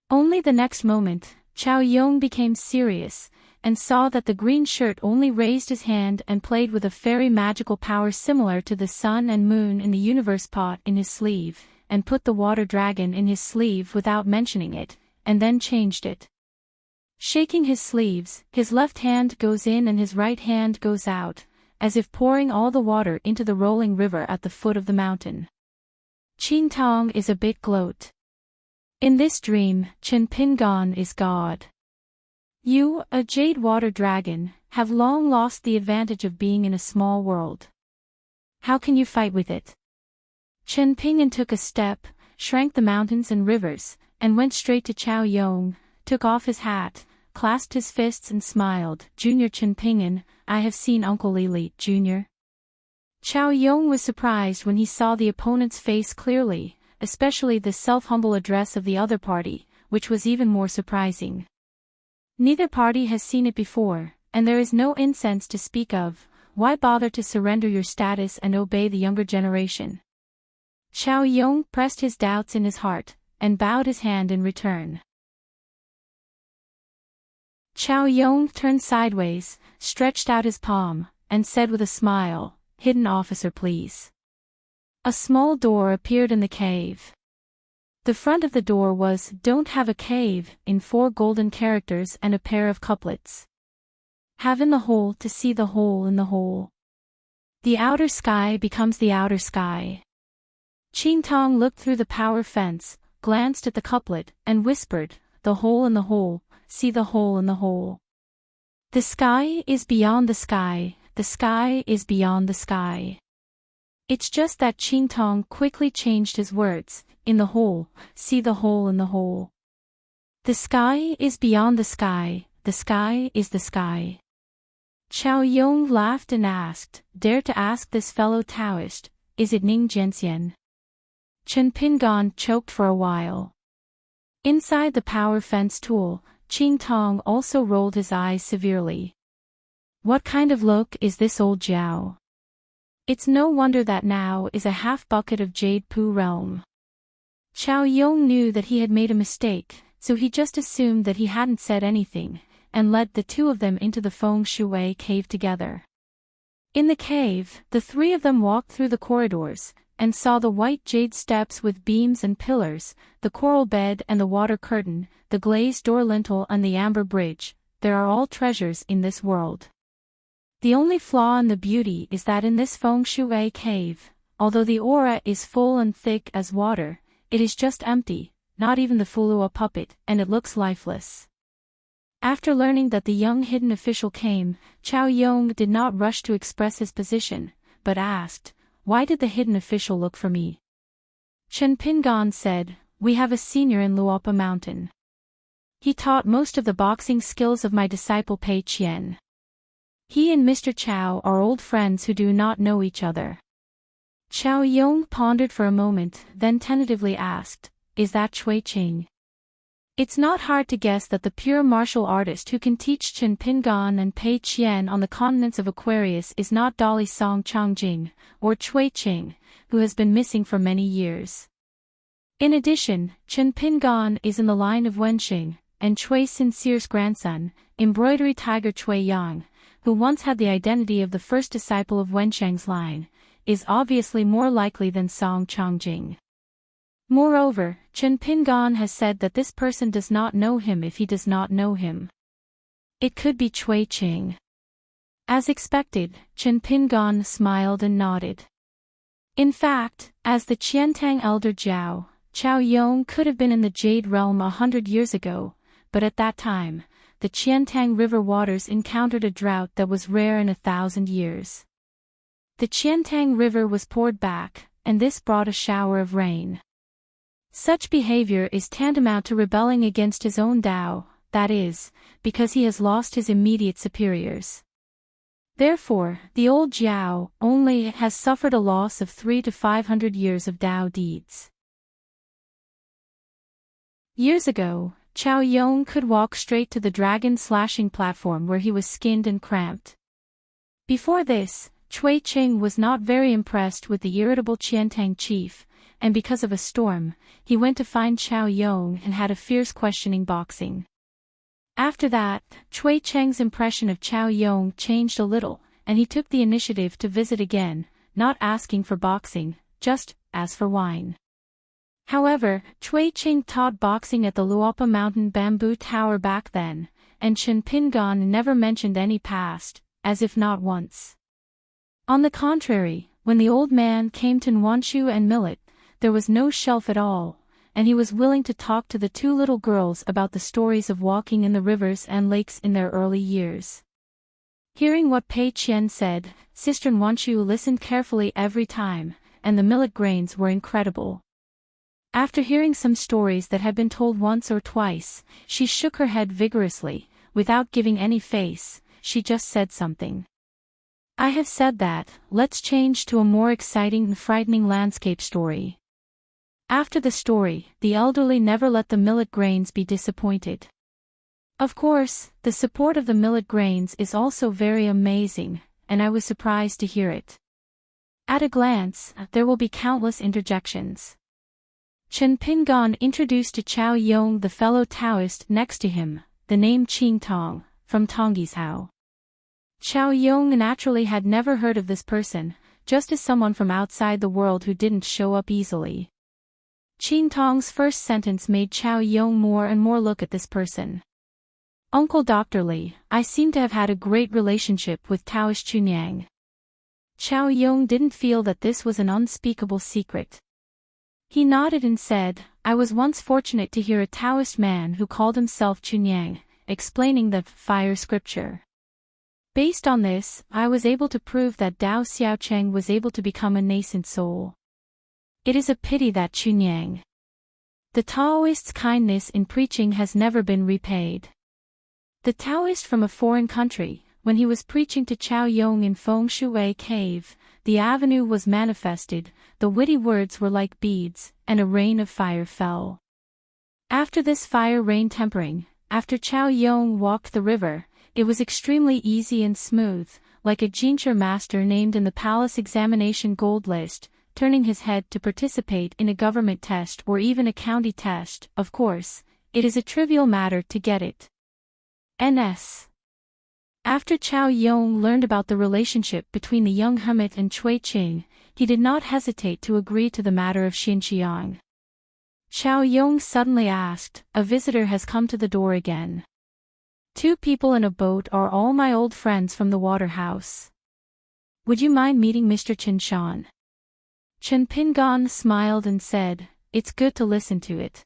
Only the next moment, Chao Yong became serious, and saw that the green shirt only raised his hand and played with a fairy magical power similar to the sun and moon in the universe pot in his sleeve, and put the water dragon in his sleeve without mentioning it, and then changed it. Shaking his sleeves, his left hand goes in and his right hand goes out, as if pouring all the water into the rolling river at the foot of the mountain. Qin Tong is a bit gloat. In this dream, Chen Pingan is God. You, a jade water dragon, have long lost the advantage of being in a small world. How can you fight with it? Chen Pingan took a step, shrank the mountains and rivers, and went straight to Chao Yong, took off his hat, clasped his fists and smiled. Junior Chen Pingan, I have seen Uncle Lili, Junior. Chao Yong was surprised when he saw the opponent's face clearly, especially the self-humble address of the other party, which was even more surprising. Neither party has seen it before, and there is no incense to speak of. Why bother to surrender your status and obey the younger generation? Chao Yong pressed his doubts in his heart, and bowed his hand in return. Chao Yong turned sideways, stretched out his palm, and said with a smile, "Hidden officer please." A small door appeared in the cave. The front of the door was "Don't have a cave" in 4 golden characters and a pair of couplets. Have in the hole to see the hole in the hole. The outer sky becomes the outer sky. Qin Tong looked through the power fence, glanced at the couplet, and whispered, "The hole in the hole, see the hole in the hole. The sky is beyond the sky, the sky is beyond the sky." It's just that Qin Tong quickly changed his words, "In the hole, see the hole in the hole. The sky is beyond the sky, the sky is the sky." Chao Yong laughed and asked, "Dare to ask this fellow Taoist, is it Ning Jianxian?" Chen Pingan choked for a while. Inside the power fence tool, Qin Tong also rolled his eyes severely. What kind of look is this old Jiao? It's no wonder that now is a half bucket of jade poo realm. Chao Yong knew that he had made a mistake, so he just assumed that he hadn't said anything, and led the 2 of them into the feng shui cave together. In the cave, the 3 of them walked through the corridors, and saw the white jade steps with beams and pillars, the coral bed and the water curtain, the glazed door lintel and the amber bridge. There are all treasures in this world. The only flaw in the beauty is that in this feng shui cave, although the aura is full and thick as water, it is just empty, not even the Fulua puppet, and it looks lifeless. After learning that the young hidden official came, Chao Yong did not rush to express his position, but asked, "Why did the hidden official look for me?" Chen Pingan said, "We have a senior in Luopa Mountain. He taught most of the boxing skills of my disciple Pei Qian. He and Mr. Chao are old friends who do not know each other." Chao Yong pondered for a moment, then tentatively asked, "Is that Chui Qing?" It's not hard to guess that the pure martial artist who can teach Chen Pingan and Pei Qian on the continents of Aquarius is not Dolly Song Changjing, or Chui Qing, who has been missing for many years. In addition, Chen Pingan is in the line of Wenxing, and Chui Sincere's grandson, embroidery tiger Chui Yang, who once had the identity of the first disciple of Wensheng's line, is obviously more likely than Song Changjing. Moreover, Chen Pingan has said that this person does not know him if he does not know him. It could be Chui Qing. As expected, Chen Pingan smiled and nodded. In fact, as the Qiantang elder Jiao, Chao Yong could have been in the Jade Realm 100 years ago, but at that time, the Qiantang River waters encountered a drought that was rare in 1,000 years. The Qiantang River was poured back, and this brought a shower of rain. Such behavior is tantamount to rebelling against his own Tao, that is, because he has lost his immediate superiors. Therefore, the old Jiao only has suffered a loss of 300 to 500 years of Tao deeds. Years ago, Chao Yong could walk straight to the dragon slashing platform where he was skinned and cramped. Before this, Chui Qing was not very impressed with the irritable Qiantang chief, and because of a storm, he went to find Chao Yong and had a fierce questioning boxing. After that, Cui Cheng's impression of Chao Yong changed a little, and he took the initiative to visit again, not asking for boxing, just as for wine. However, Cui Cheng taught boxing at the Luopa Mountain Bamboo Tower back then, and Chen Pingan never mentioned any past, as if not once. On the contrary, when the old man came to Nwanshu and Millet, there was no shelf at all, and he was willing to talk to the two little girls about the stories of walking in the rivers and lakes in their early years. Hearing what Pei Qian said, Sister Nwanshu listened carefully every time, and the millet grains were incredible. After hearing some stories that had been told once or twice, she shook her head vigorously, without giving any face. She just said something. I have said that, let's change to a more exciting and frightening landscape story. After the story, the elderly never let the millet grains be disappointed. Of course, the support of the millet grains is also very amazing, and I was surprised to hear it. At a glance, there will be countless interjections. Chen Pingan introduced to Chao Yong the fellow Taoist next to him, the name Qing Tong, from Tongyi's Hao. Chao Yong naturally had never heard of this person, just as someone from outside the world who didn't show up easily. Qing Tong's first sentence made Chao Yong more and more look at this person. Uncle Dr. Li, I seem to have had a great relationship with Taoist Chunyang. Chao Yong didn't feel that this was an unspeakable secret. He nodded and said, I was once fortunate to hear a Taoist man who called himself Chunyang, explaining the fire scripture. Based on this, I was able to prove that Dao Xiaocheng was able to become a nascent soul. It is a pity that Chunyang, the Taoist's kindness in preaching has never been repaid. The Taoist from a foreign country, when he was preaching to Chao Yong in Feng Shui Cave, the avenue was manifested, the witty words were like beads, and a rain of fire fell. After this fire rain tempering, after Chao Yong walked the river, it was extremely easy and smooth, like a jincher master named in the palace examination gold list, turning his head to participate in a government test or even a county test. Of course, it is a trivial matter to get it. N.S. After Chao Yong learned about the relationship between the young hermit and Cui Qing, he did not hesitate to agree to the matter of Xinqiang. Chao Yong suddenly asked, a visitor has come to the door again. 2 people in a boat are all my old friends from the water house. Would you mind meeting Mr. Chen Shan? Chen Pingan smiled and said, it's good to listen to it.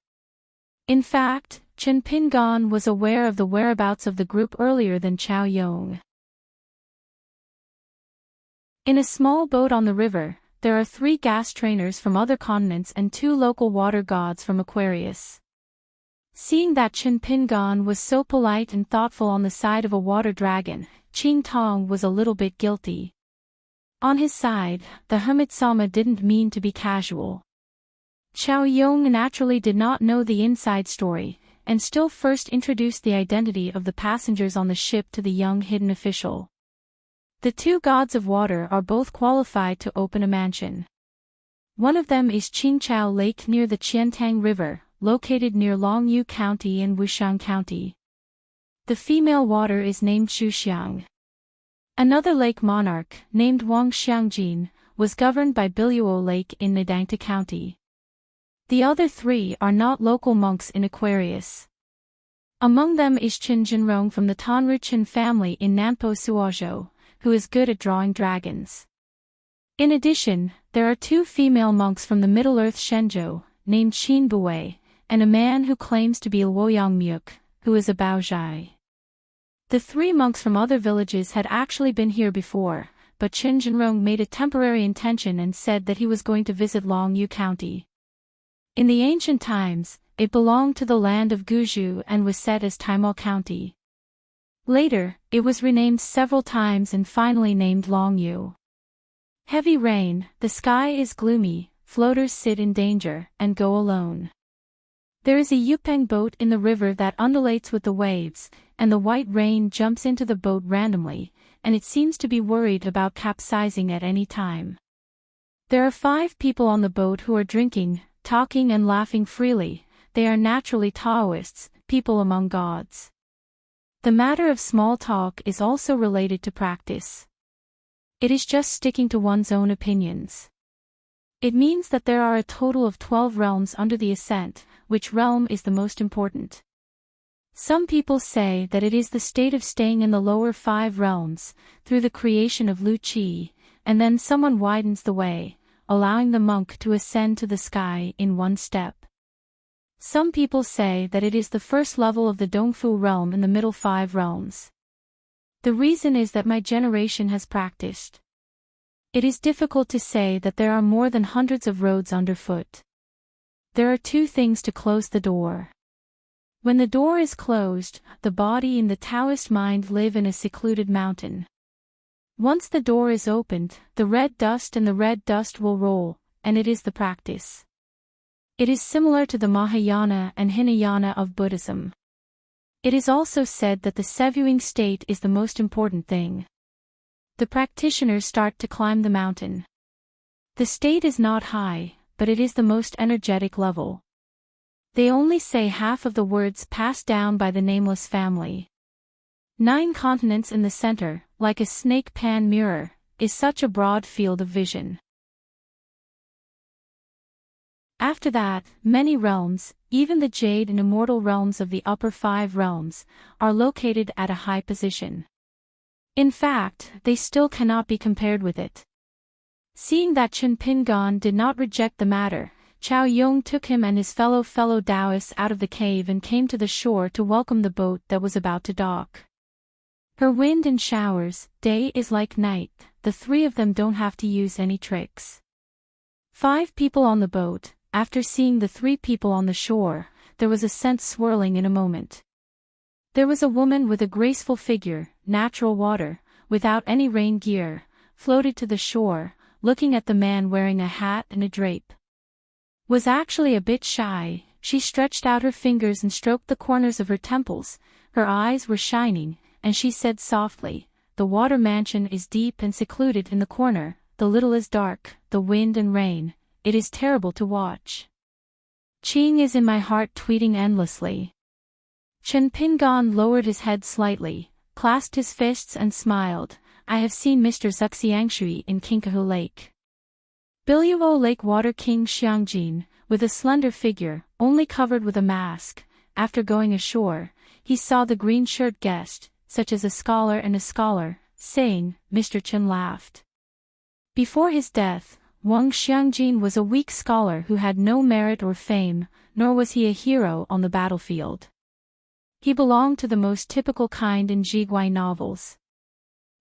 In fact, Chen Pingan was aware of the whereabouts of the group earlier than Chao Yong. In a small boat on the river, there are 3 gas trainers from other continents and 2 local water gods from Aquarius. Seeing that Chen Pingan was so polite and thoughtful on the side of a water dragon, Qing Tong was a little bit guilty. On his side, the hermit Sama didn't mean to be casual. Chao Yong naturally did not know the inside story, and still first introduced the identity of the passengers on the ship to the young hidden official. The 2 gods of water are both qualified to open a mansion. One of them is Qingchao Lake near the Qiantang River, located near Longyu County and Wuxiang County. The female water is named Xuxiang. Another lake monarch, named Wang Xiangjin, was governed by Biluo Lake in Nedangta County. The other 3 are not local monks in Aquarius. Among them is Qin Jinrong from the Tanru Qin family in Nampo Suozhou, who is good at drawing dragons. In addition, there are 2 female monks from the Middle-earth Shenzhou, named Qin Buwei, and a man who claims to be Luoyang Myuk, who is a Baozhai. The 3 monks from other villages had actually been here before, but Qin Jinrong made a temporary intention and said that he was going to visit Longyu County. In the ancient times, it belonged to the land of Guzhou and was set as Taimou County. Later, it was renamed several times and finally named Longyu. Heavy rain, the sky is gloomy, floaters sit in danger, and go alone. There is a Yupeng boat in the river that undulates with the waves, and the white rain jumps into the boat randomly, and it seems to be worried about capsizing at any time. There are 5 people on the boat who are drinking, talking and laughing freely. They are naturally Taoists, people among gods. The matter of small talk is also related to practice. It is just sticking to one's own opinions. It means that there are a total of 12 realms under the ascent, which realm is the most important. Some people say that it is the state of staying in the lower 5 realms, through the creation of Lu Qi, and then someone widens the way, allowing the monk to ascend to the sky in one step. Some people say that it is the first level of the Dongfu realm in the middle 5 realms. The reason is that my generation has practiced. It is difficult to say that there are more than hundreds of roads underfoot. There are 2 things to close the door. When the door is closed, the body and the Taoist mind live in a secluded mountain. Once the door is opened, the red dust and the red dust will roll, and it is the practice. It is similar to the Mahayana and Hinayana of Buddhism. It is also said that the sevuing state is the most important thing. The practitioners start to climb the mountain. The state is not high, but it is the most energetic level. They only say half of the words passed down by the nameless family. 9 continents in the center, like a snake pan mirror, is such a broad field of vision. After that, many realms, even the jade and immortal realms of the upper 5 realms, are located at a high position. In fact, they still cannot be compared with it. Seeing that Chen Pingan did not reject the matter, Chao Yong took him and his fellow Taoists out of the cave and came to the shore to welcome the boat that was about to dock. Her wind and showers, day is like night, the 3 of them don't have to use any tricks. 5 people on the boat. After seeing the 3 people on the shore, there was a scent swirling in a moment. There was a woman with a graceful figure, natural water, without any rain gear, floated to the shore, looking at the man wearing a hat and a drape. Was actually a bit shy, she stretched out her fingers and stroked the corners of her temples, her eyes were shining, and she said softly, "The water mansion is deep and secluded in the corner, the little is dark, the wind and rain. It is terrible to watch. Qing is in my heart tweeting endlessly." Chen Pingan lowered his head slightly, clasped his fists and smiled. "I have seen Mr. Zuxiangshui in Kinkahu Lake. Biluo Lake Water King Xiangjin, with a slender figure, only covered with a mask. After going ashore, he saw the green-shirt guest, such as a scholar, saying." Mr. Chen laughed. Before his death, Wang Xiangjin was a weak scholar who had no merit or fame, nor was he a hero on the battlefield. He belonged to the most typical kind in Jiguai novels.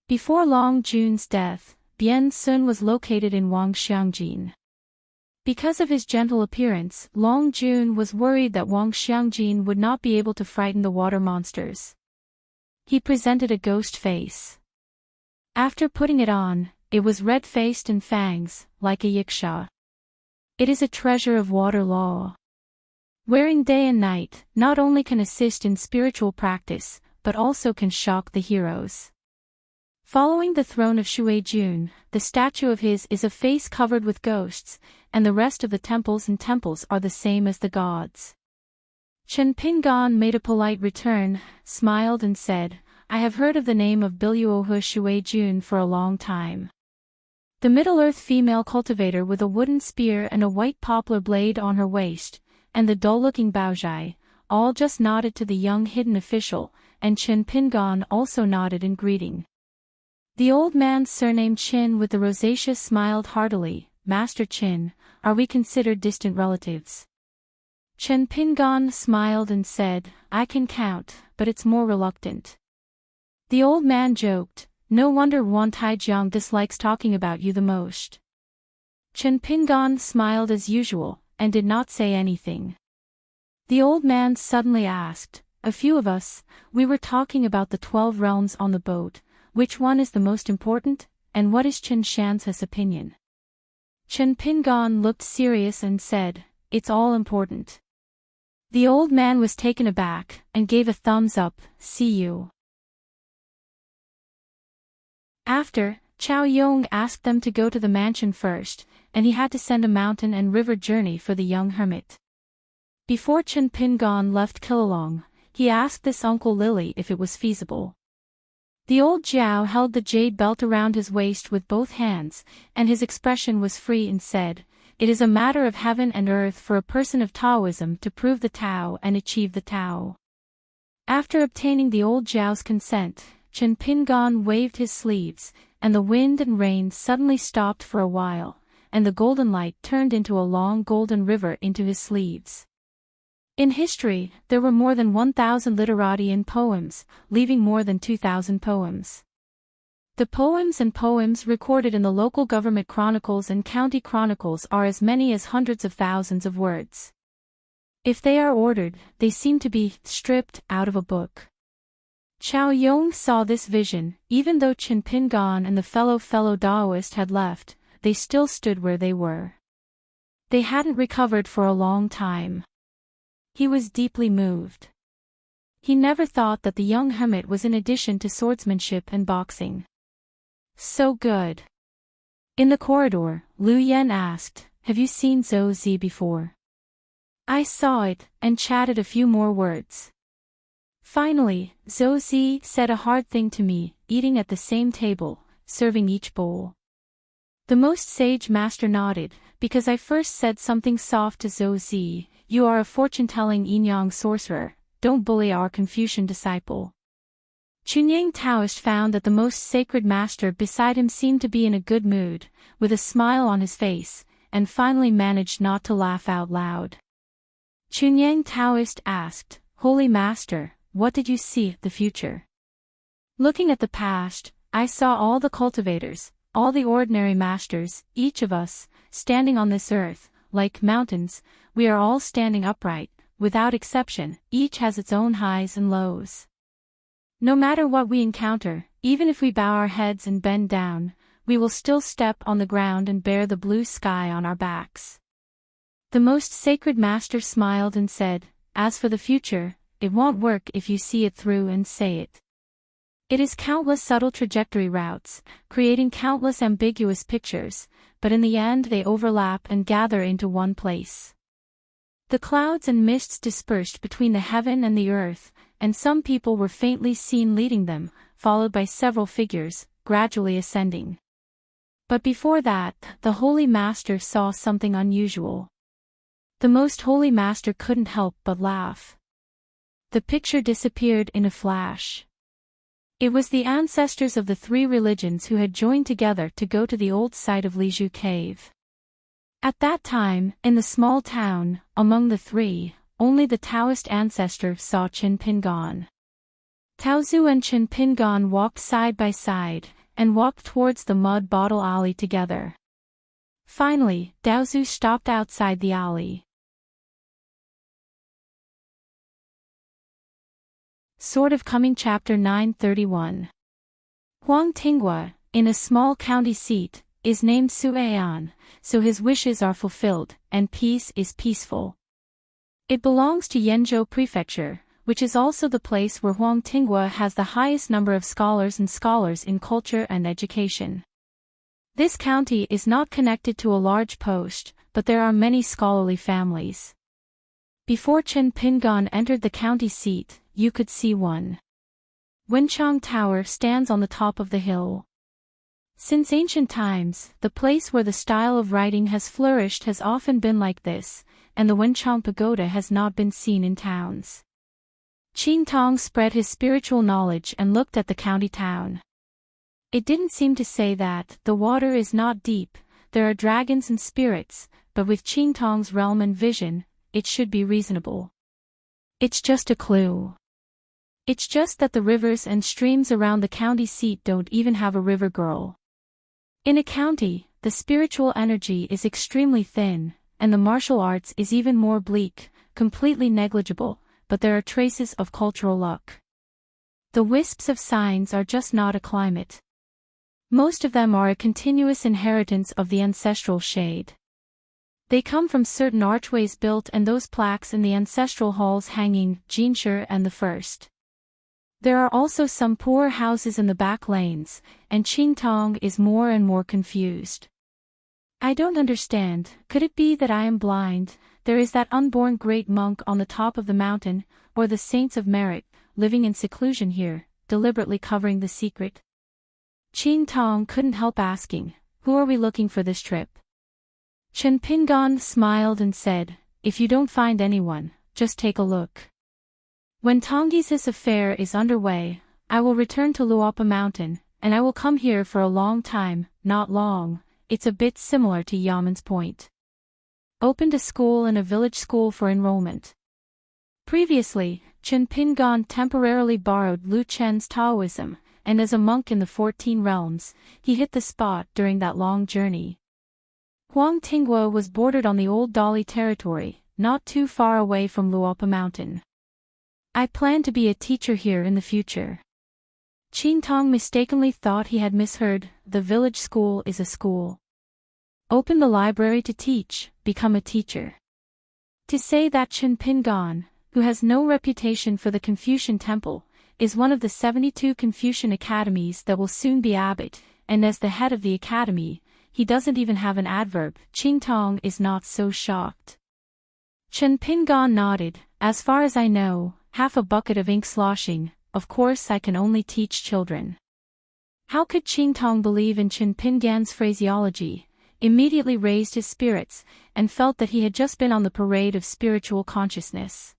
Before Long Jun's death, Bian Sun was located in Wang Xiangjin. Because of his gentle appearance, Long Jun was worried that Wang Xiangjin would not be able to frighten the water monsters. He presented a ghost face. After putting it on, it was red-faced and fangs, like a yiksha. It is a treasure of water law. Wearing day and night, not only can assist in spiritual practice, but also can shock the heroes. Following the throne of Shuijun, the statue of his is a face covered with ghosts, and the rest of the temples are the same as the gods. Chen Pingan made a polite return, smiled and said, "I have heard of the name of Biluohe Shuijun for a long time." The Middle-earth female cultivator with a wooden spear and a white poplar blade on her waist, and the dull-looking Baozhai, all just nodded to the young hidden official, and Chen Pingan also nodded in greeting. The old man surnamed Qin with the rosacea smiled heartily. "Master Qin, are we considered distant relatives?" Chen Pingan smiled and said, "I can count, but it's more reluctant." The old man joked, "No wonder Wan Taijiang dislikes talking about you the most." Chen Pingan smiled as usual, and did not say anything. The old man suddenly asked, "A few of us, we were talking about the 12 realms on the boat, which one is the most important, and what is Chen Shan's opinion?" Chen Pingan looked serious and said, "It's all important." The old man was taken aback, and gave a thumbs up, "See you." After, Chao Yong asked them to go to the mansion first, and he had to send a mountain and river journey for the young hermit. Before Chen Pingan left Killalong, he asked this Uncle Lily if it was feasible. The old Jiao held the jade belt around his waist with both hands, and his expression was free and said, "It is a matter of heaven and earth for a person of Taoism to prove the Tao and achieve the Tao." After obtaining the old Jiao's consent, Chen Pingan waved his sleeves, and the wind and rain suddenly stopped for a while, and the golden light turned into a long golden river into his sleeves. In history, there were more than 1,000 literati in poems, leaving more than 2,000 poems. The poems and poems recorded in the local government chronicles and county chronicles are as many as hundreds of thousands of words. If they are ordered, they seem to be stripped out of a book. Chao Yong saw this vision. Even though Chen Pingan and the fellow Daoist had left, they still stood where they were. They hadn't recovered for a long time. He was deeply moved. He never thought that the young hermit was in addition to swordsmanship and boxing. So good. In the corridor, Lu Yen asked, "Have you seen Zhou Zi before?" "I saw it, and chatted a few more words." Finally, Zhou Zi said a hard thing to me, eating at the same table, serving each bowl. The most sage master nodded, because I first said something soft to Zhou Zi. "You are a fortune-telling yin-yang sorcerer, don't bully our Confucian disciple." Chunyang Taoist found that the most sacred master beside him seemed to be in a good mood, with a smile on his face, and finally managed not to laugh out loud. Chunyang Taoist asked, "Holy Master, what did you see the future?" "Looking at the past, I saw all the cultivators, all the ordinary masters, each of us, standing on this earth, like mountains. We are all standing upright, without exception, each has its own highs and lows. No matter what we encounter, even if we bow our heads and bend down, we will still step on the ground and bear the blue sky on our backs." The most sacred master smiled and said, "As for the future, it won't work if you see it through and say it. It is countless subtle trajectory routes, creating countless ambiguous pictures, but in the end they overlap and gather into one place. The clouds and mists dispersed between the heaven and the earth, and some people were faintly seen leading them, followed by several figures, gradually ascending. But before that, the Holy Master saw something unusual. The most Holy Master couldn't help but laugh. The picture disappeared in a flash. It was the ancestors of the three religions who had joined together to go to the old site of Liju Cave. At that time, in the small town, among the three, only the Taoist ancestor saw Chen Pingan. Taozu and Chen Pingan walked side by side, and walked towards the mud bottle alley together. Finally, Daozu stopped outside the alley. Sort of Coming Chapter 931. Huang Tinghua, in a small county seat, is named Su'an, so his wishes are fulfilled, and peace is peaceful. It belongs to Yenzhou Prefecture, which is also the place where Huang Tinghua has the highest number of scholars and scholars in culture and education. This county is not connected to a large post, but there are many scholarly families. Before Chen Pingan entered the county seat, you could see one. Wenchang Tower stands on the top of the hill. Since ancient times, the place where the style of writing has flourished has often been like this, and the Wenchang Pagoda has not been seen in towns. Qing Tong spread his spiritual knowledge and looked at the county town. It didn't seem to say that the water is not deep, there are dragons and spirits, but with Qing Tong's realm and vision, it should be reasonable. It's just a clue. It's just that the rivers and streams around the county seat don't even have a river girl. In a county, the spiritual energy is extremely thin, and the martial arts is even more bleak, completely negligible, but there are traces of cultural luck. The wisps of signs are just not a climate. Most of them are a continuous inheritance of the ancestral shade. They come from certain archways built and those plaques in the ancestral halls hanging, Jinshi and the first. There are also some poor houses in the back lanes, and Qing Tong is more and more confused. I don't understand. Could it be that I am blind? There is that unborn great monk on the top of the mountain, or the saints of merit, living in seclusion here, deliberately covering the secret. Qin Tong couldn't help asking, who are we looking for this trip? Chen Pingan smiled and said, if you don't find anyone, just take a look. When Tongji's affair is underway, I will return to Luopa Mountain, and I will come here for a long time, not long. It's a bit similar to Yaman's point. Opened a school and a village school for enrollment. Previously, Chen Pingan temporarily borrowed Lu Chen's Taoism, and as a monk in the 14 realms, he hit the spot during that long journey. Huang Tinghua was bordered on the old Dali territory, not too far away from Luopa Mountain. I plan to be a teacher here in the future. Qin Tong mistakenly thought he had misheard. The village school is a school. Open the library to teach, become a teacher. To say that Chen Pingan, who has no reputation for the Confucian temple, is one of the 72 Confucian academies that will soon be abbot, and as the head of the academy, he doesn't even have an adverb. Qin Tong is not so shocked. Chen Pingan nodded. As far as I know, half a bucket of ink sloshing. Of course I can only teach children. How could Qin Tong believe in Chen Pingan's phraseology, immediately raised his spirits, and felt that he had just been on the parade of spiritual consciousness.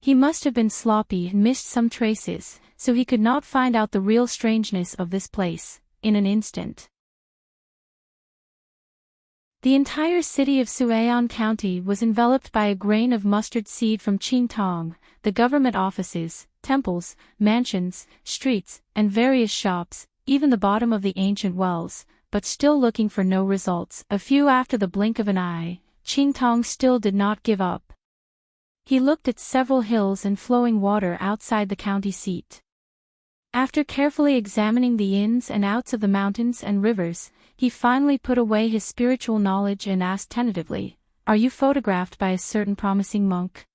He must have been sloppy and missed some traces, so he could not find out the real strangeness of this place, in an instant. The entire city of Suian County was enveloped by a grain of mustard seed from Qin Tong. The government offices, temples, mansions, streets, and various shops, even the bottom of the ancient wells, but still looking for no results. A few after the blink of an eye, Qin Tong still did not give up. He looked at several hills and flowing water outside the county seat. After carefully examining the ins and outs of the mountains and rivers, he finally put away his spiritual knowledge and asked tentatively, "Are you photographed by a certain promising monk?"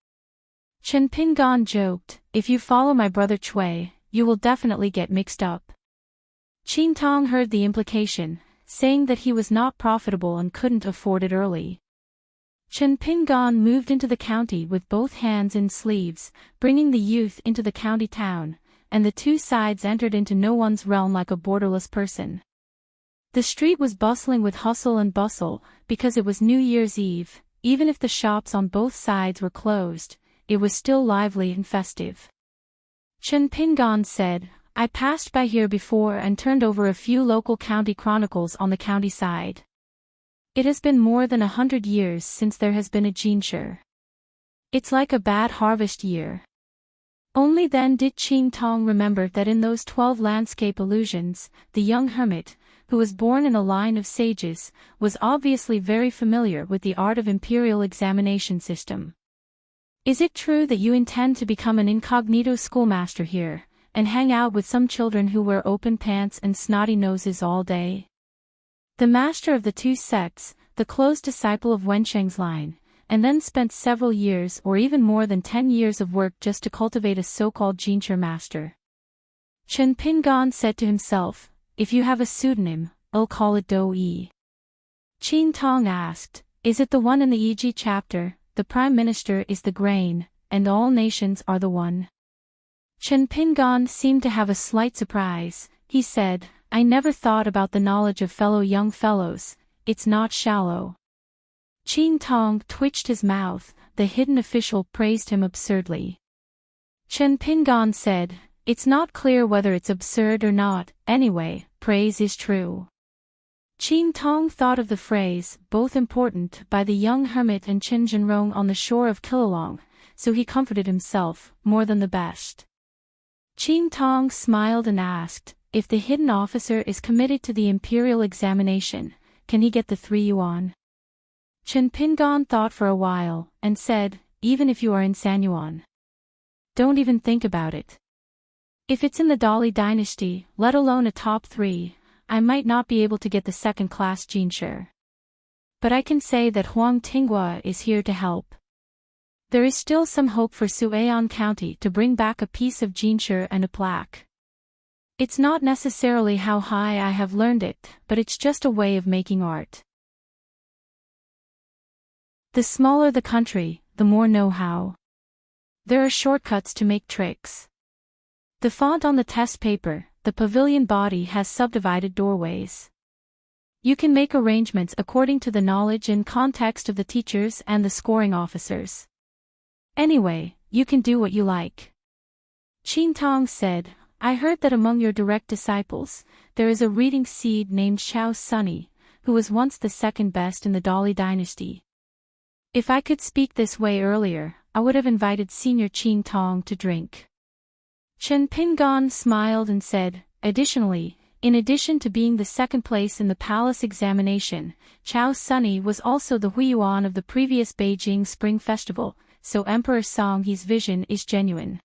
Chen Pingan joked, "If you follow my brother Cui, you will definitely get mixed up." Qin Tong heard the implication, saying that he was not profitable and couldn't afford it early. Chen Pingan moved into the county with both hands in sleeves, bringing the youth into the county town, and the two sides entered into no one's realm like a borderless person. The street was bustling with hustle and bustle, because it was New Year's Eve. Even if the shops on both sides were closed, it was still lively and festive. Chen Pingan said, "I passed by here before and turned over a few local county chronicles on the county side. It has been more than 100 years since there has been a Jinshi. It's like a bad harvest year." Only then did Qin Tong remember that in those 12 landscape illusions, the young hermit, who was born in a line of sages, was obviously very familiar with the art of imperial examination system. "Is it true that you intend to become an incognito schoolmaster here, and hang out with some children who wear open pants and snotty noses all day?" The master of the two sects, the close disciple of Wensheng's line, and then spent several years or even more than 10 years of work just to cultivate a so-called Jinshi master. Chen Pingan said to himself, "If you have a pseudonym, I'll call it Do-yi." Qin Tong asked, "Is it the one in the Yi chapter, the prime minister is the grain, and all nations are the one?" Chen Pingan seemed to have a slight surprise. He said, "I never thought about the knowledge of fellow young fellows, it's not shallow." Qin Tong twitched his mouth. The hidden official praised him absurdly. Chen Pingan said, "It's not clear whether it's absurd or not, anyway, praise is true." Qin Tong thought of the phrase, both important, by the young hermit and Chen Zhenrong on the shore of Kilolong, so he comforted himself, more than the best. Qin Tong smiled and asked, "If the hidden officer is committed to the imperial examination, can he get the 3 yuan?" Chen Pingan thought for a while, and said, "Even if you are in Sanyuan. Don't even think about it. If it's in the Dali dynasty, let alone a top 3, I might not be able to get the second-class Jinshi. But I can say that Huang Tinghua is here to help. There is still some hope for Suian County to bring back a piece of Jinshi and a plaque. It's not necessarily how high I have learned it, but it's just a way of making art. The smaller the country, the more know-how. There are shortcuts to make tricks. The font on the test paper, the pavilion body has subdivided doorways. You can make arrangements according to the knowledge and context of the teachers and the scoring officers. Anyway, you can do what you like. Qin Tong said, I heard that among your direct disciples, there is a reading seed named Xiao Sunny, who was once the second best in the Dali dynasty. If I could speak this way earlier, I would have invited Senior Qin Tong to drink. Chen Pingan smiled and said, additionally, in addition to being the second place in the palace examination, Xiao Sunny was also the Huiyuan of the previous Beijing Spring Festival, so Emperor Song He's vision is genuine.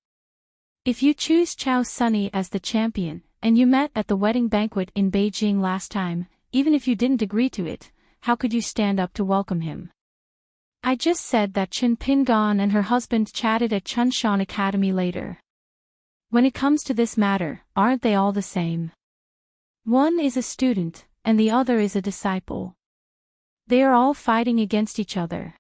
If you choose Xiao Sunny as the champion, and you met at the wedding banquet in Beijing last time, even if you didn't agree to it, how could you stand up to welcome him? I just said that Chen Pingan and her husband chatted at Chunshan Academy later. When it comes to this matter, aren't they all the same? One is a student, and the other is a disciple. They are all fighting against each other.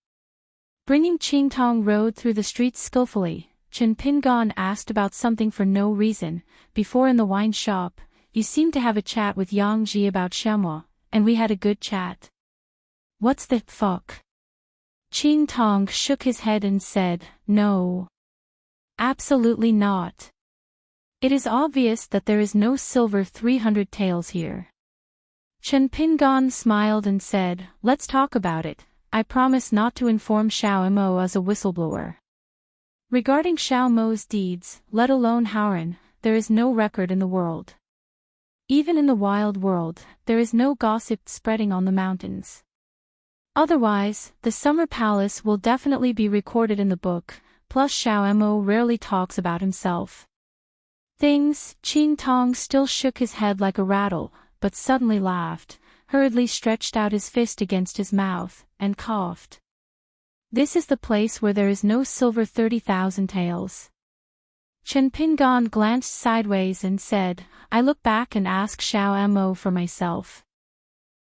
Bringing Qin Tong rode through the streets skillfully, Chen Pingan asked about something for no reason. Before in the wine shop, you seemed to have a chat with Yang Ji about Xiaomo, and we had a good chat. What's the fuck? Qin Tong shook his head and said, no. Absolutely not. It is obvious that there is no silver 300 taels here. Chen Pingan smiled and said, let's talk about it. I promise not to inform Xiao Mo as a whistleblower. Regarding Xiao Mo's deeds, let alone Howren, there is no record in the world. Even in the wild world, there is no gossip spreading on the mountains. Otherwise, the summer palace will definitely be recorded in the book, plus Xiao Mo rarely talks about himself. Qin Tong still shook his head like a rattle, but suddenly laughed, hurriedly stretched out his fist against his mouth, and coughed. This is the place where there is no silver 30,000 taels. Chen Pingan glanced sideways and said, I look back and ask Xiao Mo for myself.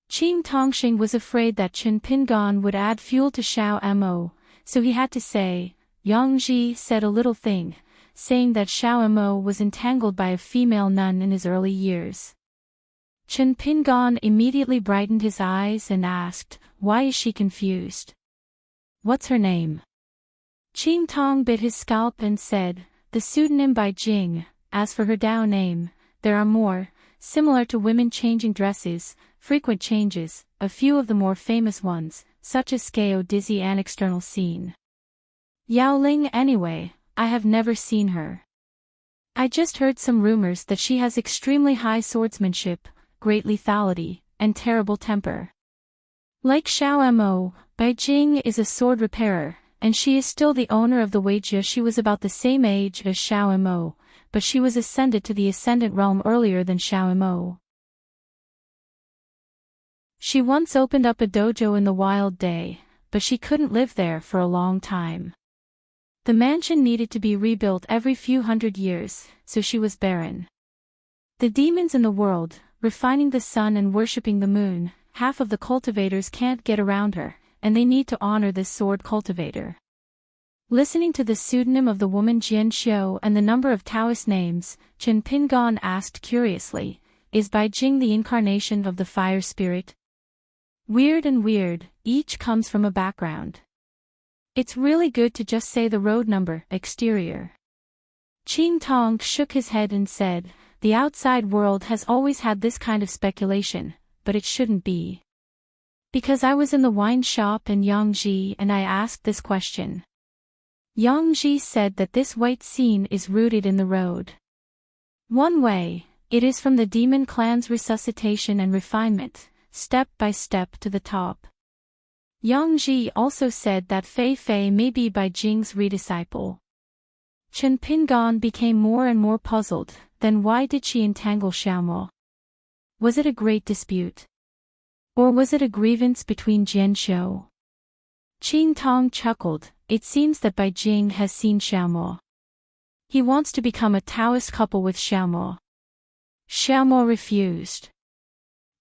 Qin Tongxing was afraid that Chen Pingan would add fuel to Xiao Mo, so he had to say, Yang Ji said a little thing, saying that Xiao Mo was entangled by a female nun in his early years. Chen Pingan immediately brightened his eyes and asked, why is she confused? What's her name? Qin Tong bit his scalp and said, the pseudonym Bai Jing. As for her Dao name, there are more, similar to women changing dresses, frequent changes, a few of the more famous ones, such as Skao Dizzy and External Scene. Yao Ling anyway, I have never seen her. I just heard some rumors that she has extremely high swordsmanship, great lethality, and terrible temper. Like Xiao Mo, Bai Jing is a sword repairer, and she is still the owner of the Weijia. She was about the same age as Xiao Mo, but she was ascended to the ascendant realm earlier than Xiao Mo. She once opened up a dojo in the Wild Day, but she couldn't live there for a long time. The mansion needed to be rebuilt every few hundred years, so she was barren. The demons in the world, refining the sun and worshipping the moon, half of the cultivators can't get around her, and they need to honor this sword cultivator. Listening to the pseudonym of the woman Jian Xiu and the number of Taoist names, Chen Pingan asked curiously, is Bai Jing the incarnation of the fire spirit? Weird and weird, each comes from a background. It's really good to just say the road number, exterior. Qin Tong shook his head and said, the outside world has always had this kind of speculation, but it shouldn't be. Because I was in the wine shop in Yangji and I asked this question. Yangji said that this white scene is rooted in the road. One way, it is from the demon clan's resuscitation and refinement, step by step to the top. Yang Ji also said that Fei Fei may be Bai Jing's redisciple. Chen Pingan became more and more puzzled. Then why did she entangle Xiaomo? Was it a great dispute? Or was it a grievance between Jianxiu? Qin Tong chuckled. It seems that Bai Jing has seen Xiaomo. He wants to become a Taoist couple with Xiaomo. Xiaomo refused.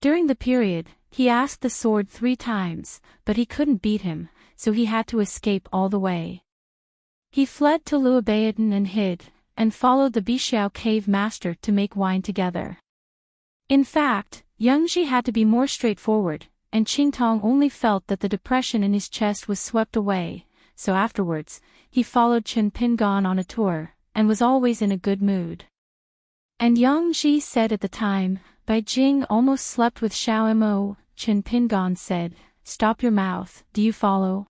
During the period, He asked the sword 3 times, but he couldn't beat him, so he had to escape all the way. He fled to Luobayan and hid, and followed the Bixiao cave master to make wine together. In fact, Yangji had to be more straightforward, and Qingtong only felt that the depression in his chest was swept away, so afterwards, he followed Chen Pingan on a tour, and was always in a good mood. And Yangji said at the time, Bai Jing almost slept with Xiao Mo. Chen Pingan said, "Stop your mouth, do you follow?"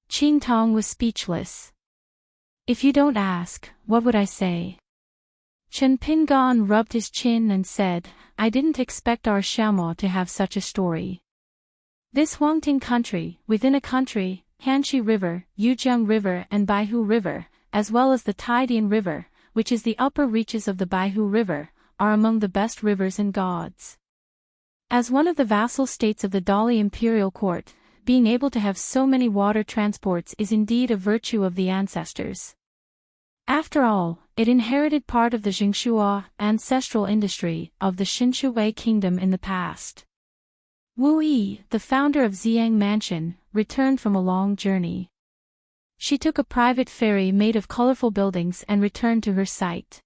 Qingtong was speechless. "If you don't ask, what would I say?" Chen Pingan rubbed his chin and said, "I didn't expect our Xiaomo to have such a story. This Huangting country, within a country, Hanxi River, Yujiang River and Baihu River, as well as the Taidian River, which is the upper reaches of the Baihu River, are among the best rivers and gods. As one of the vassal states of the Dali imperial court, being able to have so many water transports is indeed a virtue of the ancestors. After all, it inherited part of the Jingshuo ancestral industry of the Shinshui kingdom in the past." Wu Yi, the founder of Xiang Mansion, returned from a long journey. She took a private ferry made of colorful buildings and returned to her site.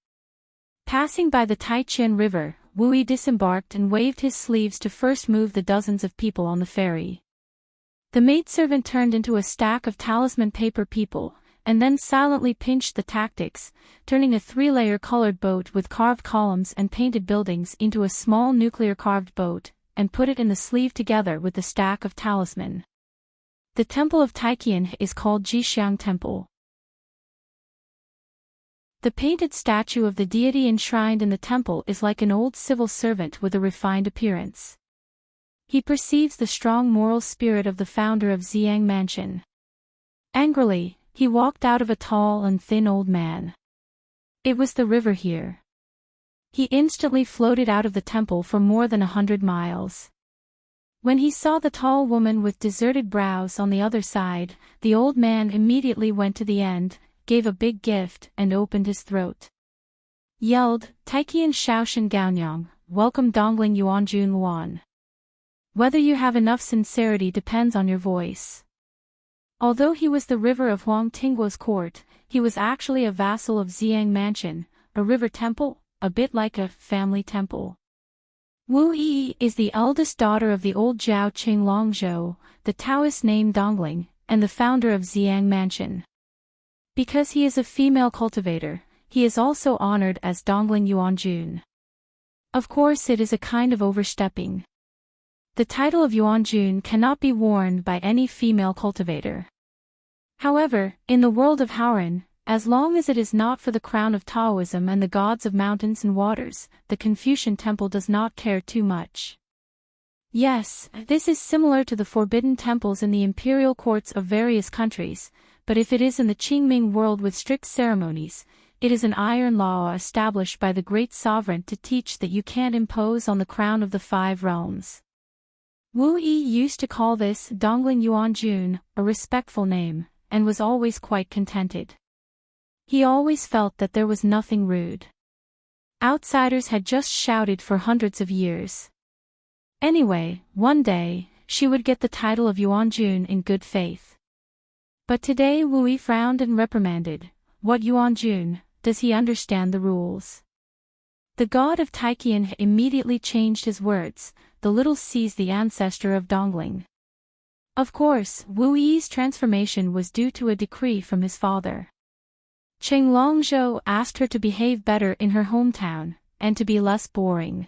Passing by the Taiqian River, Wu Yi disembarked and waved his sleeves to first move the dozens of people on the ferry. The maidservant turned into a stack of talisman paper people, and then silently pinched the tactics, turning a 3-layer colored boat with carved columns and painted buildings into a small nuclear carved boat, and put it in the sleeve together with the stack of talisman. The temple of Taiqian is called Jixiang Temple. The painted statue of the deity enshrined in the temple is like an old civil servant with a refined appearance. He perceives the strong moral spirit of the founder of Xiang Mansion. Angrily, he walked out of a tall and thin old man. It was the river here. He instantly floated out of the temple for more than 100 miles. When he saw the tall woman with deserted brows on the other side, the old man immediately went to the end, gave a big gift and opened his throat. Yelled, "Taiqian Shaoshan Gaonyang, welcome Dongling Yuanjun Luan." Whether you have enough sincerity depends on your voice. Although he was the river of Huang Tingguo's court, he was actually a vassal of Xiang Mansion, a river temple, a bit like a family temple. Wu Yi is the eldest daughter of the old Zhao Qing Longzhou, the Taoist named Dongling, and the founder of Xiang Mansion. Because he is a female cultivator, he is also honored as Dongling Yuanjun. Of course it is a kind of overstepping. The title of Yuanjun cannot be worn by any female cultivator. However, in the world of Haoran, as long as it is not for the crown of Taoism and the gods of mountains and waters, the Confucian temple does not care too much. Yes, this is similar to the forbidden temples in the imperial courts of various countries, but if it is in the Qingming world with strict ceremonies, it is an iron law established by the great sovereign to teach that you can't impose on the crown of the 5 realms. Wu Yi used to call this Dongling Yuanjun, a respectful name, and was always quite contented. He always felt that there was nothing rude. Outsiders had just shouted for hundreds of years. Anyway, one day, she would get the title of Yuanjun in good faith. But today Wu Yi frowned and reprimanded, "What Yuanjun, does he understand the rules?" The god of Taiqian immediately changed his words, "The little sees the ancestor of Dongling." Of course, Wu Yi's transformation was due to a decree from his father. Qing Longzhou asked her to behave better in her hometown, and to be less boring.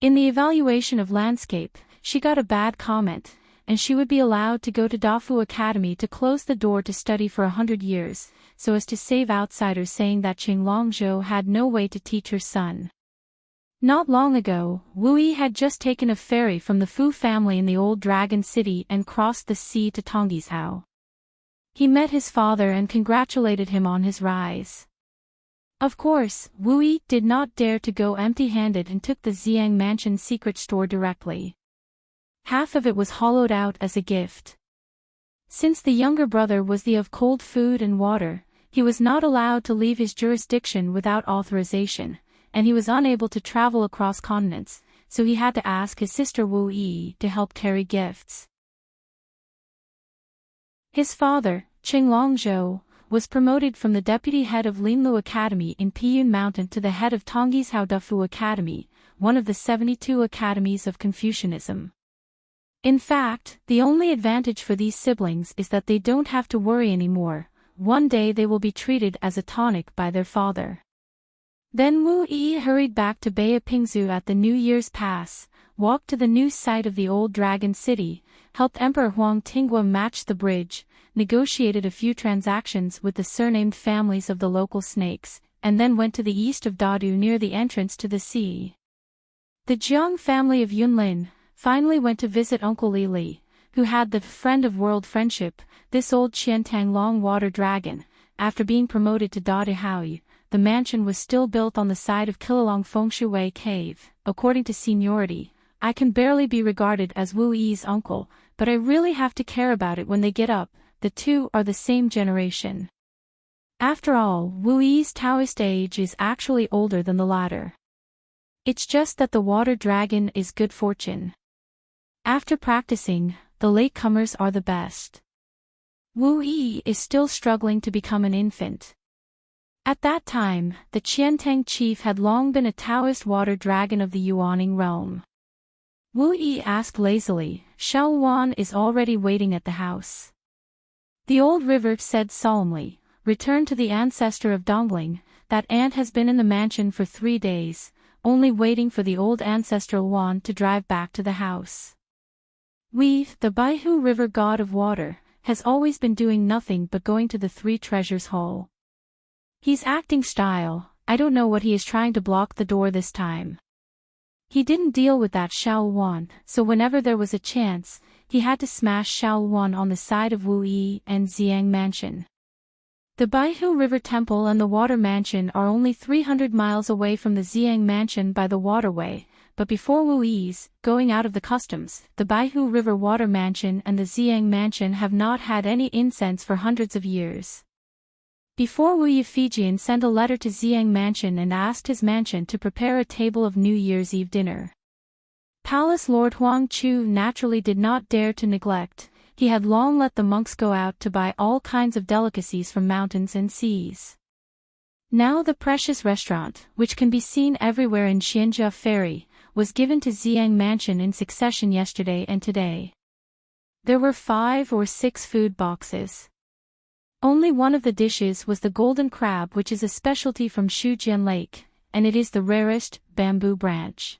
In the evaluation of landscape, she got a bad comment, and she would be allowed to go to Dafu Academy to close the door to study for 100 years, so as to save outsiders saying that Qing Longzhou had no way to teach her son. Not long ago, Wu Yi had just taken a ferry from the Fu family in the old Dragon City and crossed the sea to Tonggishao. He met his father and congratulated him on his rise. Of course, Wu Yi did not dare to go empty-handed and took the Xiang Mansion secret store directly. Half of it was hollowed out as a gift. Since the younger brother was the of cold food and water, he was not allowed to leave his jurisdiction without authorization, and he was unable to travel across continents, so he had to ask his sister Wu Yi to help carry gifts. His father, Qing Longzhou, was promoted from the deputy head of Linlu Academy in Piyun Mountain to the head of Tongyi's Haodefu Academy, one of the 72 academies of Confucianism. In fact, the only advantage for these siblings is that they don't have to worry anymore. One day they will be treated as a tonic by their father. Then Wu Yi hurried back to Beipingzu at the New Year's Pass, walked to the new site of the old Dragon City, helped Emperor Huang Tinghua match the bridge, negotiated a few transactions with the surnamed families of the local snakes, and then went to the east of Dadu near the entrance to the sea. The Jiang family of Yunlin finally went to visit Uncle Li Li, who had the friend of world friendship, this old Qiantang long water dragon. After being promoted to Dadu Haoyu, the mansion was still built on the side of Qilalong Fengshui Cave. According to seniority, I can barely be regarded as Wu Yi's uncle, but I really have to care about it when they get up. The two are the same generation. After all, Wu Yi's Taoist age is actually older than the latter. It's just that the water dragon is good fortune. After practicing, the latecomers are the best. Wu Yi is still struggling to become an infant. At that time, the Qiantang chief had long been a Taoist water dragon of the Yuaning realm. Wu Yi asked lazily, "Xiao Wan is already waiting at the house." The old river said solemnly, "Return to the ancestor of Dongling, that aunt has been in the mansion for 3 days, only waiting for the old ancestor Wan to drive back to the house." The Baihu River god of water, has always been doing nothing but going to the Three Treasures Hall. He's acting style, I don't know what he is trying to block the door this time. He didn't deal with that Xiao Wan, so whenever there was a chance, he had to smash Xiao Wan on the side of Wu Yi and Xiang Mansion. The Baihu River Temple and the Water Mansion are only 300 miles away from the Xiang Mansion by the waterway, but before Wu Yi's going out of the customs, the Baihu River Water Mansion and the Xiang Mansion have not had any incense for hundreds of years. Before Wu Yi, Fijian sent a letter to Xiang Mansion and asked his mansion to prepare a table of New Year's Eve dinner. Palace Lord Huang Chu naturally did not dare to neglect. He had long let the monks go out to buy all kinds of delicacies from mountains and seas. Now the precious restaurant, which can be seen everywhere in Xianjia Ferry, was given to Xiang Mansion in succession yesterday and today. There were 5 or 6 food boxes. Only one of the dishes was the golden crab, which is a specialty from Shujian Lake, and it is the rarest, bamboo branch.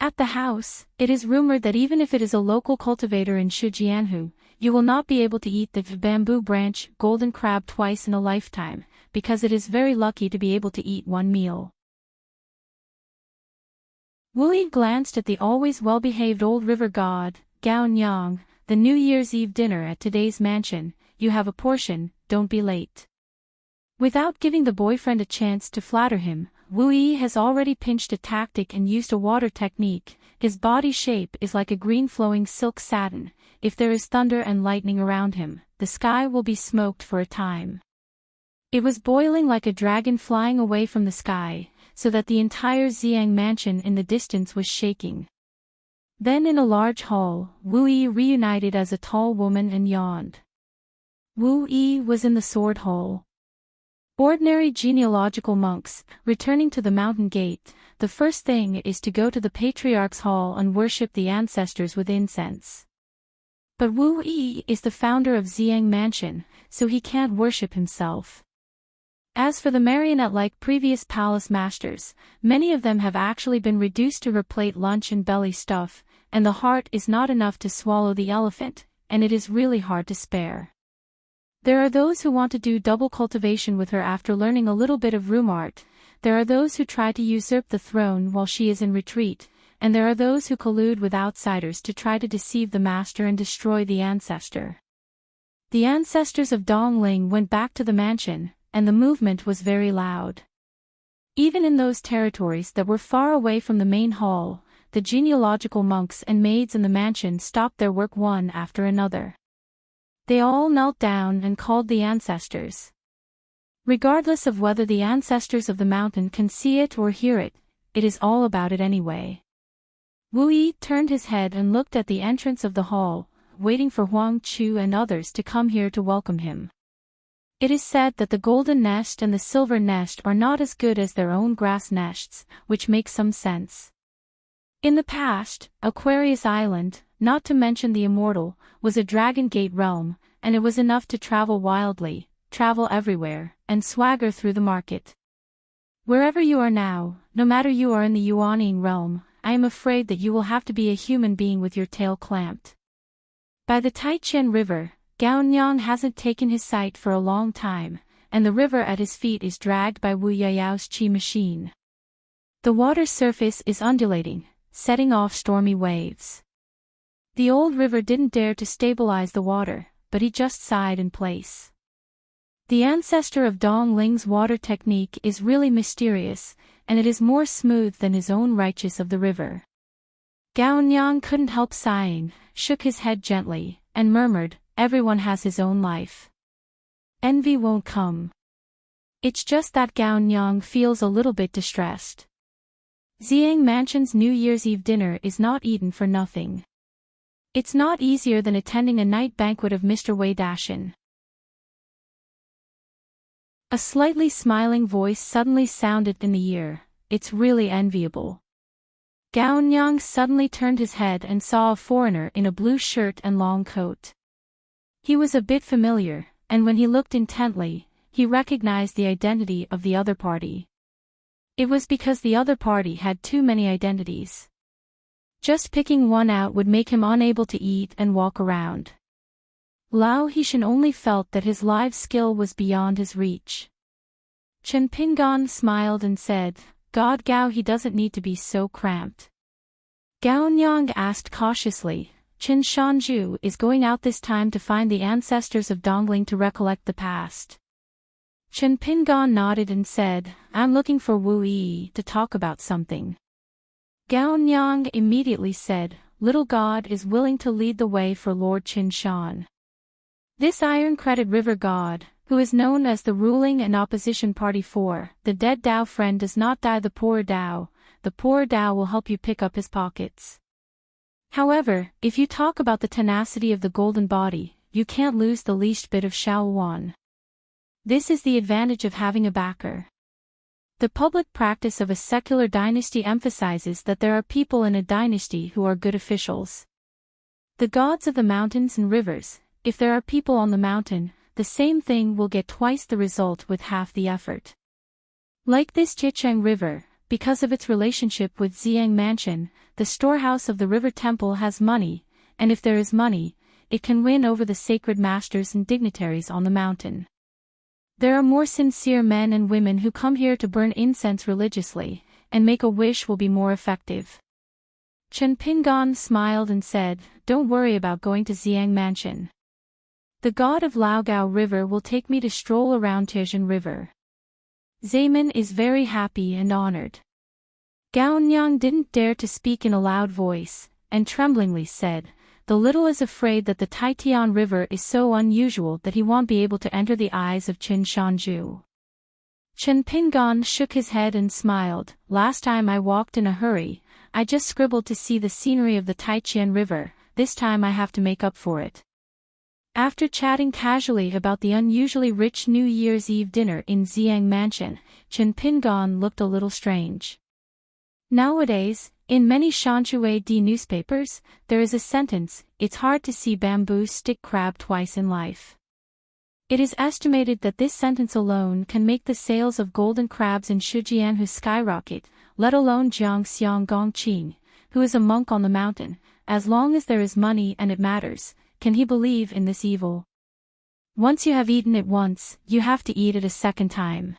At the house, it is rumored that even if it is a local cultivator in Shujianhu, you will not be able to eat the bamboo branch golden crab twice in a lifetime, because it is very lucky to be able to eat one meal. Wu Yi glanced at the always well-behaved old river god, Gao Nyang. "The New Year's Eve dinner at today's mansion, you have a portion, don't be late." Without giving the boyfriend a chance to flatter him, Wu Yi has already pinched a tactic and used a water technique. His body shape is like a green flowing silk satin. If there is thunder and lightning around him, the sky will be smoked for a time. It was boiling like a dragon flying away from the sky, so that the entire Xiang Mansion in the distance was shaking. Then in a large hall, Wu Yi reunited as a tall woman and yawned. Wu Yi was in the sword hall. Ordinary genealogical monks, returning to the mountain gate, the first thing is to go to the patriarch's hall and worship the ancestors with incense. But Wu Yi is the founder of Xiang Mansion, so he can't worship himself. As for the marionette-like previous palace masters, many of them have actually been reduced to her plate lunch and belly stuff, and the heart is not enough to swallow the elephant, and it is really hard to spare. There are those who want to do double cultivation with her after learning a little bit of room art, there are those who try to usurp the throne while she is in retreat, and there are those who collude with outsiders to try to deceive the master and destroy the ancestor. The ancestors of Dongling went back to the mansion, and the movement was very loud. Even in those territories that were far away from the main hall, the genealogical monks and maids in the mansion stopped their work one after another. They all knelt down and called the ancestors. Regardless of whether the ancestors of the mountain can see it or hear it, it is all about it anyway. Wu Yi turned his head and looked at the entrance of the hall, waiting for Huang Chu and others to come here to welcome him. It is said that the golden nest and the silver nest are not as good as their own grass nests, which makes some sense. In the past, Aquarius Island, not to mention the Immortal, was a Dragon Gate realm, and it was enough to travel wildly, travel everywhere, and swagger through the market. Wherever you are now, no matter you are in the Yuanying realm, I am afraid that you will have to be a human being with your tail clamped. By the Taijian River, Gao Nyang hasn't taken his sight for a long time, and the river at his feet is dragged by Wu Yao's qi machine. The water surface is undulating, setting off stormy waves. The old river didn't dare to stabilize the water, but he just sighed in place. The ancestor of Dong Ling's water technique is really mysterious, and it is more smooth than his own righteous of the river. Gao Nyang couldn't help sighing, shook his head gently, and murmured, "Everyone has his own life. Envy won't come." It's just that Gao Nyang feels a little bit distressed. Xiang Mansion's New Year's Eve dinner is not eaten for nothing. It's not easier than attending a night banquet of Mr. Wei Dashin. A slightly smiling voice suddenly sounded in the ear. "It's really enviable." Gao Nyang suddenly turned his head and saw a foreigner in a blue shirt and long coat. He was a bit familiar, and when he looked intently, he recognized the identity of the other party. It was because the other party had too many identities. Just picking one out would make him unable to eat and walk around. Lao Hixin only felt that his live skill was beyond his reach. Chen Pingan smiled and said, "God Gao, he doesn't need to be so cramped." Gao Nyang asked cautiously, "Qin Shanju is going out this time to find the ancestors of Dongling to recollect the past?" Chen Pingan nodded and said, "I'm looking for Wu Yi to talk about something." Gao Nyang immediately said, "Little God is willing to lead the way for Lord Qin Shan. This iron-credit river god, who is known as the ruling and opposition party for, the dead Dao friend does not die the poor Dao will help you pick up his pockets. However, if you talk about the tenacity of the golden body, you can't lose the least bit of Shaowan. This is the advantage of having a backer. The public practice of a secular dynasty emphasizes that there are people in a dynasty who are good officials. The gods of the mountains and rivers, if there are people on the mountain, the same thing will get twice the result with half the effort. Like this Jicheng River, because of its relationship with Xiang Mansion, the storehouse of the river temple has money, and if there is money, it can win over the sacred masters and dignitaries on the mountain. There are more sincere men and women who come here to burn incense religiously, and make a wish will be more effective. Chen Pingan smiled and said, "Don't worry about going to Xiang Mansion. The god of Laogao River will take me to stroll around Tianjin River." Zaman is very happy and honored. Gao Nyang didn't dare to speak in a loud voice, and tremblingly said, "The little is afraid that the Taitian River is so unusual that he won't be able to enter the eyes of Qin Shanju." Chen Pingan shook his head and smiled, "Last time I walked in a hurry, I just scribbled to see the scenery of the Taijian River, this time I have to make up for it." After chatting casually about the unusually rich New Year's Eve dinner in Xiang Mansion, Chen Pingan looked a little strange. Nowadays, in many Shanxue D newspapers, there is a sentence, "It's hard to see bamboo stick crab twice in life." It is estimated that this sentence alone can make the sales of golden crabs in Shijianhu skyrocket, let alone Jiang Xiang Gongqing, who is a monk on the mountain. As long as there is money and it matters, can he believe in this evil? Once you have eaten it once, you have to eat it a second time.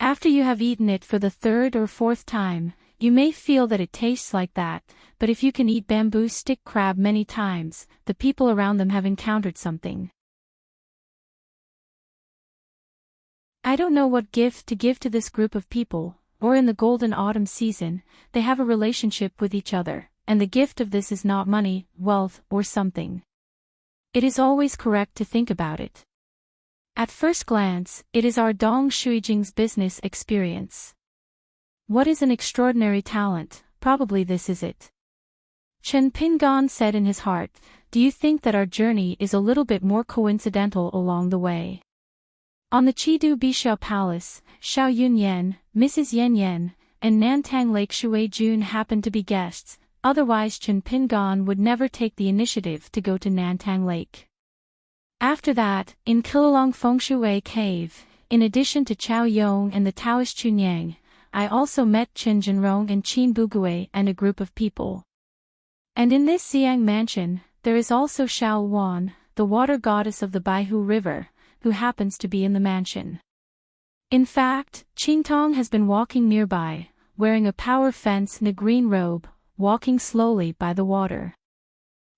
After you have eaten it for the third or fourth time, you may feel that it tastes like that, but if you can eat bamboo stick crab many times, the people around them have encountered something. I don't know what gift to give to this group of people, or in the golden autumn season, they have a relationship with each other, and the gift of this is not money, wealth, or something. It is always correct to think about it. At first glance, it is our Dong Shuijing's business experience. What is an extraordinary talent? Probably this is it. Chen Pingan said in his heart, "Do you think that our journey is a little bit more coincidental along the way?" On the Chidu Bisha Palace, Xiao Yunyan, Mrs. Yan Yan, and Nantang Lake Shui Jun happened to be guests, otherwise Chen Pingan would never take the initiative to go to Nantang Lake. After that, in Kilalong Fengshui Cave, in addition to Chao Yong and the Taoist Chunyang, I also met Chen Jinrong and Qin Bugui and a group of people. And in this Xiang mansion, there is also Xiao Wan, the water goddess of the Baihu River, who happens to be in the mansion. In fact, Qingtong has been walking nearby, wearing a power fence and a green robe, walking slowly by the water.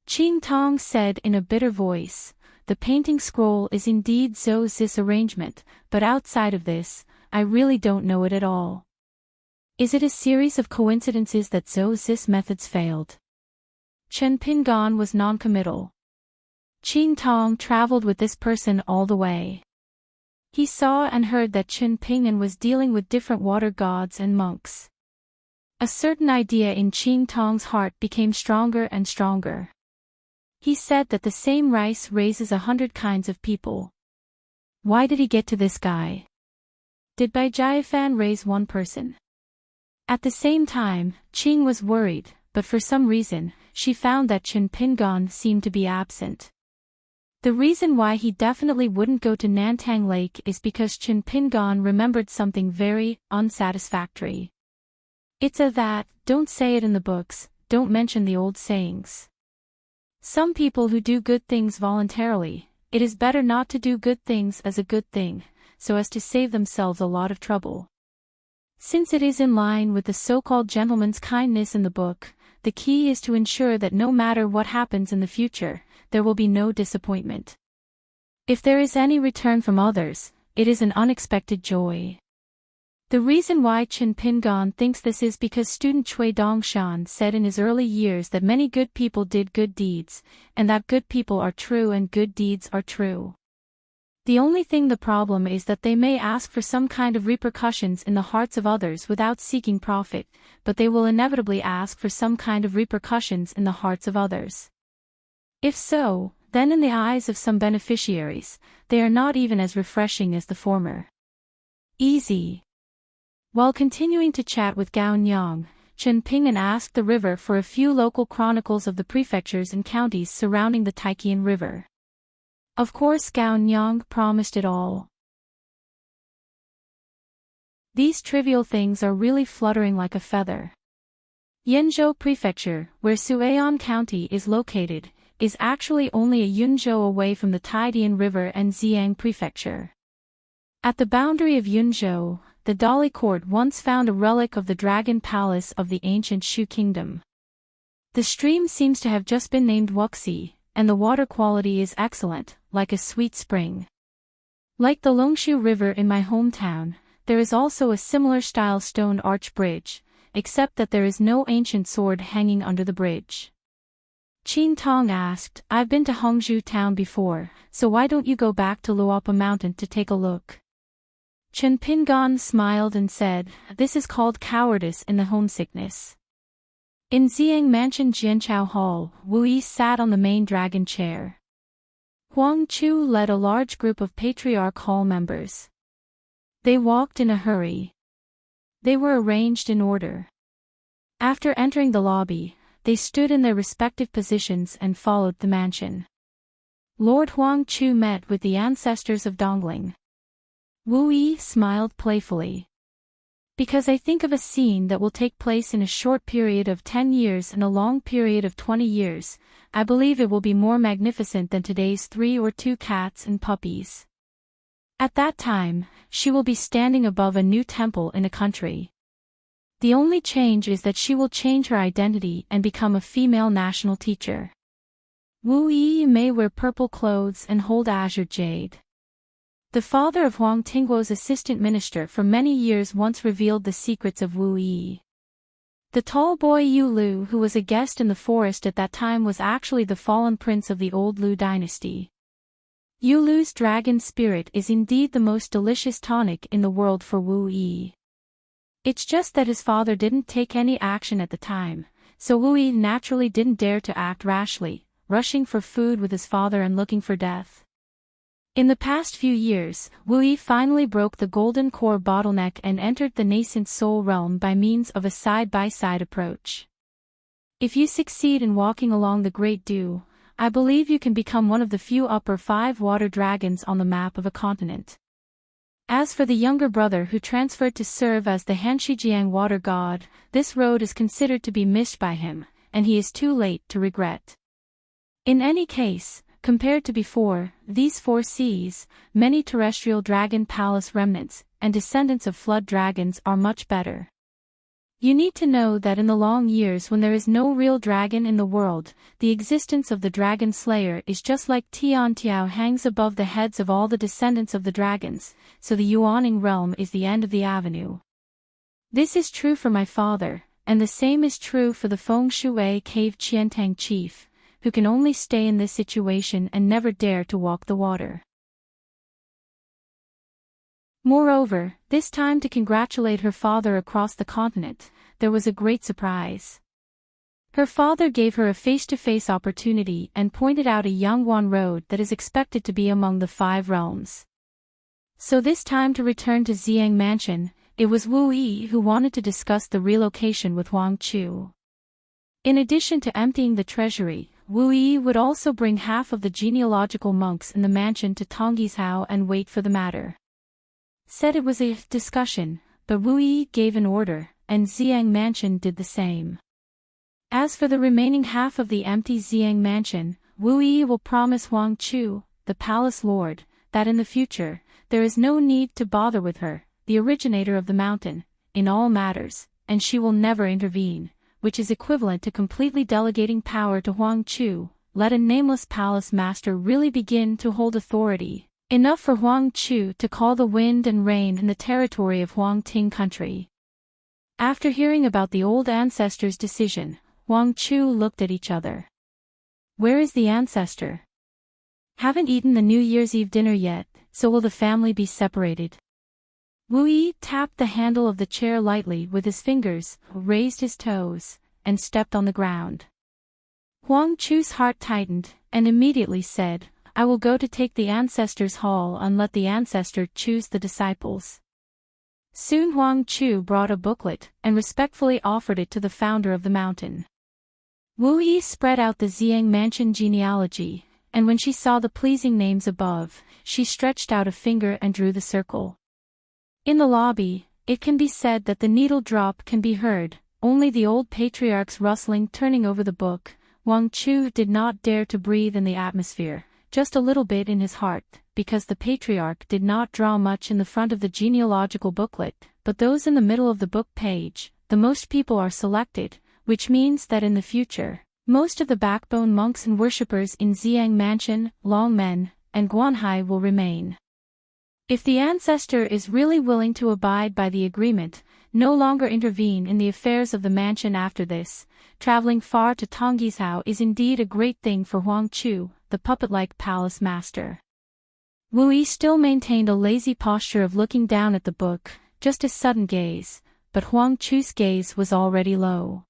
Qingtong said in a bitter voice, "The painting scroll is indeed Zhou's arrangement, but outside of this, I really don't know it at all. Is it a series of coincidences that Zhou's methods failed?" Chen Pingan was non-committal. Qingtong traveled with this person all the way. He saw and heard that Chen Pingan was dealing with different water gods and monks. A certain idea in Qingtong's heart became stronger and stronger. He said that the same rice raises 100 kinds of people. Why did he get to this guy? Did Bai Jiafan raise one person? At the same time, Qing was worried, but for some reason, she found that Chen Pingan seemed to be absent. The reason why he definitely wouldn't go to Nantang Lake is because Chen Pingan remembered something very unsatisfactory. It's that, don't say it in the books, don't mention the old sayings. Some people who do good things voluntarily, it is better not to do good things as a good thing, so as to save themselves a lot of trouble. Since it is in line with the so-called gentleman's kindness in the book, the key is to ensure that no matter what happens in the future, there will be no disappointment. If there is any return from others, it is an unexpected joy. The reason why Chen Pingan thinks this is because student Cui Dongshan said in his early years that many good people did good deeds, and that good people are true and good deeds are true. The only thing the problem is that they may ask for some kind of repercussions in the hearts of others without seeking profit, but they will inevitably ask for some kind of repercussions in the hearts of others. If so, then in the eyes of some beneficiaries, they are not even as refreshing as the former. Easy. While continuing to chat with Gao Nyang, Chen Pingan asked the river for a few local chronicles of the prefectures and counties surrounding the Taikian River. Of course Gao Nyang promised it all. These trivial things are really fluttering like a feather. Yenzhou Prefecture, where Suian County is located, is actually only a Yunzhou away from the Taidian River and Xiang Prefecture. At the boundary of Yunzhou, the Dali Court once found a relic of the Dragon Palace of the ancient Shu Kingdom. The stream seems to have just been named Wuxi, and the water quality is excellent, like a sweet spring. Like the Longshu River in my hometown, there is also a similar style stone arch bridge, except that there is no ancient sword hanging under the bridge. Qin Tong asked, "I've been to Hongzhou town before, so why don't you go back to Luopa Mountain to take a look?" Chen Pingan smiled and said, "This is called cowardice in the homesickness." In Xiang Mansion Jianchao Hall, Wu Yi sat on the main dragon chair. Huang Chu led a large group of Patriarch Hall members. They walked in a hurry. They were arranged in order. After entering the lobby, they stood in their respective positions and followed the mansion. Lord Huang Chu met with the ancestors of Dongling. Wu Yi smiled playfully. "Because I think of a scene that will take place in a short period of 10 years and a long period of 20 years, I believe it will be more magnificent than today's 3 or 2 cats and puppies. At that time, she will be standing above a new temple in a country. The only change is that she will change her identity and become a female national teacher. Wu Yi may wear purple clothes and hold azure jade." The father of Huang Tingguo's assistant minister for many years once revealed the secrets of Wu Yi. The tall boy Yu Lu who was a guest in the forest at that time was actually the fallen prince of the old Lu dynasty. Yu Lu's dragon spirit is indeed the most delicious tonic in the world for Wu Yi. It's just that his father didn't take any action at the time, so Wu Yi naturally didn't dare to act rashly, rushing for food with his father and looking for death. In the past few years, Wu Yi finally broke the golden core bottleneck and entered the nascent soul realm by means of a side-by-side approach. If you succeed in walking along the Great Dew, I believe you can become one of the few upper 5 water dragons on the map of a continent. As for the younger brother who transferred to serve as the Hanxijiang water god, this road is considered to be missed by him, and he is too late to regret. In any case, compared to before, these 4 seas, many terrestrial dragon palace remnants, and descendants of flood dragons are much better. You need to know that in the long years when there is no real dragon in the world, the existence of the dragon slayer is just like Tiantiao hangs above the heads of all the descendants of the dragons, so the Yuaning realm is the end of the avenue. This is true for my father, and the same is true for the Feng Shui cave Qiantang chief, who can only stay in this situation and never dare to walk the water. Moreover, this time to congratulate her father across the continent, there was a great surprise. Her father gave her a face-to-face opportunity and pointed out a Yangguan road that is expected to be among the 5 realms. So this time to return to Xiang Mansion, it was Wu Yi who wanted to discuss the relocation with Huang Chu. In addition to emptying the treasury, Wu Yi would also bring half of the genealogical monks in the mansion to Tonggishao and wait for the matter. Said it was a discussion, but Wu Yi gave an order, and Xiang Mansion did the same. As for the remaining half of the empty Xiang Mansion, Wu Yi will promise Huang Chu, the palace lord, that in the future, there is no need to bother with her, the originator of the mountain, in all matters, and she will never intervene, which is equivalent to completely delegating power to Huang Chu. Let a nameless palace master really begin to hold authority. Enough for Huang Chu to call the wind and rain in the territory of Huang Ting country. After hearing about the old ancestor's decision, Huang Chu looked at each other. Where is the ancestor? Haven't eaten the New Year's Eve dinner yet, so will the family be separated? Wu Yi tapped the handle of the chair lightly with his fingers, raised his toes, and stepped on the ground. Huang Chu's heart tightened, and immediately said, I will go to take the ancestor's hall and let the ancestor choose the disciples. Soon Huang Chu brought a booklet and respectfully offered it to the founder of the mountain. Wu Yi spread out the Xiang Mansion genealogy, and when she saw the pleasing names above, she stretched out a finger and drew the circle. In the lobby, it can be said that the needle drop can be heard, only the old patriarch's rustling turning over the book. Huang Chu did not dare to breathe in the atmosphere, just a little bit in his heart, because the patriarch did not draw much in the front of the genealogical booklet, but those in the middle of the book page, the most people are selected, which means that in the future, most of the backbone monks and worshippers in Xiang Mansion, Longmen, and Guanhai will remain. If the ancestor is really willing to abide by the agreement, no longer intervene in the affairs of the mansion after this, traveling far to Tonggishao is indeed a great thing for Huang Chu, the puppet-like palace master. Wu Yi still maintained a lazy posture of looking down at the book, just his sudden gaze, but Huang Chu's gaze was already low.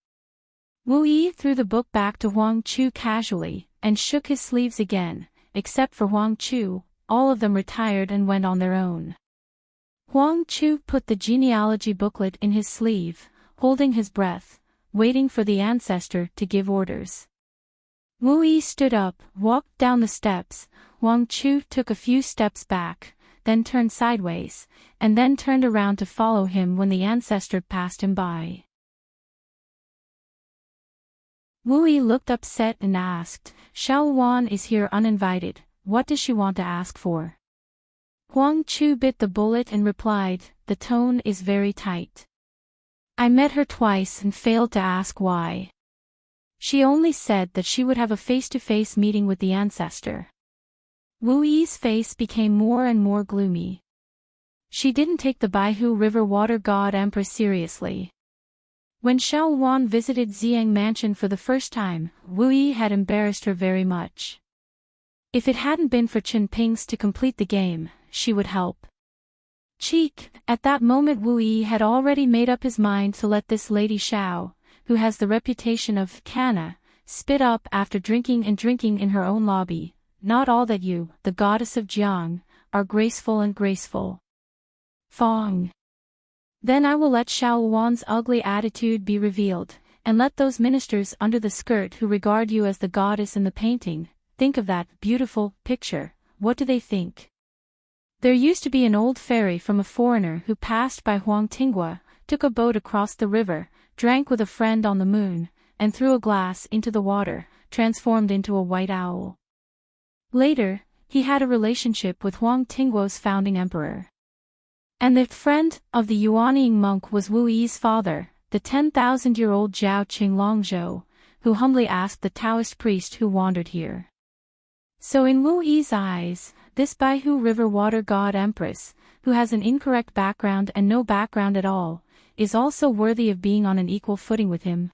Wu Yi threw the book back to Huang Chu casually, and shook his sleeves again, except for Huang Chu, all of them retired and went on their own. Huang Chu put the genealogy booklet in his sleeve, holding his breath, waiting for the ancestor to give orders. Wu Yi stood up, walked down the steps. Huang Chu took a few steps back, then turned sideways, and then turned around to follow him when the ancestor passed him by. Wu Yi looked upset and asked, Xiao Wan is here uninvited, what does she want to ask for? Huang Chu bit the bullet and replied, the tone is very tight. I met her twice and failed to ask why. She only said that she would have a face-to-face meeting with the ancestor. Wu Yi's face became more and more gloomy. She didn't take the Baihu River water god empress seriously. When Xiao Wan visited Xiang Mansion for the first time, Wu Yi had embarrassed her very much. If it hadn't been for Chen Ping's to complete the game, she would help. Cheek, at that moment Wu Yi had already made up his mind to let this lady Xiao, who has the reputation of Kana, spit up after drinking in her own lobby. Not all that you, the goddess of Jiang, are graceful and graceful. Fong. Then I will let Xiao Wan's ugly attitude be revealed, and let those ministers under the skirt who regard you as the goddess in the painting, think of that beautiful picture. What do they think? There used to be an old fairy from a foreigner who passed by Huang Tinghua, took a boat across the river, drank with a friend on the moon, and threw a glass into the water, transformed into a white owl. Later, he had a relationship with Huang Tinghuo's founding emperor. And the friend of the Yuanying monk was Wu Yi's father, the 10,000-year-old Zhao Qinglongzhou, who humbly asked the Taoist priest who wandered here. So in Wu Yi's eyes, this Baihu River water god empress, who has an incorrect background and no background at all, is also worthy of being on an equal footing with him.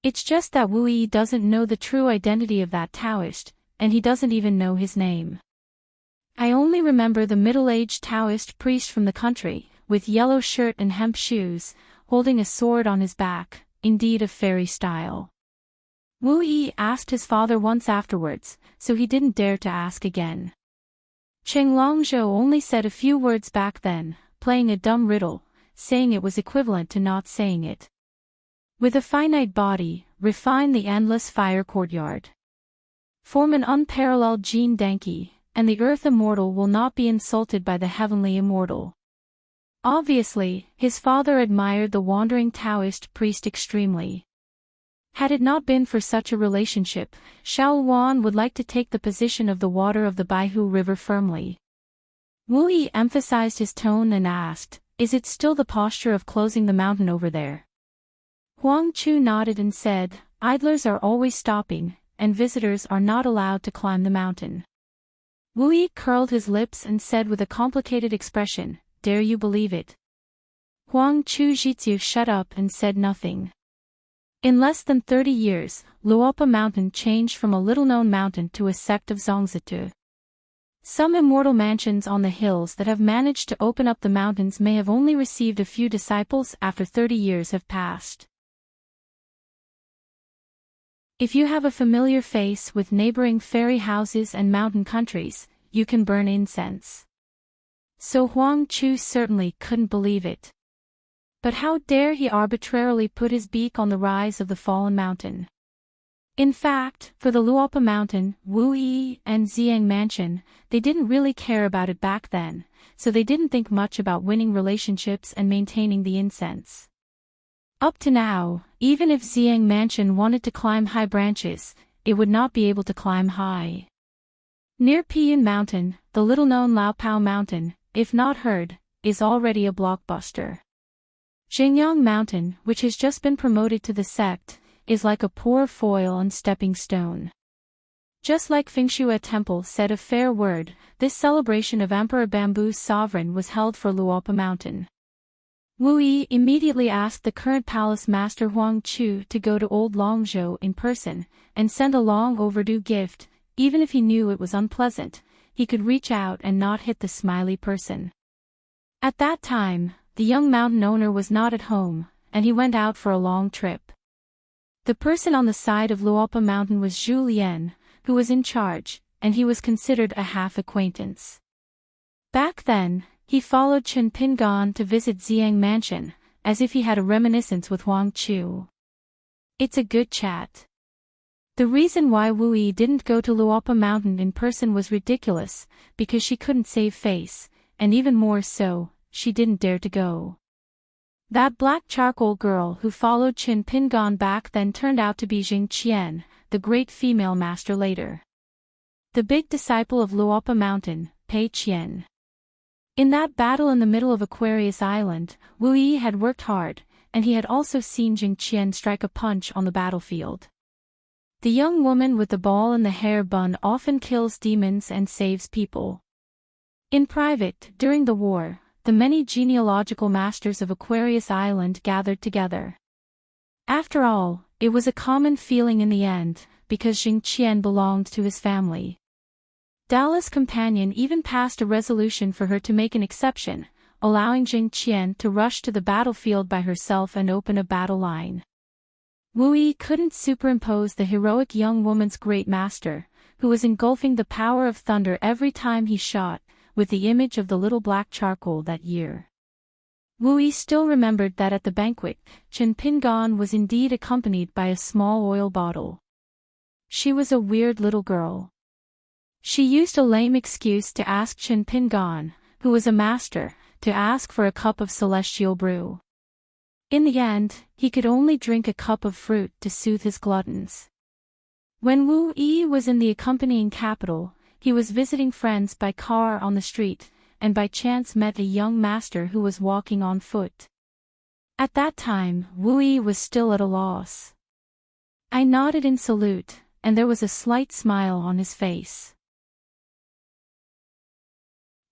It's just that Wu Yi doesn't know the true identity of that Taoist, and he doesn't even know his name. I only remember the middle-aged Taoist priest from the country, with yellow shirt and hemp shoes, holding a sword on his back, indeed of fairy style. Wu Yi asked his father once afterwards, so he didn't dare to ask again. Qinglongzhou only said a few words back then, playing a dumb riddle, saying it was equivalent to not saying it. With a finite body, refine the endless fire courtyard. Form an unparalleled Jin Denki, and the earth immortal will not be insulted by the heavenly immortal. Obviously, his father admired the wandering Taoist priest extremely. Had it not been for such a relationship, Xiao Wan would like to take the position of the water of the Baihu River firmly. Wu Yi emphasized his tone and asked, "Is it still the posture of closing the mountain over there?" Huang Chu nodded and said, "Idlers are always stopping, and visitors are not allowed to climb the mountain." Wu Yi curled his lips and said with a complicated expression, "Dare you believe it?" Huang Chu Zhizu shut up and said nothing. In less than 30 years, Luopa Mountain changed from a little-known mountain to a sect of Zongzitu. Some immortal mansions on the hills that have managed to open up the mountains may have only received a few disciples after 30 years have passed. If you have a familiar face with neighboring fairy houses and mountain countries, you can burn incense. So Huang Chu certainly couldn't believe it. But how dare he arbitrarily put his beak on the rise of the fallen mountain? In fact, for the Luopa Mountain, Wu Yi and Xiang Mansion, they didn't really care about it back then, so they didn't think much about winning relationships and maintaining the incense. Up to now, even if Xiang Mansion wanted to climb high branches, it would not be able to climb high. Near Piyun Mountain, the little-known Laopao Mountain, if not heard, is already a blockbuster. Jingyang Mountain, which has just been promoted to the sect, is like a poor foil on stepping stone. Just like Fengshua Temple said a fair word, this celebration of Emperor Bamboo's sovereign was held for Luopa Mountain. Wu Yi immediately asked the current palace master Huang Chu to go to Old Longzhou in person, and send a long overdue gift. Even if he knew it was unpleasant, he could reach out and not hit the smiley person. At that time, the young mountain owner was not at home, and he went out for a long trip. The person on the side of Luopa Mountain was Zhu Lian, who was in charge, and he was considered a half-acquaintance. Back then, he followed Chen Pingan to visit Xiang Mansion, as if he had a reminiscence with Huang Chu. It's a good chat. The reason why Wu Yi didn't go to Luopa Mountain in person was ridiculous, because she couldn't save face, and even more so, she didn't dare to go. That black charcoal girl who followed Chen Pingan back then turned out to be Jing Qian, the great female master later. The big disciple of Luopa Mountain, Pei Qian. In that battle in the middle of Aquarius Island, Wu Yi had worked hard, and he had also seen Jing Qian strike a punch on the battlefield. The young woman with the ball and the hair bun often kills demons and saves people. In private, during the war, the many genealogical masters of Aquarius Island gathered together. After all, it was a common feeling in the end, because Jing Qian belonged to his family. Dalla's companion even passed a resolution for her to make an exception, allowing Jing Qian to rush to the battlefield by herself and open a battle line. Wu Yi couldn't superimpose the heroic young woman's great master, who was engulfing the power of thunder every time he shot, with the image of the little black charcoal that year. Wu Yi still remembered that at the banquet, Chen Pingan was indeed accompanied by a small oil bottle. She was a weird little girl. She used a lame excuse to ask Chen Pingan, who was a master, to ask for a cup of celestial brew. In the end, he could only drink a cup of fruit to soothe his gluttons. When Wu Yi was in the accompanying capital, he was visiting friends by car on the street, and by chance met a young master who was walking on foot. At that time, Wu Yi was still at a loss. I nodded in salute, and there was a slight smile on his face.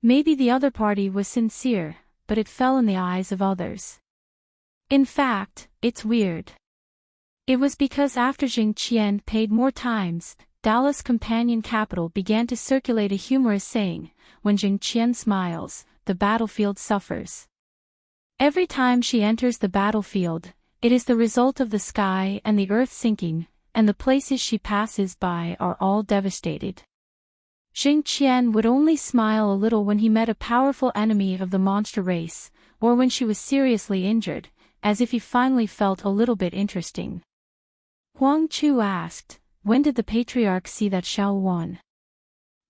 Maybe the other party was sincere, but it fell in the eyes of others. In fact, it's weird. It was because after Jing Qian paid more times, Dallas' companion capital began to circulate a humorous saying, when Jing Qian smiles, the battlefield suffers. Every time she enters the battlefield, it is the result of the sky and the earth sinking, and the places she passes by are all devastated. Jing Qian would only smile a little when he met a powerful enemy of the monster race, or when she was seriously injured, as if he finally felt a little bit interesting. Huang Chu asked, when did the patriarch see that Xiao Wan?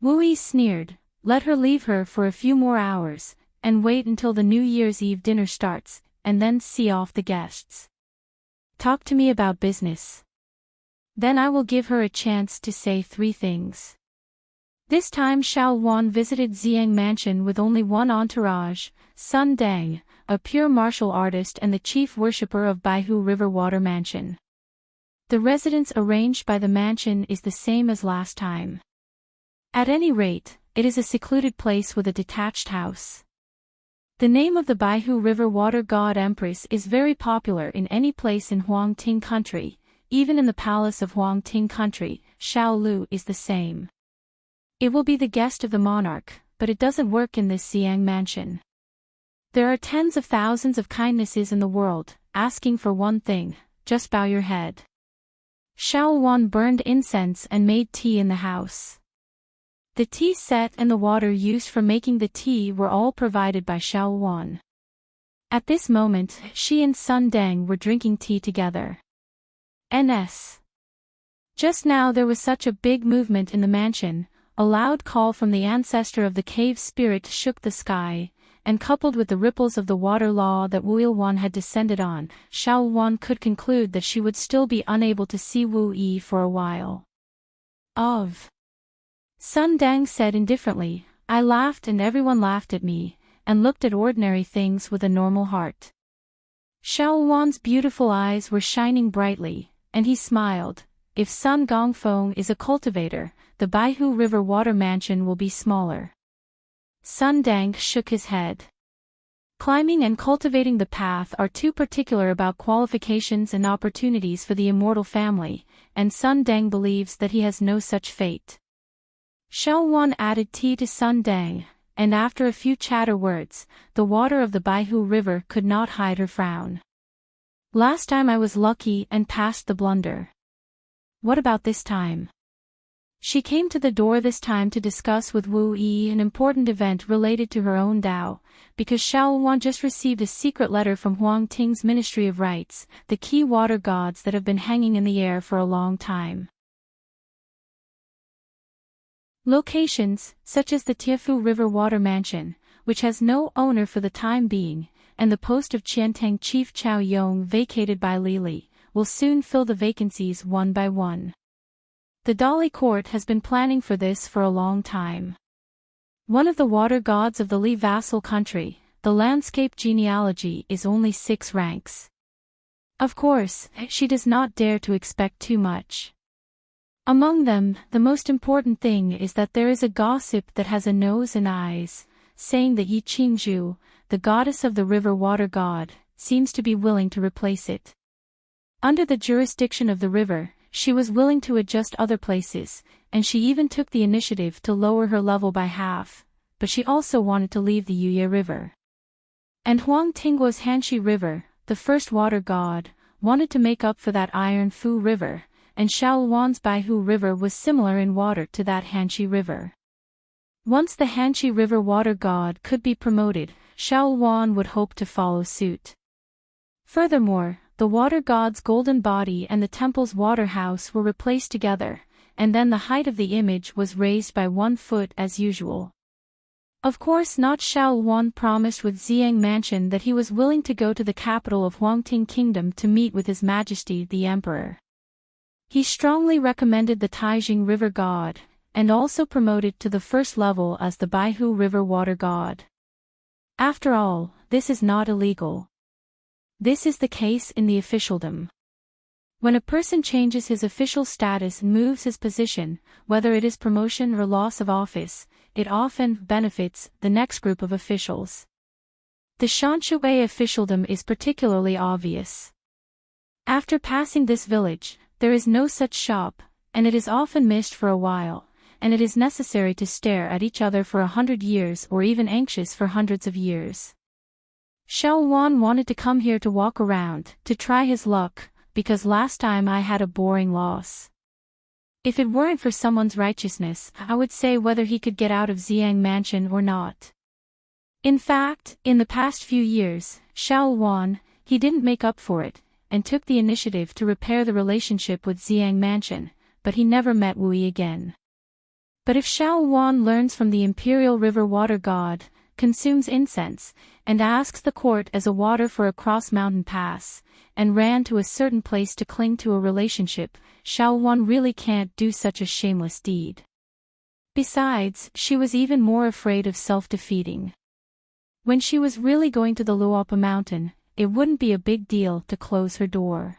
Wu Yi sneered, let her leave her for a few more hours, and wait until the New Year's Eve dinner starts, and then see off the guests. Talk to me about business. Then I will give her a chance to say 3 things. This time Xiao Wan visited Xiang Mansion with only one entourage, Sun Deng, a pure martial artist and the chief worshipper of Baihu River Water Mansion. The residence arranged by the mansion is the same as last time. At any rate, it is a secluded place with a detached house. The name of the Baihu River Water God Empress is very popular in any place in Huang Ting country, even in the palace of Huang Ting country, Xiao Lu is the same. It will be the guest of the monarch, but it doesn't work in this Xiang mansion. There are tens of thousands of kindnesses in the world, asking for one thing, just bow your head. Xiao Wan burned incense and made tea in the house. The tea set and the water used for making the tea were all provided by Xiao Wan. At this moment, she and Sun Deng were drinking tea together. Ns. Just now there was such a big movement in the mansion, a loud call from the ancestor of the cave spirit shook the sky, and coupled with the ripples of the water law that Wu Ilwan had descended on, Xiao Wan could conclude that she would still be unable to see Wu Yi for a while. Sun Deng said indifferently, I laughed and everyone laughed at me, and looked at ordinary things with a normal heart. Xiao Wan's beautiful eyes were shining brightly, and he smiled, if Sun Gongfeng is a cultivator, the Baihu River Water Mansion will be smaller. Sun Deng shook his head. Climbing and cultivating the path are too particular about qualifications and opportunities for the immortal family, and Sun Deng believes that he has no such fate. Xiao Wan added tea to Sun Deng, and after a few chatter words, the water of the Baihu River could not hide her frown. Last time I was lucky and passed the blunder. What about this time? She came to the door this time to discuss with Wu Yi an important event related to her own Dao, because Xiao Wan just received a secret letter from Huang Ting's Ministry of Rites, the key water gods that have been hanging in the air for a long time. Locations, such as the Tiefu River Water Mansion, which has no owner for the time being, and the post of Qiantang Chief Chao Yong vacated by Li Li, will soon fill the vacancies one by one. The Dali court has been planning for this for a long time. One of the water gods of the Li vassal country, the landscape genealogy is only 6 ranks. Of course, she does not dare to expect too much. Among them, the most important thing is that there is a gossip that has a nose and eyes, saying that Yi Qingzhu, the goddess of the river water god, seems to be willing to replace it. Under the jurisdiction of the river, she was willing to adjust other places, and she even took the initiative to lower her level by half, but she also wanted to leave the Yuye River. And Huang Tingguo's Hanxi River, the first water god, wanted to make up for that Iron Fu River, and Shaohuan's Baihu River was similar in water to that Hanxi River. Once the Hanxi River water god could be promoted, Shaohuan would hope to follow suit. Furthermore, the water god's golden body and the temple's water house were replaced together, and then the height of the image was raised by 1 foot as usual. Of course, not Shaohuan promised with Xiang Mansion that he was willing to go to the capital of Huangting Kingdom to meet with His Majesty the Emperor. He strongly recommended the Taijing River god, and also promoted to the first level as the Baihu River water god. After all, this is not illegal. This is the case in the officialdom. When a person changes his official status and moves his position, whether it is promotion or loss of office, it often benefits the next group of officials. The Shanshui officialdom is particularly obvious. After passing this village, there is no such shop, and it is often missed for a while, and it is necessary to stare at each other for 100 years or even anxious for hundreds of years. Shaohuan wanted to come here to walk around, to try his luck, because last time I had a boring loss. If it weren't for someone's righteousness, I would say whether he could get out of Xiang Mansion or not. In fact, in the past few years, Shaohuan, he didn't make up for it, and took the initiative to repair the relationship with Xiang Mansion, but he never met Wu Yi again. But if Shaohuan learns from the Imperial River Water God, consumes incense, and asks the court as a water for a cross-mountain pass, and ran to a certain place to cling to a relationship, Shaohuan really can't do such a shameless deed. Besides, she was even more afraid of self-defeating. When she was really going to the Luopa mountain, it wouldn't be a big deal to close her door.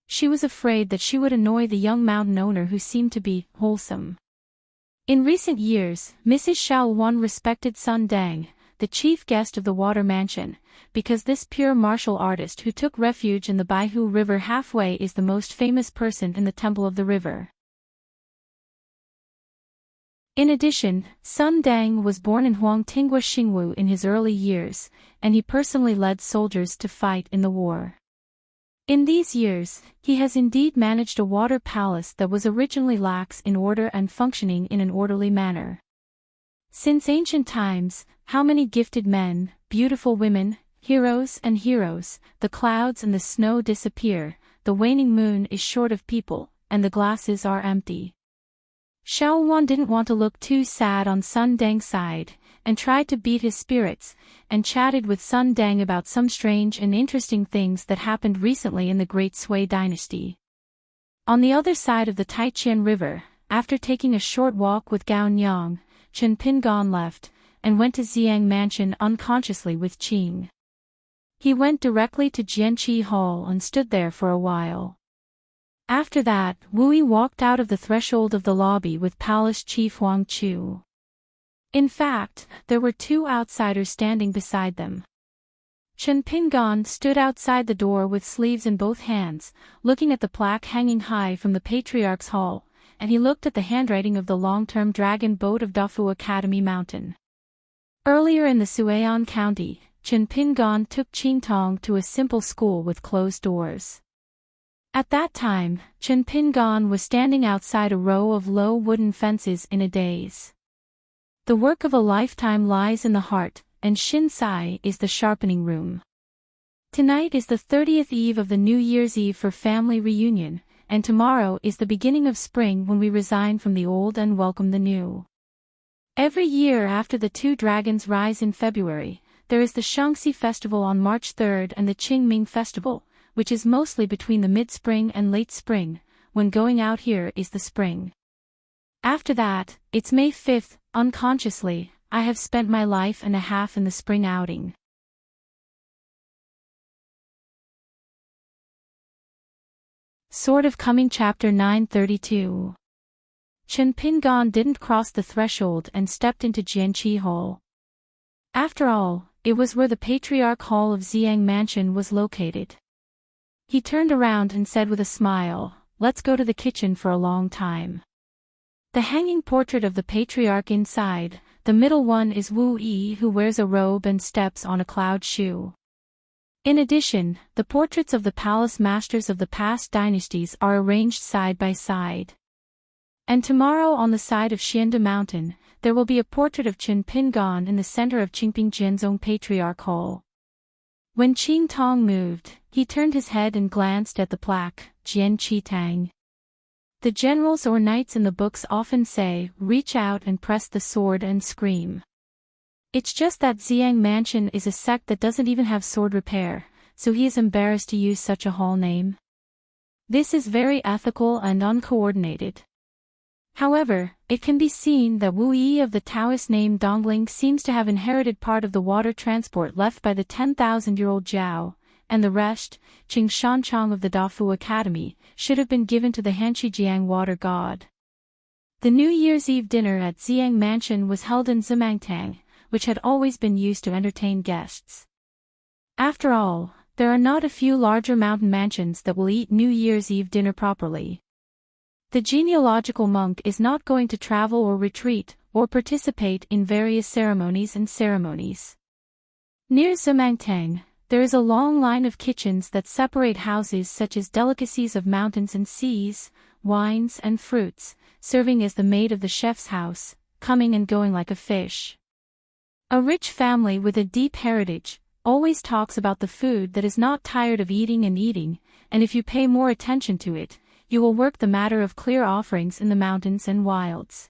She was afraid that she would annoy the young mountain owner who seemed to be wholesome. In recent years, Mrs. Shaohuan respected Sun Dang, the chief guest of the Water Mansion, because this pure martial artist who took refuge in the Baihu River halfway is the most famous person in the Temple of the River. In addition, Sun Dang was born in Huangtingua Xingwu in his early years, and he personally led soldiers to fight in the war. In these years, he has indeed managed a water palace that was originally lax in order and functioning in an orderly manner. Since ancient times, how many gifted men, beautiful women, heroes, the clouds and the snow disappear, the waning moon is short of people, and the glasses are empty. Shaohuan didn't want to look too sad on Sun Dang's side, and tried to beat his spirits, and chatted with Sun Dang about some strange and interesting things that happened recently in the Great Sui dynasty. On the other side of the Taiqian River, after taking a short walk with Gao Nyang, Chen Pingan left, and went to Xiang Mansion unconsciously with Qing. He went directly to Jianqi Hall and stood there for a while. After that, Wu Yi walked out of the threshold of the lobby with Palace Chief Wang Chu. In fact, there were 2 outsiders standing beside them. Chen Pingan stood outside the door with sleeves in both hands, looking at the plaque hanging high from the Patriarch's Hall, and he looked at the handwriting of the long-term dragon boat of Dafu Academy Mountain. Earlier in the Suian County, Chen Pingan took Qingtong to a simple school with closed doors. At that time, Chen Pingan was standing outside a row of low wooden fences in a daze. The work of a lifetime lies in the heart, and Shinsai is the sharpening room. Tonight is the 30th eve of the New Year's Eve for family reunion, and tomorrow is the beginning of spring when we resign from the old and welcome the new. Every year after the 2 dragons rise in February, there is the Shangxi Festival on March 3rd and the Qingming Festival, which is mostly between the mid-spring and late spring, when going out here is the spring. After that, it's May 5th, unconsciously, I have spent my life and a half in the spring outing. Sort of coming Chapter 932. Chen Pingan didn't cross the threshold and stepped into Jianqi Hall. After all, it was where the Patriarch Hall of Xiang Mansion was located. He turned around and said with a smile, "Let's go to the kitchen for a long time." The hanging portrait of the Patriarch inside, the middle one is Wu Yi who wears a robe and steps on a cloud shoe. In addition, the portraits of the palace masters of the past dynasties are arranged side by side. And tomorrow on the side of Xiande Mountain, there will be a portrait of Chen Pingan in the center of Qingping Jianzong Patriarch Hall. When Qing Tong moved, he turned his head and glanced at the plaque, Jian Qi Tang. The generals or knights in the books often say, reach out and press the sword and scream. It's just that Xiang Mansion is a sect that doesn't even have sword repair, so he is embarrassed to use such a hall name. This is very ethical and uncoordinated. However, it can be seen that Wu Yi of the Taoist name Dongling seems to have inherited part of the water transport left by the 10,000-year-old Zhao, and the rest, Qing Shanchong of the Dafu Academy, should have been given to the Hanxijiang water god. The New Year's Eve dinner at Xiang Mansion was held in Zimangtang, which had always been used to entertain guests. After all, there are not a few larger mountain mansions that will eat New Year's Eve dinner properly. The genealogical monk is not going to travel or retreat, or participate in various ceremonies. Near Zimangtang, there is a long line of kitchens that separate houses such as delicacies of mountains and seas, wines and fruits, serving as the maid of the chef's house, coming and going like a fish. A rich family with a deep heritage always talks about the food that is not tired of eating, and if you pay more attention to it, you will work the matter of clear offerings in the mountains and wilds.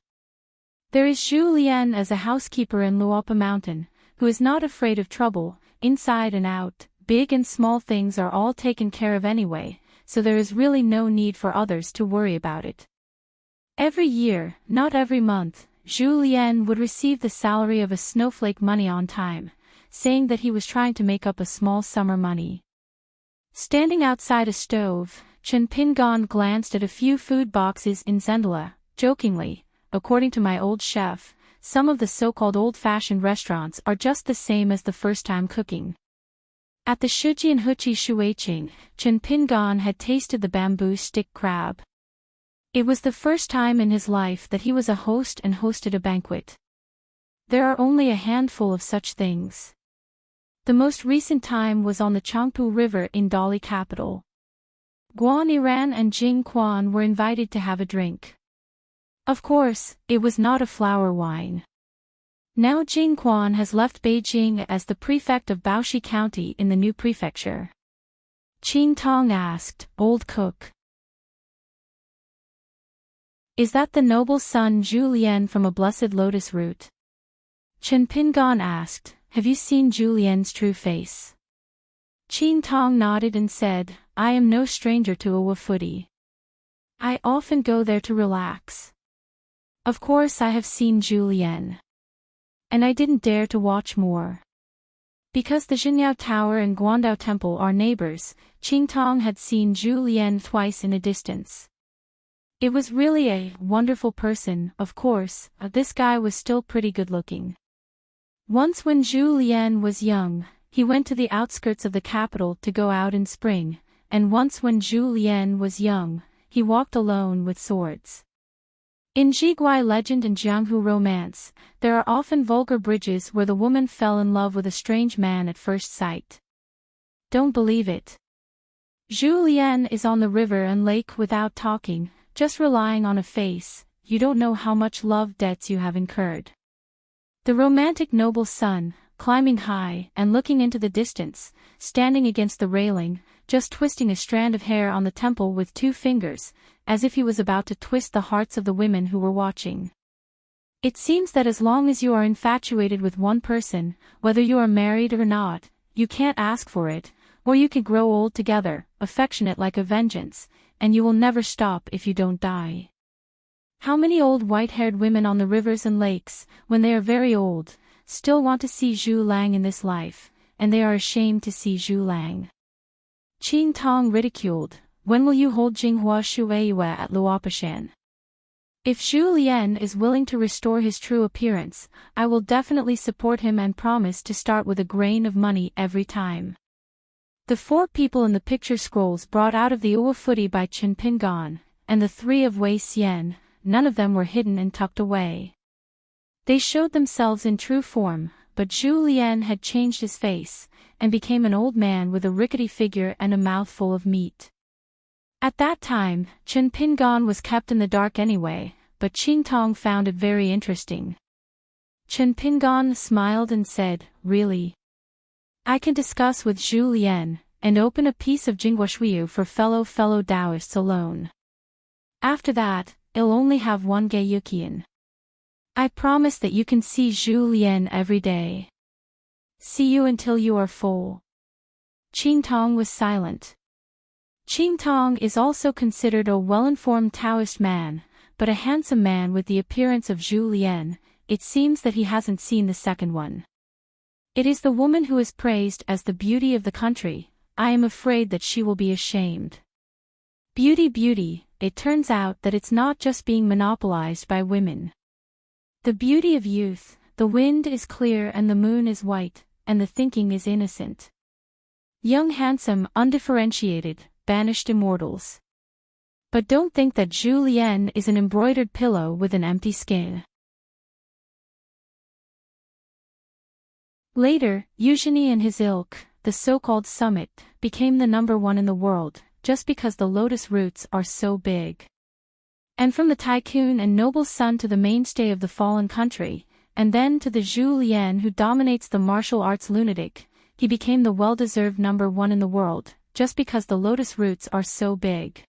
There is Zhu Lian as a housekeeper in Luopa Mountain, who is not afraid of trouble, inside and out, big and small things are all taken care of anyway, so there is really no need for others to worry about it. Every year, not every month, Zhu Lian would receive the salary of a snowflake money on time, saying that he was trying to make up a small summer money. Standing outside a stove, Chen Pingan glanced at a few food boxes in Zendala, jokingly, according to my old chef, some of the so-called old-fashioned restaurants are just the same as the first-time cooking. At the Shijian Huqi Shuiqing, Chen Pingan had tasted the bamboo stick crab. It was the first time in his life that he was a host and hosted a banquet. There are only a handful of such things. The most recent time was on the Changpu River in Dali capital. Guan Yiran and Jing Quan were invited to have a drink. Of course, it was not a flower wine. Now Jing Quan has left Beijing as the prefect of Baoshi County in the new prefecture. Qing Tong asked, "Old cook, is that the noble son Zhu Lian from a blessed lotus root?" Chen Pingan asked, "Have you seen Zhu Lian's true face?" Qing Tong nodded and said, "I am no stranger to Uwafudi. I often go there to relax. Of course I have seen Zhu Lian. And I didn't dare to watch more. Because the Jinyao Tower and Guandao Temple are neighbors, Qing Tong had seen Zhu Lian twice in a distance. It was really a wonderful person, of course, this guy was still pretty good-looking. Once when Zhu Lian was young, he went to the outskirts of the capital to go out in spring, and once when Zhu Lian was young, he walked alone with swords. In Jiguai legend and Jianghu romance, there are often vulgar bridges where the woman fell in love with a strange man at first sight. Don't believe it. Zhu Lian is on the river and lake without talking, just relying on a face. You don't know how much love debts you have incurred. The romantic noble son, climbing high and looking into the distance, standing against the railing, just twisting a strand of hair on the temple with 2 fingers, as if he was about to twist the hearts of the women who were watching. It seems that as long as you are infatuated with one person, whether you are married or not, you can't ask for it, or you can grow old together, affectionate like a vengeance, and you will never stop if you don't die. How many old white-haired women on the rivers and lakes, when they are very old, still want to see Zhu Lang in this life, and they are ashamed to see Zhu Lang. Qing Tong ridiculed, "When will you hold Jinghua Shueiyue at Luopashan? If Zhu Lian is willing to restore his true appearance, I will definitely support him and promise to start with a grain of money every time." The 4 people in the picture scrolls brought out of the Uwafudi by Chen Pingan, and the 3 of Wei Xian, none of them were hidden and tucked away. They showed themselves in true form, but Zhu Lian had changed his face, and became an old man with a rickety figure and a mouthful of meat. At that time, Chen Pingan was kept in the dark anyway, but Qing Tong found it very interesting. Chen Pingan smiled and said, "Really? I can discuss with Zhu Lian, and open a piece of Jingguoshuiyu for fellow Taoists alone. After that, I'll only have one Geiyuqian. I promise that you can see Zhu Lian every day. See you until you are full." Qing Tong was silent. Qing Tong is also considered a well-informed Taoist man, but a handsome man with the appearance of Zhu Lian. It seems that he hasn't seen the second one. It is the woman who is praised as the beauty of the country. I am afraid that she will be ashamed. Beauty, beauty, it turns out that it's not just being monopolized by women. The beauty of youth, the wind is clear and the moon is white, and the thinking is innocent. Young, handsome, undifferentiated, banished immortals. But don't think that Zhu Lian is an embroidered pillow with an empty skin. Later, Eugenie and his ilk, the so-called summit, became the #1 in the world, just because the lotus roots are so big. And from the tycoon and noble son to the mainstay of the fallen country, and then to the Zhu Lian who dominates the martial arts lunatic, he became the well-deserved #1 in the world, just because the lotus roots are so big.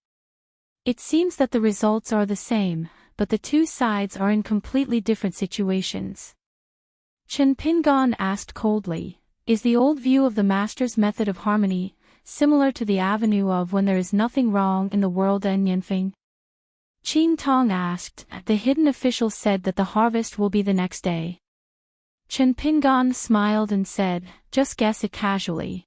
It seems that the results are the same, but the two sides are in completely different situations. Chen Pingan asked coldly, "Is the old view of the master's method of harmony similar to the avenue of when there is nothing wrong in the world and Yanfeng?" Qing Tong asked. The hidden official said that the harvest will be the next day. Chen Pingan smiled and said, "Just guess it casually."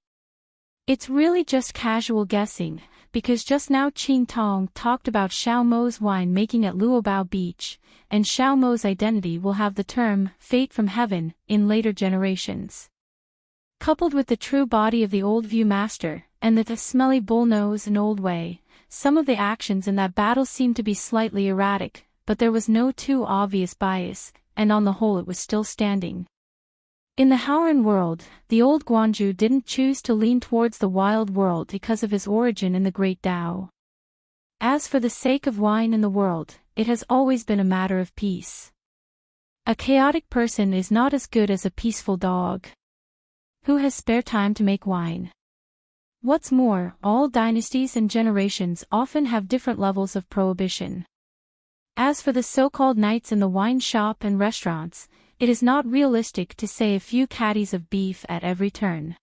It's really just casual guessing, because just now Qing Tong talked about Xiao Mo's wine making at Luobao Beach, and Xiao Mo's identity will have the term, fate from heaven, in later generations. Coupled with the true body of the old view master, and the smelly bull nose and old way, some of the actions in that battle seemed to be slightly erratic, but there was no too obvious bias, and on the whole it was still standing. In the Haoran world, the old Guanju didn't choose to lean towards the wild world because of his origin in the Great Tao. As for the sake of wine in the world, it has always been a matter of peace. A chaotic person is not as good as a peaceful dog. Who has spare time to make wine? What's more, all dynasties and generations often have different levels of prohibition. As for the so-called knights in the wine shop and restaurants, it is not realistic to say a few caddies of beef at every turn.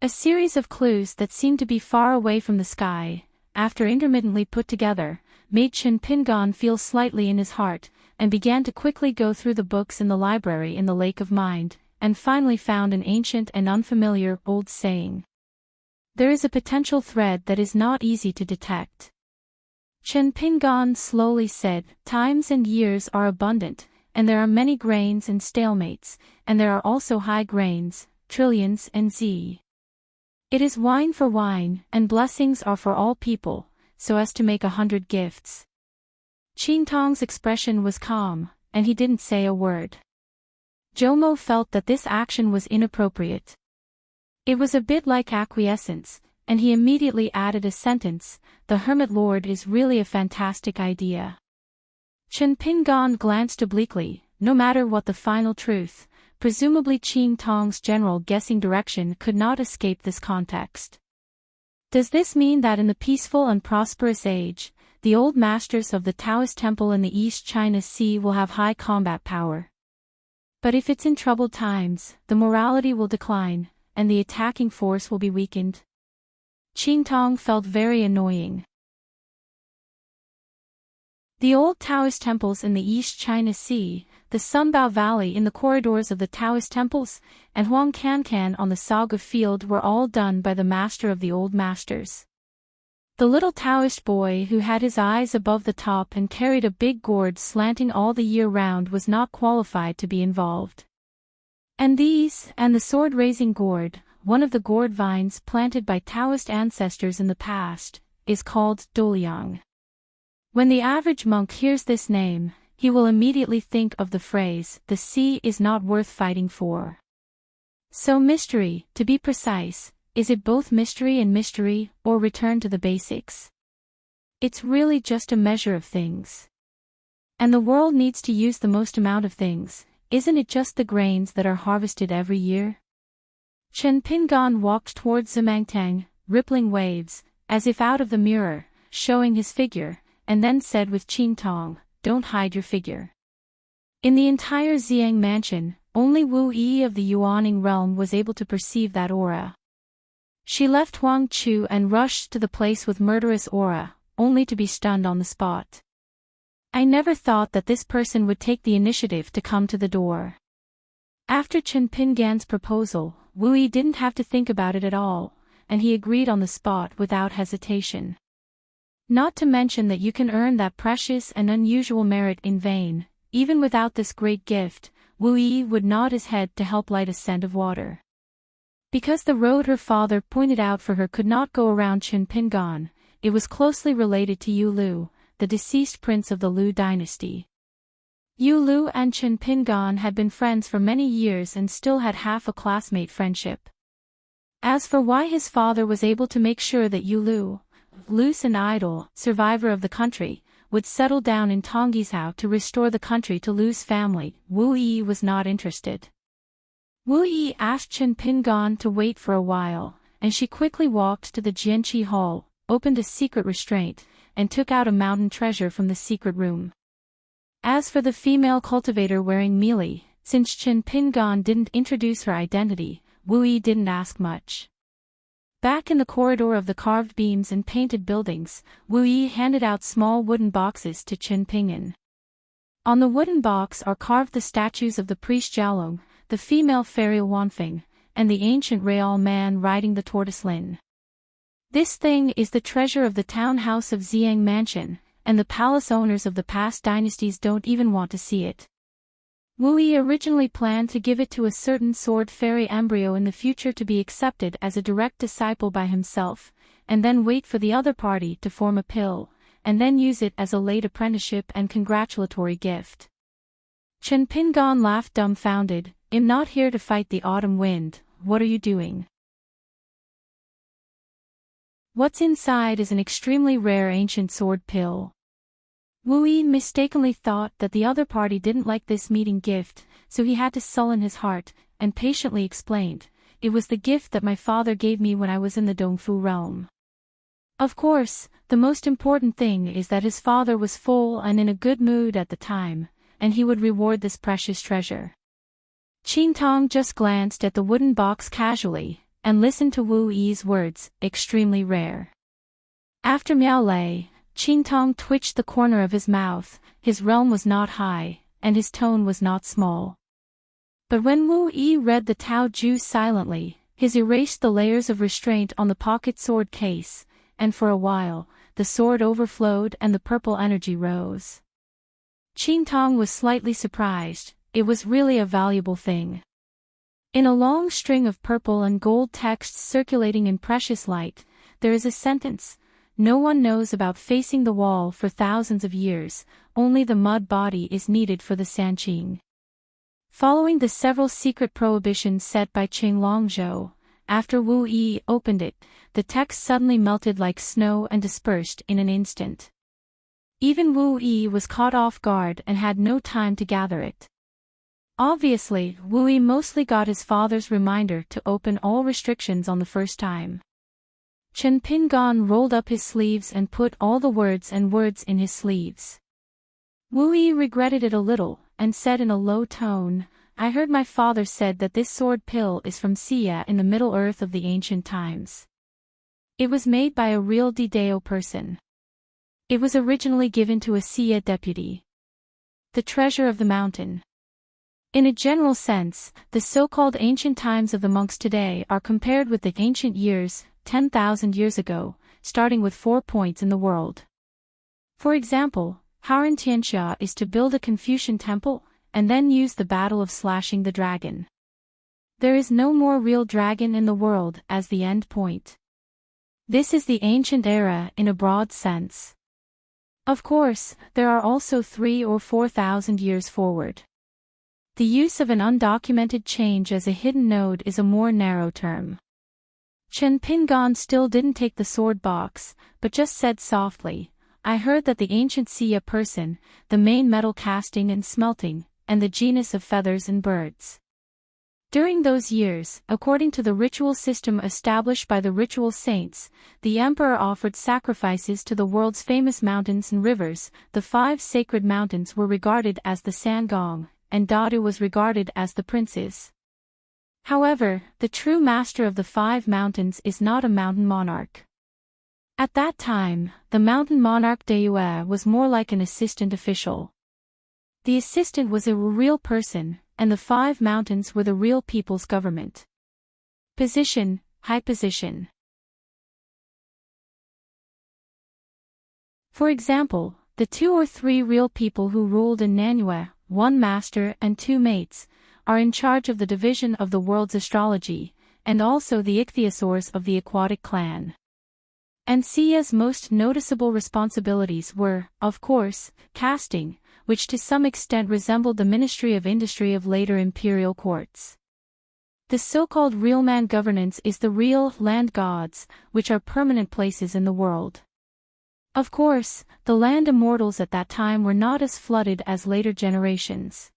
A series of clues that seemed to be far away from the sky, after intermittently put together, made Chen Pingan feel slightly in his heart, and began to quickly go through the books in the library in the Lake of Mind, and finally found an ancient and unfamiliar old saying. There is a potential thread that is not easy to detect. Chen Pingan slowly said, "Times and years are abundant, and there are many grains and stalemates, and there are also high grains, trillions and z. It is wine for wine, and blessings are for all people, so as to make 100 gifts." Qing Tong's expression was calm, and he didn't say a word. Jomo felt that this action was inappropriate. It was a bit like acquiescence, and he immediately added a sentence, "The Hermit Lord is really a fantastic idea." Chen Pingan glanced obliquely. No matter what the final truth, presumably Qing Tong's general guessing direction could not escape this context. Does this mean that in the peaceful and prosperous age, the old masters of the Taoist temple in the East China Sea will have high combat power? But if it's in troubled times, the morality will decline, and the attacking force will be weakened? Qing Tong felt very annoying. The old Taoist temples in the East China Sea, the Sunbao Valley in the corridors of the Taoist temples, and Huang Cancan on the Saga field were all done by the master of the old masters. The little Taoist boy who had his eyes above the top and carried a big gourd slanting all the year round was not qualified to be involved. And the sword-raising gourd, one of the gourd vines planted by Taoist ancestors in the past, is called Doliang. When the average monk hears this name, he will immediately think of the phrase, "The sea is not worth fighting for." So mystery, to be precise, is it both mystery and mystery, or return to the basics? It's really just a measure of things. And the world needs to use the most amount of things, isn't it just the grains that are harvested every year? Chen Pingan walked towards Zimangtang, rippling waves, as if out of the mirror, showing his figure, and then said with Qin Tong, "Don't hide your figure." In the entire Xiang mansion, only Wu Yi of the Yuaning realm was able to perceive that aura. She left Huang Chu and rushed to the place with murderous aura, only to be stunned on the spot. I never thought that this person would take the initiative to come to the door. After Chen Pingan's proposal, Wu Yi didn't have to think about it at all, and he agreed on the spot without hesitation. Not to mention that you can earn that precious and unusual merit in vain. Even without this great gift, Wu Yi would nod his head to help light a scent of water. Because the road her father pointed out for her could not go around Chen Pingan, it was closely related to Yu Lu, the deceased prince of the Lu dynasty. Yu Lu and Chen Pingan had been friends for many years and still had half a classmate friendship. As for why his father was able to make sure that Yu Lu, loose and idle, survivor of the country, would settle down in Tonggizhou to restore the country to Lu's family, Wu Yi was not interested. Wu Yi asked Chen Pingan to wait for a while, and she quickly walked to the Jianqi hall, opened a secret restraint, and took out a mountain treasure from the secret room. As for the female cultivator wearing mealy, since Chen Pingan didn't introduce her identity, Wu Yi didn't ask much. Back in the corridor of the carved beams and painted buildings, Wu Yi handed out small wooden boxes to Chen Pingan. On the wooden box are carved the statues of the priest Jiaolong, the female fairy Wanfeng, and the ancient Real man riding the tortoise Lin. This thing is the treasure of the townhouse of Xiang Mansion, and the palace owners of the past dynasties don't even want to see it. Wu Yi originally planned to give it to a certain sword fairy embryo in the future to be accepted as a direct disciple by himself, and then wait for the other party to form a pill, and then use it as a late apprenticeship and congratulatory gift. Chen Pingan laughed dumbfounded. "I'm not here to fight the autumn wind, what are you doing?" What's inside is an extremely rare ancient sword pill. Wu Yi mistakenly thought that the other party didn't like this meeting gift, so he had to sullen his heart, and patiently explained, "It was the gift that my father gave me when I was in the Dongfu realm." Of course, the most important thing is that his father was full and in a good mood at the time, and he would reward this precious treasure. Qin Tong just glanced at the wooden box casually, and listened to Wu Yi's words, "extremely rare." After Miao Lei, Qin Tong twitched the corner of his mouth. His realm was not high, and his tone was not small. But when Wu Yi read the Tao Ju silently, his erased the layers of restraint on the pocket sword case, and for a while, the sword overflowed and the purple energy rose. Qin Tong was slightly surprised. It was really a valuable thing. In a long string of purple and gold texts circulating in precious light, there is a sentence, "No one knows about facing the wall for thousands of years, only the mud body is needed for the Sanqing." Following the several secret prohibitions set by Qing Longzhou, after Wu Yi opened it, the text suddenly melted like snow and dispersed in an instant. Even Wu Yi was caught off guard and had no time to gather it. Obviously, Wu Yi mostly got his father's reminder to open all restrictions on the first time. Chen Pingan rolled up his sleeves and put all the words in his sleeves. Wu Yi regretted it a little, and said in a low tone, "I heard my father said that this sword pill is from Xia in the Middle Earth of the ancient times. It was made by a real Didao person. It was originally given to a Xia deputy. The treasure of the mountain." In a general sense, the so-called ancient times of the monks today are compared with the ancient years, 10,000 years ago, starting with 4 points in the world. For example, Haran Tianxia is to build a Confucian temple, and then use the battle of slashing the dragon. There is no more real dragon in the world as the end point. This is the ancient era in a broad sense. Of course, there are also 3 or 4,000 years forward. The use of an undocumented change as a hidden node is a more narrow term. Chen Pingan still didn't take the sword box, but just said softly, I heard that the ancient Sia person, the main metal casting and smelting, and the genus of feathers and birds. During those years, according to the ritual system established by the ritual saints, the emperor offered sacrifices to the world's famous mountains and rivers. The 5 sacred mountains were regarded as the Sangong, and Dadu was regarded as the princes. However, the true master of the 5 mountains is not a mountain monarch. At that time, the mountain monarch Deyue was more like an assistant official. The assistant was a real person, and the 5 mountains were the real people's government. Position, high position. For example, the 2 or 3 real people who ruled in Nanyue, 1 master and 2 mates, are in charge of the division of the world's astrology, and also the ichthyosaurs of the aquatic clan. And Sia's most noticeable responsibilities were, of course, casting, which to some extent resembled the Ministry of Industry of later imperial courts. The so-called realman governance is the real land gods, which are permanent places in the world. Of course, the land immortals at that time were not as flooded as later generations.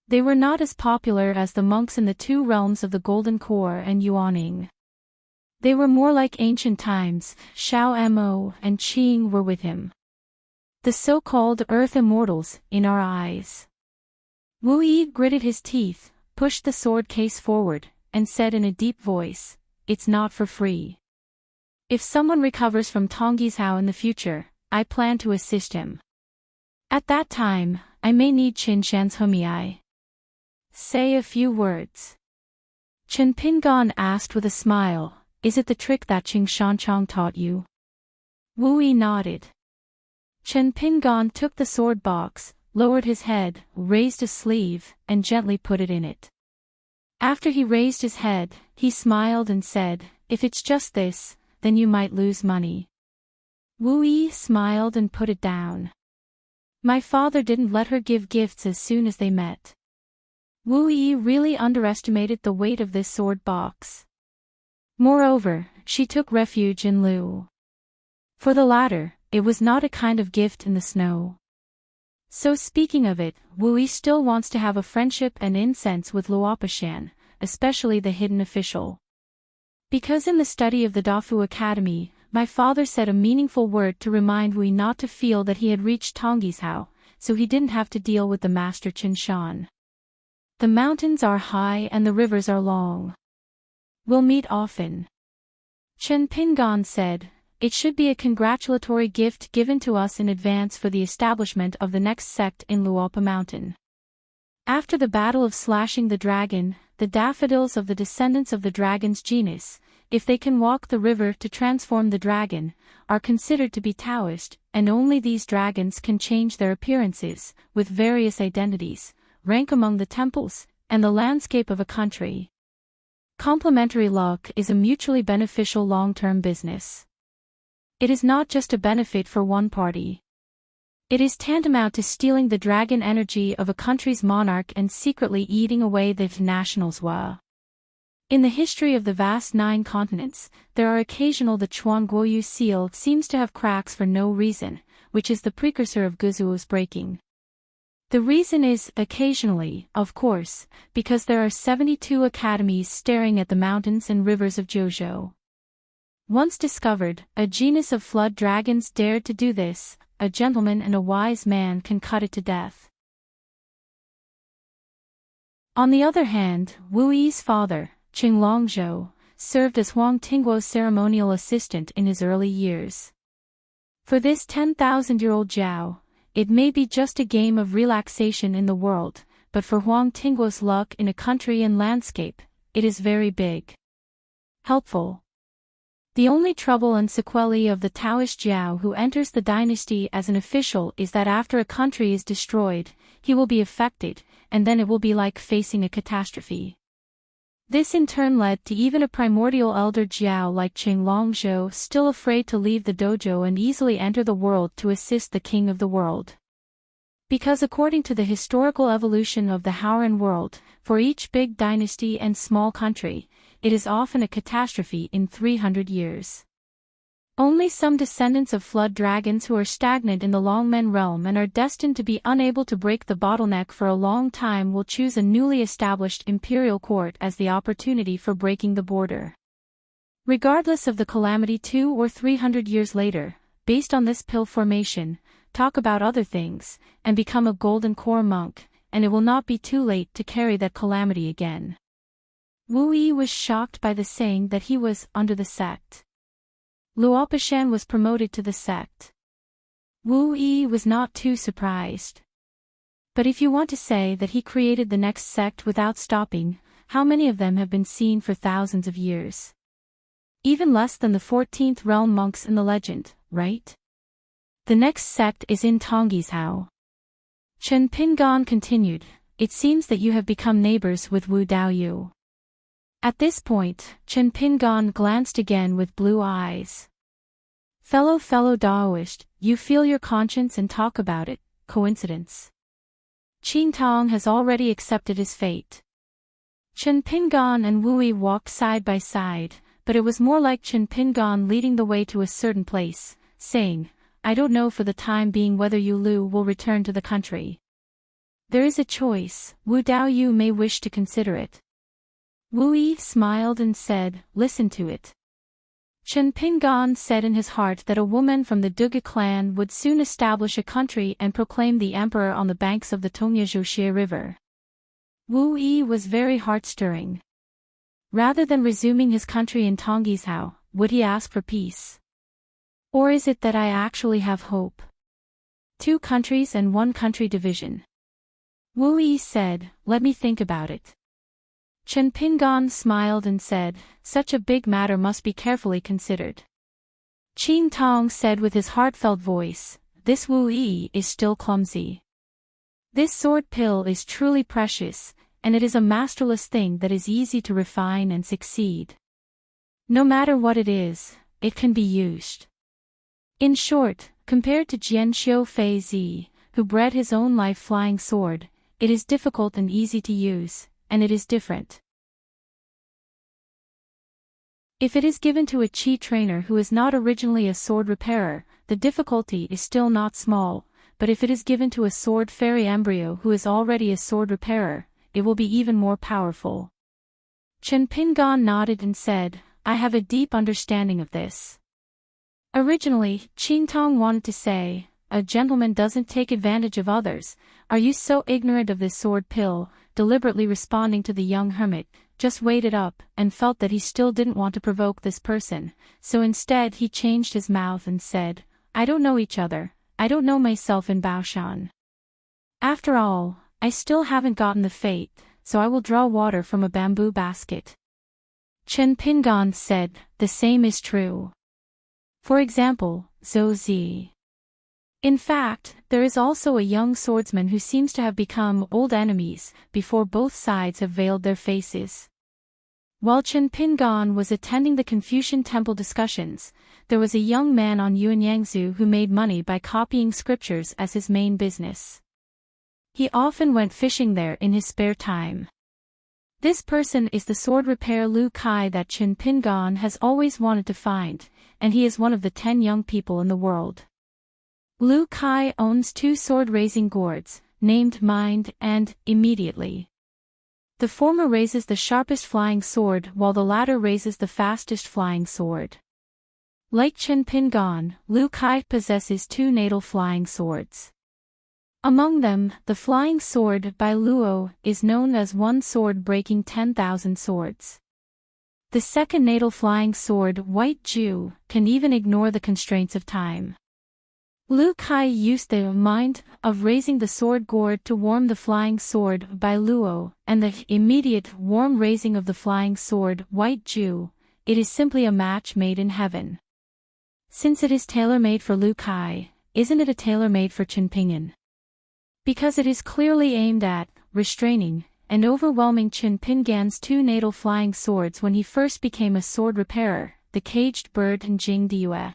They were not as popular as the monks in the 2 realms of the Golden Core and Yuaning. They were more like ancient times. Xiao Mo and Qing were with him. The so-called Earth Immortals, in our eyes. Wu Yi gritted his teeth, pushed the sword case forward, and said in a deep voice, It's not for free. If someone recovers from Tonggishao in the future, I plan to assist him. At that time, I may need Qin Shan's Humiai. Say a few words. Chen Pingan asked with a smile, Is it the trick that Qing Shanchong taught you? Wu Yi nodded. Chen Pingan took the sword box, lowered his head, raised a sleeve, and gently put it in it. After he raised his head, he smiled and said, If it's just this, then you might lose money. Wu Yi smiled and put it down. My father didn't let her give gifts as soon as they met. Wu Yi really underestimated the weight of this sword box. Moreover, she took refuge in Lu. For the latter, it was not a kind of gift in the snow. So speaking of it, Wu Yi still wants to have a friendship and incense with Luopishan, especially the hidden official. Because in the study of the Dafu Academy, my father said a meaningful word to remind Wu Yi not to feel that he had reached Tonggishao, so he didn't have to deal with the master Qin Shan. The mountains are high and the rivers are long. We'll meet often. Chen Pingan said, It should be a congratulatory gift given to us in advance for the establishment of the next sect in Luopa Mountain. After the battle of slashing the dragon, the daffodils of the descendants of the dragon's genus, if they can walk the river to transform the dragon, are considered to be Taoist, and only these dragons can change their appearances, with various identities, rank among the temples, and the landscape of a country. Complementary luck is a mutually beneficial long-term business. It is not just a benefit for one party. It is tantamount to stealing the dragon energy of a country's monarch and secretly eating away the national's wa. In the history of the vast 9 continents, there are occasional the Chuan Guoyu seal seems to have cracks for no reason, which is the precursor of Guzuo's breaking. The reason is, occasionally, of course, because there are 72 academies staring at the mountains and rivers of Zhouzhou. Once discovered, a genus of flood dragons dared to do this. A gentleman and a wise man can cut it to death. On the other hand, Wu Yi's father, Qing Longzhou, served as Huang Tingguo's ceremonial assistant in his early years. For this 10,000-year-old Zhao, it may be just a game of relaxation in the world, but for Huang Tingguo's luck in a country and landscape, it is very big. Helpful. The only trouble and sequelae of the Taoist Zhao who enters the dynasty as an official is that after a country is destroyed, he will be affected, and then it will be like facing a catastrophe. This in turn led to even a primordial elder Zhao like Qing Longzhou still afraid to leave the dojo and easily enter the world to assist the king of the world. Because according to the historical evolution of the Hauran world, for each big dynasty and small country, it is often a catastrophe in 300 years. Only some descendants of flood dragons who are stagnant in the Longmen realm and are destined to be unable to break the bottleneck for a long time will choose a newly established imperial court as the opportunity for breaking the border. Regardless of the calamity 200 or 300 years later, based on this pill formation, talk about other things, and become a golden core monk, and it will not be too late to carry that calamity again. Wu Yi was shocked by the saying that he was under the sect. Luo Pashan was promoted to the sect. Wu Yi was not too surprised. But if you want to say that he created the next sect without stopping, how many of them have been seen for thousands of years? Even less than the 14th realm monks in the legend, right? The next sect is in Tonggishao. Chen Pingan continued, it seems that you have become neighbors with Wu Daoyu. At this point, Chen Pingan glanced again with blue eyes. Fellow Daoist, you feel your conscience and talk about it, coincidence. Qin Tong has already accepted his fate. Chen Pingan and Wu Yi walked side by side, but it was more like Chen Pingan leading the way to a certain place, saying, I don't know for the time being whether Yu Lu will return to the country. There is a choice, Wu Daoyu may wish to consider it. Wu Yi smiled and said, listen to it. Chen Pingan said in his heart that a woman from the Duge clan would soon establish a country and proclaim the emperor on the banks of the Tongyazhoxie River. Wu Yi was very heart-stirring. Rather than resuming his country in Tonggishao, would he ask for peace? Or is it that I actually have hope? 2 countries and 1 country division. Wu Yi said, let me think about it. Chen Pingan smiled and said, such a big matter must be carefully considered. Qin Tong said with his heartfelt voice, this Wu Yi is still clumsy. This sword pill is truly precious, and it is a masterless thing that is easy to refine and succeed. No matter what it is, it can be used. In short, compared to Jian Xiu Fei Zi, who bred his own life flying sword, it is difficult and easy to use, and it is different. If it is given to a Qi trainer who is not originally a sword repairer, the difficulty is still not small, but if it is given to a sword fairy embryo who is already a sword repairer, it will be even more powerful. Chen Pingan nodded and said, I have a deep understanding of this. Originally, Qin Tong wanted to say, a gentleman doesn't take advantage of others, are you so ignorant of this sword pill, deliberately responding to the young hermit, just weighed it up, and felt that he still didn't want to provoke this person, so instead he changed his mouth and said, I don't know each other, I don't know myself in Baoshan. After all, I still haven't gotten the fate, so I will draw water from a bamboo basket. Chen Pingan said, the same is true. For example, Zhou Zi. In fact, there is also a young swordsman who seems to have become old enemies before both sides have veiled their faces. While Chen Pingan was attending the Confucian temple discussions, there was a young man on Yuanyangzu who made money by copying scriptures as his main business. He often went fishing there in his spare time. This person is the sword repair Lu Kai that Chen Pingan has always wanted to find, and he is one of the 10 young people in the world. Lu Kai owns 2 sword-raising gourds, named Mind and Immediately. The former raises the sharpest flying sword while the latter raises the fastest flying sword. Like Chen Pingan, Lu Kai possesses 2 natal flying swords. Among them, the flying sword by Luo is known as one sword breaking 10,000 swords. The second natal flying sword, White Ju, can even ignore the constraints of time. Lu Kai used the mind of raising the sword gourd to warm the flying sword by Luo, and the immediate warm raising of the flying sword White Ju. It is simply a match made in heaven. Since it is tailor-made for Lu Kai, isn't it a tailor-made for Chen Pingan? Because it is clearly aimed at restraining and overwhelming Chen Pingan's 2 natal flying swords when he first became a sword repairer, the caged bird and Jing Diyue.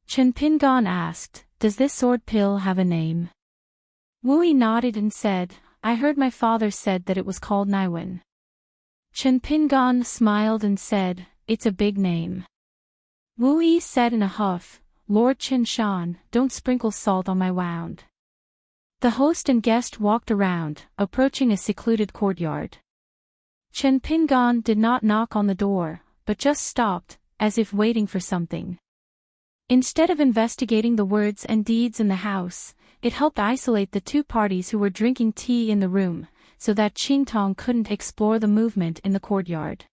Chen Pingan asked, does this sword pill have a name? Wu Yi nodded and said, I heard my father said that it was called Naiwen. Chen Pingan smiled and said, it's a big name. Wu Yi said in a huff, Lord Chen Shan, don't sprinkle salt on my wound. The host and guest walked around, approaching a secluded courtyard. Chen Pingan did not knock on the door, but just stopped, as if waiting for something. Instead of investigating the words and deeds in the house, it helped isolate the two parties who were drinking tea in the room, so that Qingtong couldn't explore the movement in the courtyard.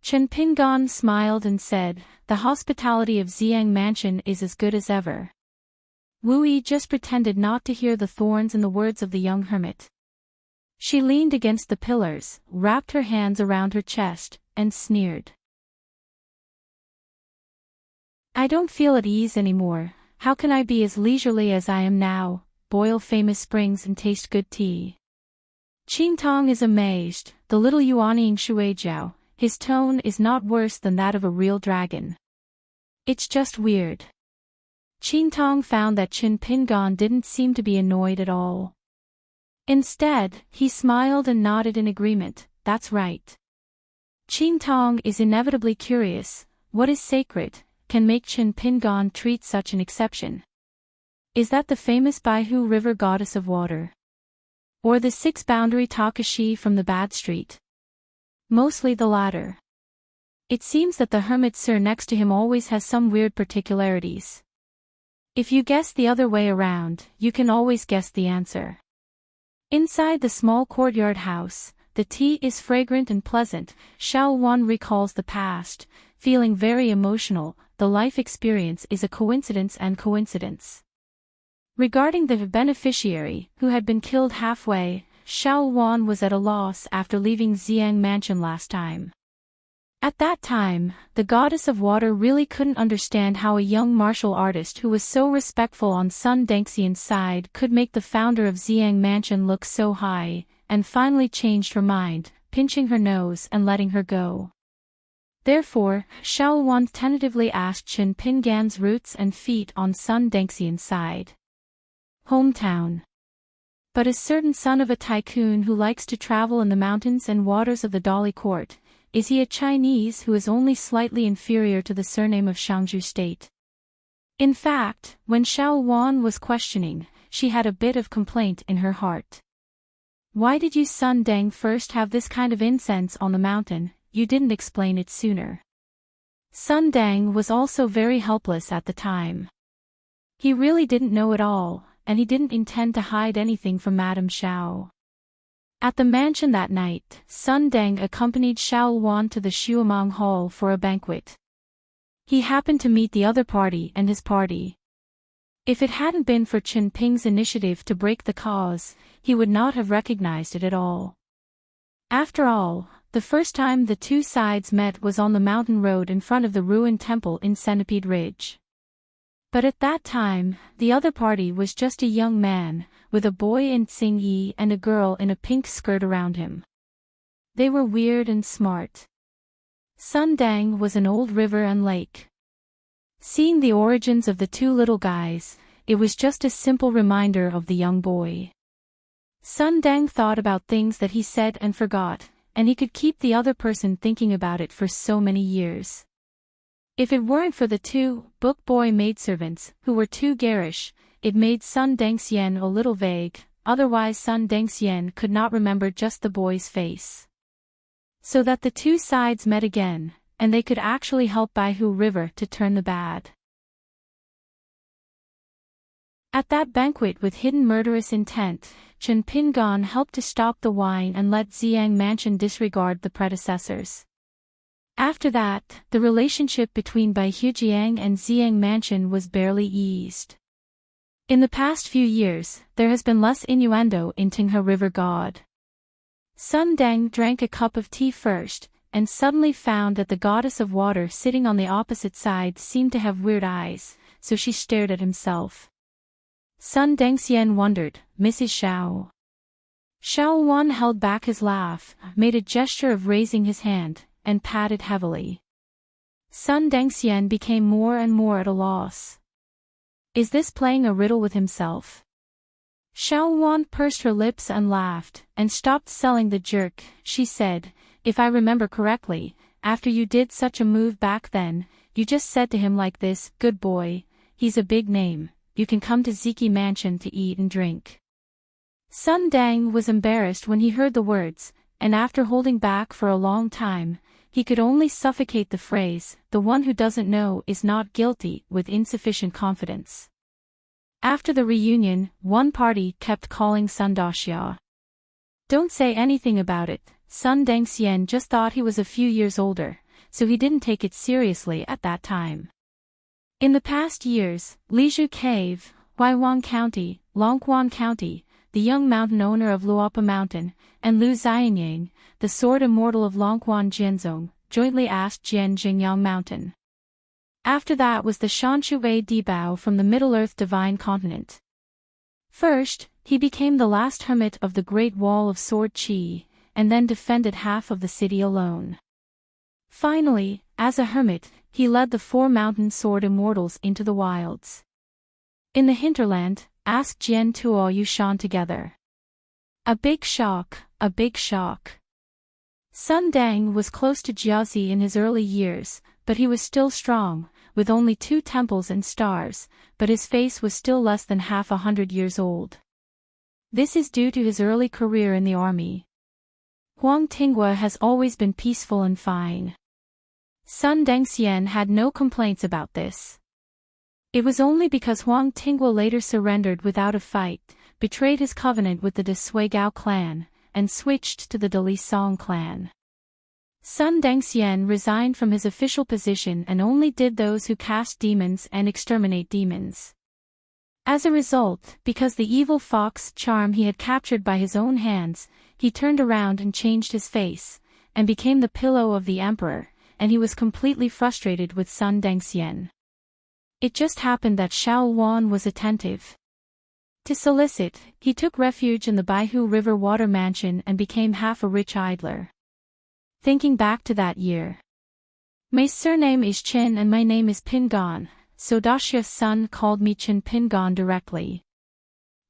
Chen Pingan smiled and said, the hospitality of Xiang Mansion is as good as ever. Wu Yi just pretended not to hear the thorns in the words of the young hermit. She leaned against the pillars, wrapped her hands around her chest, and sneered. I don't feel at ease anymore. How can I be as leisurely as I am now, boil famous springs and taste good tea? Qingtong is amazed, the little Yuanying Shuijiao. His tone is not worse than that of a real dragon. It's just weird. Qingtong found that Chen Pingan didn't seem to be annoyed at all. Instead, he smiled and nodded in agreement, that's right. Qingtong is inevitably curious, what is sacred, can make Chen Pingan treat such an exception? Is that the famous Baihu River goddess of water? Or the six-boundary Takashi from the Bad Street? Mostly the latter. It seems that the hermit sir next to him always has some weird particularities. If you guess the other way around, you can always guess the answer. Inside the small courtyard house, the tea is fragrant and pleasant. Xiao Wan recalls the past, feeling very emotional. The life experience is a coincidence and coincidence. Regarding the beneficiary, who had been killed halfway, Xiao Wan was at a loss after leaving Xiang Mansion last time. At that time, the goddess of water really couldn't understand how a young martial artist who was so respectful on Sun Dengxian's side could make the founder of Xiang Mansion look so high, and finally changed her mind, pinching her nose and letting her go. Therefore, Xiao Wan tentatively asked Chen Pingan's roots and feet on Sun Dengxian's side. Hometown. But a certain son of a tycoon who likes to travel in the mountains and waters of the Dali court, is he a Chinese who is only slightly inferior to the surname of Shangzhou State? In fact, when Xiao Wan was questioning, she had a bit of complaint in her heart. Why did you Sun Deng first have this kind of incense on the mountain? You didn't explain it sooner. Sun Deng was also very helpless at the time. He really didn't know it all, and he didn't intend to hide anything from Madame Xiao. At the mansion that night, Sun Deng accompanied Xiao Wan to the Shuamang Hall for a banquet. He happened to meet the other party and his party. If it hadn't been for Chen Ping's initiative to break the cause, he would not have recognized it at all. After all, the first time the two sides met was on the mountain road in front of the ruined temple in Centipede Ridge. But at that time, the other party was just a young man, with a boy in Tsing-yi and a girl in a pink skirt around him. They were weird and smart. Sun Deng was an old river and lake. Seeing the origins of the two little guys, it was just a simple reminder of the young boy. Sun Deng thought about things that he said and forgot, and he could keep the other person thinking about it for so many years. If it weren't for the two book boy maidservants, who were too garish, it made Sun Dengxian a little vague, otherwise Sun Dengxian could not remember just the boy's face. So that the two sides met again, and they could actually help Baihu River to turn the bad. At that banquet with hidden murderous intent, Chen Pingan helped to stop the wine and let Xiang Mansion disregard the predecessors. After that, the relationship between Baihujiang and Xiang Mansion was barely eased. In the past few years, there has been less innuendo in Tinghe River God. Sun Deng drank a cup of tea first, and suddenly found that the goddess of water sitting on the opposite side seemed to have weird eyes, so she stared at himself. Sun Dengxian wondered, Mrs. Xiao. Xiao Wan held back his laugh, made a gesture of raising his hand, and patted heavily. Sun Dengxian became more and more at a loss. Is this playing a riddle with himself? Xiao Wan pursed her lips and laughed, and stopped selling the jerk. She said, "If I remember correctly, after you did such a move back then, you just said to him like this, 'Good boy, he's a big name, you can come to Ziki Mansion to eat and drink.'" Sun Dang was embarrassed when he heard the words, and after holding back for a long time, he could only suffocate the phrase, "The one who doesn't know is not guilty," with insufficient confidence. After the reunion, one party kept calling Sun Daxia. "Don't say anything about it." Sun Dangxian just thought he was a few years older, so he didn't take it seriously at that time. In the past years, Lizhu Cave, Huaiwang County, Longquan County, the young mountain owner of Luopa Mountain, and Lu Xianyang, the sword immortal of Longquan Jianzong, jointly asked Jian Jingyang Mountain. After that was the Shanshui Dibao from the Middle-earth Divine Continent. First, he became the last hermit of the Great Wall of Sword Qi, and then defended half of the city alone. Finally, as a hermit, he led the 4 mountain sword immortals into the wilds. In the hinterland, asked Jian Tuo Yushan together. A big shock, a big shock. Sun Dang was close to Jiazi in his early years, but he was still strong, with only 2 temples and stars, but his face was still less than half 100 years old. This is due to his early career in the army. Huang Tinghua has always been peaceful and fine. Sun Dangxian had no complaints about this. It was only because Huang Tinghua later surrendered without a fight, betrayed his covenant with the De Suigao clan, and switched to the De Li Song clan. Sun Dangxian resigned from his official position and only did those who cast demons and exterminate demons. As a result, because the evil fox charm he had captured by his own hands, he turned around and changed his face, and became the pillow of the emperor, and he was completely frustrated with Sun Dangxian. It just happened that Xiao Wan was attentive. To solicit, he took refuge in the Baihu River Water Mansion and became half a rich idler. Thinking back to that year. "My surname is Chen and my name is Pingon, so Daxia's son called me Chen Pingon directly."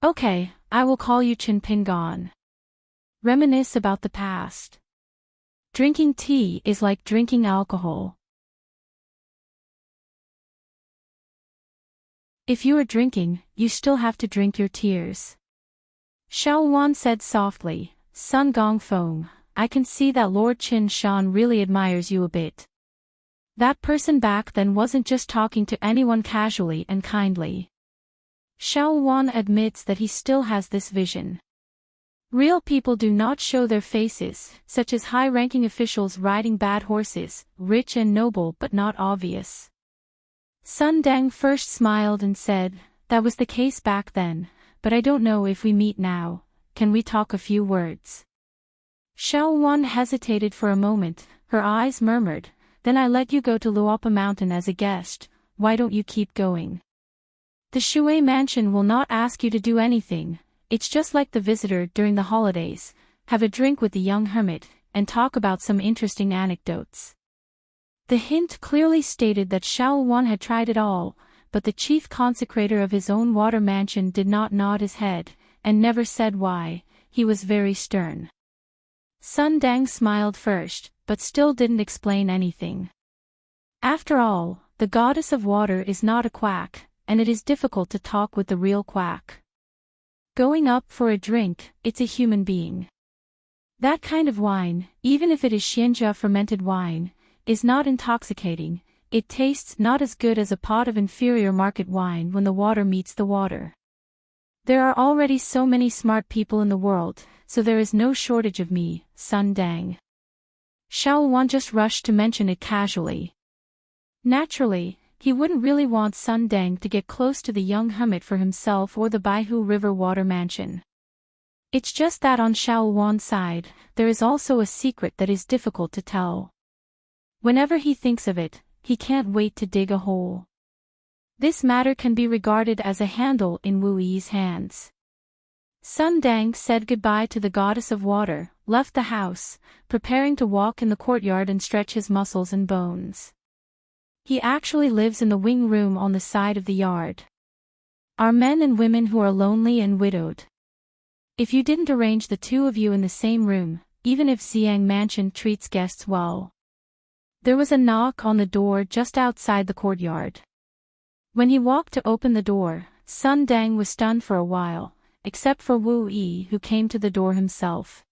"Okay, I will call you Chen Pingon." Reminisce about the past. Drinking tea is like drinking alcohol. If you are drinking, you still have to drink your tears. Xiao Wan said softly, "Sun Gongfeng, I can see that Lord Qin Shan really admires you a bit. That person back then wasn't just talking to anyone casually and kindly." Xiao Wan admits that he still has this vision. Real people do not show their faces, such as high-ranking officials riding bad horses, rich and noble but not obvious. Sun Dang first smiled and said, "That was the case back then, but I don't know if we meet now, can we talk a few words?" Xiao Wan hesitated for a moment, her eyes murmured, "Then I let you go to Luopa Mountain as a guest, why don't you keep going? The Shui Mansion will not ask you to do anything, it's just like the visitor during the holidays, have a drink with the young hermit, and talk about some interesting anecdotes." The hint clearly stated that Xiao Wan had tried it all, but the chief consecrator of his own water mansion did not nod his head, and never said why, he was very stern. Sun Dang smiled first, but still didn't explain anything. After all, the goddess of water is not a quack, and it is difficult to talk with the real quack. Going up for a drink, it's a human being. That kind of wine, even if it is Xianjia fermented wine, is not intoxicating, it tastes not as good as a pot of inferior market wine when the water meets the water. There are already so many smart people in the world, so there is no shortage of me, Sun Dang. Xiao Wan just rushed to mention it casually. Naturally, he wouldn't really want Sun Dang to get close to the young hermit for himself or the Baihu River Water Mansion. It's just that on Xiao Wan's side, there is also a secret that is difficult to tell. Whenever he thinks of it, he can't wait to dig a hole. This matter can be regarded as a handle in Wu Yi's hands. Sun Dang said goodbye to the goddess of water, left the house, preparing to walk in the courtyard and stretch his muscles and bones. He actually lives in the wing room on the side of the yard. Are men and women who are lonely and widowed. If you didn't arrange the two of you in the same room, even if Xiang Mansion treats guests well. There was a knock on the door just outside the courtyard. When he walked to open the door, Sun Dang was stunned for a while, except for Wu Yi, who came to the door himself.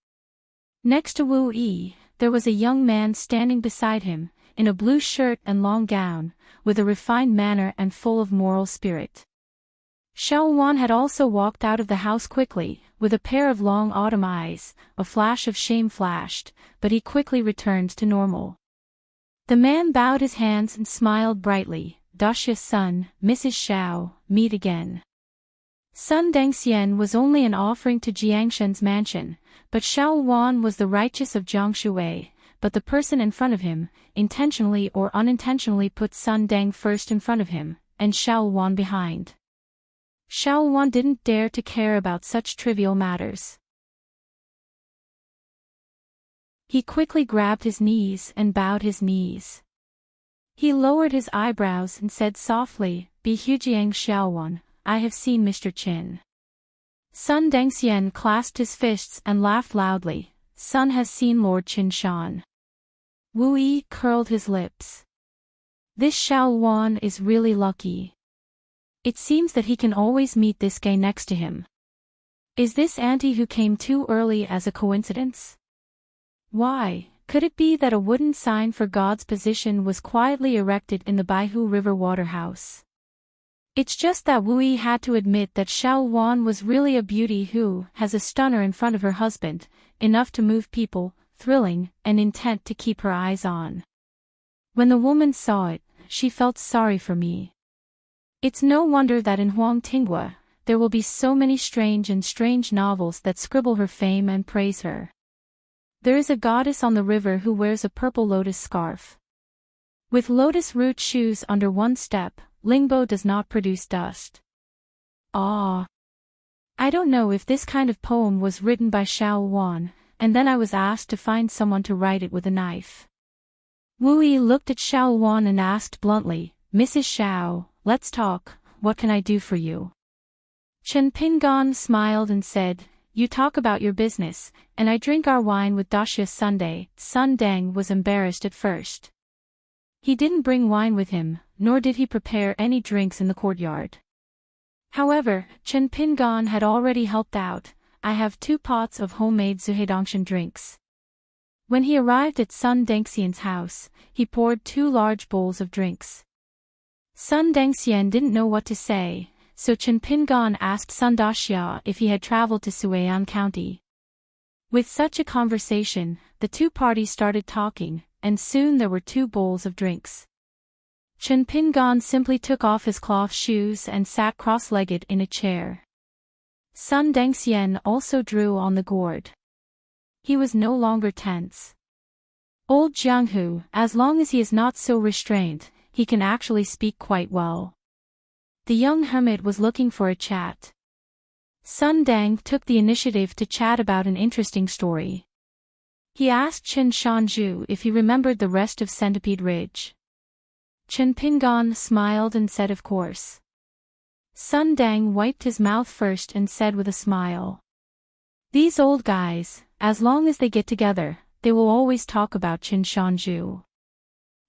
Next to Wu Yi, there was a young man standing beside him, in a blue shirt and long gown, with a refined manner and full of moral spirit. Xiao Wan had also walked out of the house quickly, with a pair of long autumn eyes. A flash of shame flashed, but he quickly returned to normal. The man bowed his hands and smiled brightly. Daxia's son, Mrs. Xiao, meet again. Sun Dengxian was only an offering to Jiangshen's mansion, but Xiao Wan was the righteous of Jiangshuwei, but the person in front of him, intentionally or unintentionally put Sun Deng first in front of him, and Xiao Wan behind. Xiao Wan didn't dare to care about such trivial matters. He quickly grabbed his knees and bowed his knees. He lowered his eyebrows and said softly, "Be Hujiang Xiaowan, I have seen Mr. Qin." Sun Dengxian clasped his fists and laughed loudly. "Sun has seen Lord Qin Shan." Wu Yi curled his lips. This Xiao Wan is really lucky. It seems that he can always meet this guy next to him. Is this auntie who came too early as a coincidence? Why, could it be that a wooden sign for God's position was quietly erected in the Baihu River Waterhouse? It's just that Wu Yi had to admit that Xiao Wan was really a beauty who has a stunner in front of her husband, enough to move people, thrilling, and intent to keep her eyes on. When the woman saw it, she felt sorry for me. It's no wonder that in Huang Tinghua, there will be so many strange novels that scribble her fame and praise her. There is a goddess on the river who wears a purple lotus scarf. With lotus root shoes under one step, Lingbo does not produce dust. Ah! I don't know if this kind of poem was written by Xiao Wan, and then I was asked to find someone to write it with a knife. Wu Yi looked at Xiao Wan and asked bluntly, "Mrs. Xiao, let's talk, what can I do for you?" Chen Pingan smiled and said, "You talk about your business, and I drink our wine with Daxia Sunday." Sun Deng was embarrassed at first. He didn't bring wine with him, nor did he prepare any drinks in the courtyard. However, Chen Pingan had already helped out. "I have 2 pots of homemade Zuhedongshan drinks." When he arrived at Sun Dengxian's house, he poured 2 large bowls of drinks. Sun Dengxian didn't know what to say, so Chen Pingan asked Sun Daxia if he had traveled to Suian County. With such a conversation, the two parties started talking, and soon there were 2 bowls of drinks. Chen Pingan simply took off his cloth shoes and sat cross-legged in a chair. Sun Dengxian also drew on the gourd. He was no longer tense. Old Jianghu, as long as he is not so restrained, he can actually speak quite well. The young hermit was looking for a chat. Sun Deng took the initiative to chat about an interesting story. He asked Chen Shanzhu if he remembered the rest of Centipede Ridge. Chen Pingan smiled and said of course. Sun Deng wiped his mouth first and said with a smile, "These old guys, as long as they get together, they will always talk about Chen Shanzhu.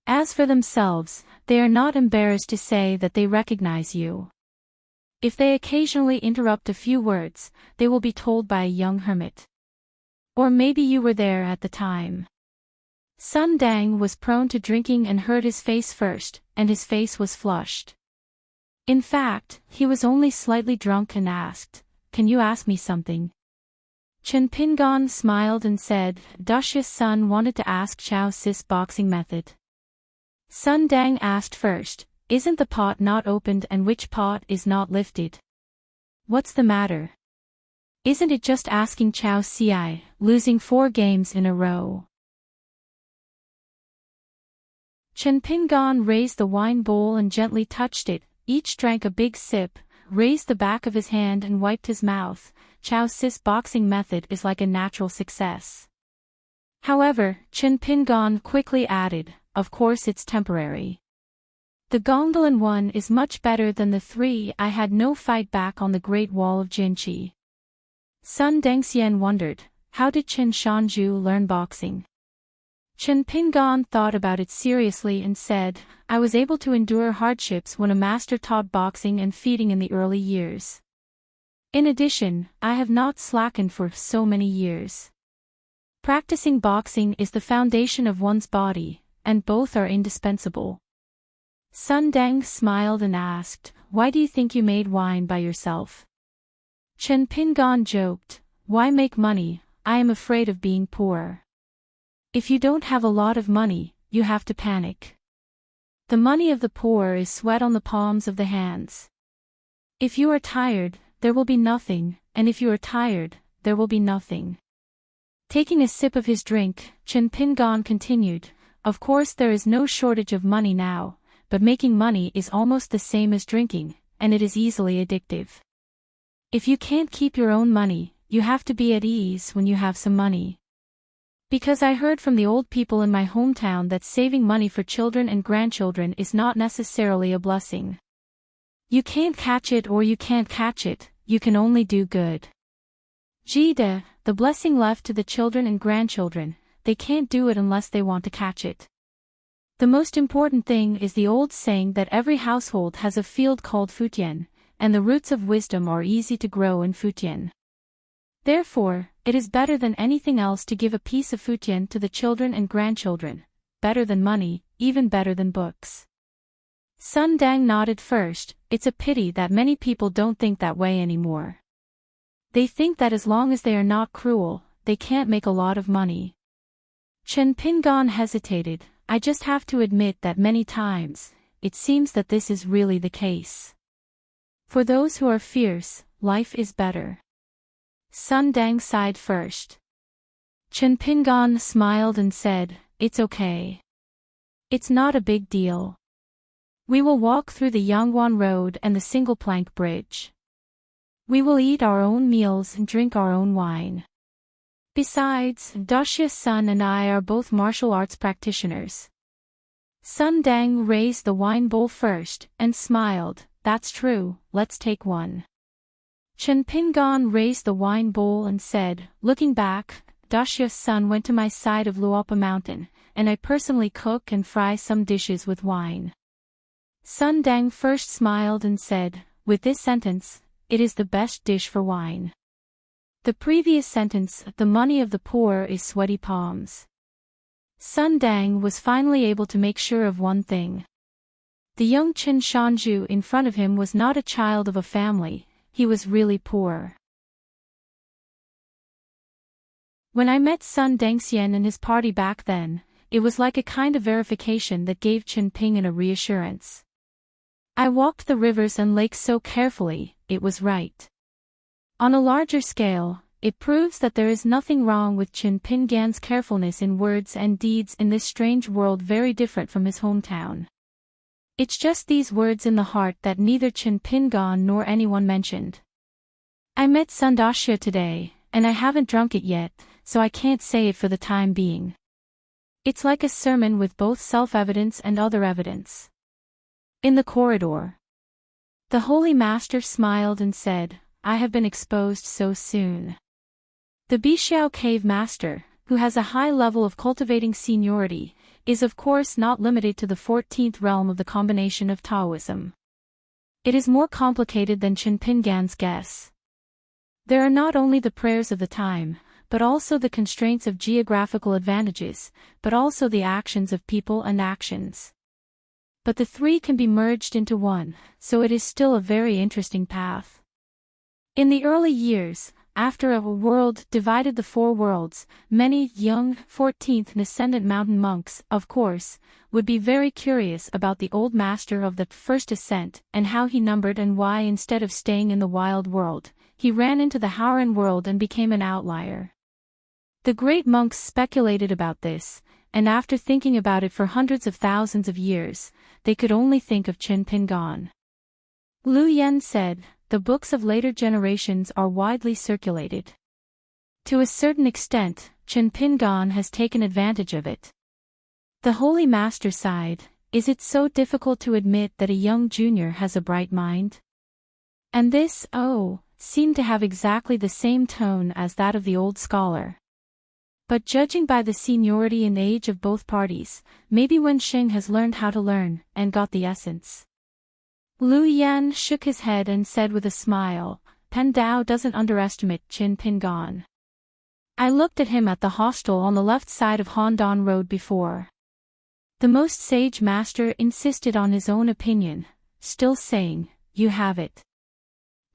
As for themselves, they are not embarrassed to say that they recognize you. If they occasionally interrupt a few words, they will be told by a young hermit. Or maybe you were there at the time." Sun Deng was prone to drinking and hurt his face first, and his face was flushed. In fact, he was only slightly drunk and asked, "Can you ask me something?" Chen Pingan smiled and said, "Daxia's son wanted to ask Chao Sis boxing method." Sun Deng asked first, "Isn't the pot not opened and which pot is not lifted? What's the matter? Isn't it just asking Chao Ci, losing 4 games in a row?" Chen Pingan raised the wine bowl and gently touched it, each drank a big sip, raised the back of his hand and wiped his mouth. Chao Sis boxing method is like a natural success. However, Chen Pingan quickly added, "Of course it's temporary. The Gongdalan one is much better than the 3 I had no fight back on the Great Wall of Jinchi." Sun Dengxian wondered, how did Chen Shanju learn boxing? Chen Pingan thought about it seriously and said, I was able to endure hardships when a master taught boxing and feeding in the early years. In addition, I have not slackened for so many years. Practicing boxing is the foundation of one's body, and both are indispensable. Sun Deng smiled and asked, why do you think you made wine by yourself? Chen Pingan joked, why make money? I am afraid of being poor. If you don't have a lot of money, you have to panic. The money of the poor is sweat on the palms of the hands. If you are tired, there will be nothing, and if you are tired, there will be nothing. Taking a sip of his drink, Chen Pingan continued, of course there is no shortage of money now, but making money is almost the same as drinking, and it is easily addictive. If you can't keep your own money, you have to be at ease when you have some money. Because I heard from the old people in my hometown that saving money for children and grandchildren is not necessarily a blessing. You can't catch it or you can't catch it, you can only do good. Jide, the blessing left to the children and grandchildren, they can't do it unless they want to catch it. The most important thing is the old saying that every household has a field called Futian, and the roots of wisdom are easy to grow in Futian. Therefore, it is better than anything else to give a piece of Futian to the children and grandchildren, better than money, even better than books. Sun Dang nodded first, it's a pity that many people don't think that way anymore. They think that as long as they are not cruel, they can't make a lot of money. Chen Pingan hesitated, I just have to admit that many times, it seems that this is really the case. For those who are fierce, life is better. Sun Dang sighed first. Chen Pingan smiled and said, it's okay. It's not a big deal. We will walk through the Yangwan Road and the single-plank bridge. We will eat our own meals and drink our own wine. Besides, Daxia's son and I are both martial arts practitioners. Sun Dang raised the wine bowl first and smiled, that's true, let's take one. Chen Pingan raised the wine bowl and said, looking back, Daxia's son went to my side of Luopa Mountain, and I personally cook and fry some dishes with wine. Sun Dang first smiled and said, with this sentence, it is the best dish for wine. The previous sentence, the money of the poor is sweaty palms. Sun Dang was finally able to make sure of one thing. The young Chen Shanju in front of him was not a child of a family, he was really poor. When I met Sun Dengxian and his party back then, it was like a kind of verification that gave Chen Ping a reassurance. I walked the rivers and lakes so carefully, it was right. On a larger scale, it proves that there is nothing wrong with Chen Pingan's carefulness in words and deeds in this strange world very different from his hometown. It's just these words in the heart that neither Chen Pingan nor anyone mentioned. I met Sun Daxia today, and I haven't drunk it yet, so I can't say it for the time being. It's like a sermon with both self-evidence and other evidence. In the corridor, the Holy Master smiled and said, I have been exposed so soon. The Bixiao Cave Master, who has a high level of cultivating seniority, is of course not limited to the 14th realm of the combination of Taoism. It is more complicated than Chen Pingan's guess. There are not only the prayers of the time, but also the constraints of geographical advantages, but also the actions of people and actions. But the three can be merged into one, so it is still a very interesting path. In the early years, after a world divided the four worlds, many young 14th Ascendant mountain monks, of course, would be very curious about the old master of the first ascent and how he numbered and why instead of staying in the wild world, he ran into the Howran world and became an outlier. The great monks speculated about this, and after thinking about it for hundreds of thousands of years, they could only think of Chen Pingan. Lu Yen said, the books of later generations are widely circulated. To a certain extent, Chen Pingan has taken advantage of it. The Holy Master sighed, is it so difficult to admit that a young junior has a bright mind? And this, seemed to have exactly the same tone as that of the old scholar. But judging by the seniority and age of both parties, maybe Wen Xing has learned how to learn, and got the essence. Lu Yan shook his head and said with a smile, Pen Dao doesn't underestimate Qin Pingan. I looked at him at the hostel on the left side of Handan Road before. The most sage master insisted on his own opinion, still saying, you have it.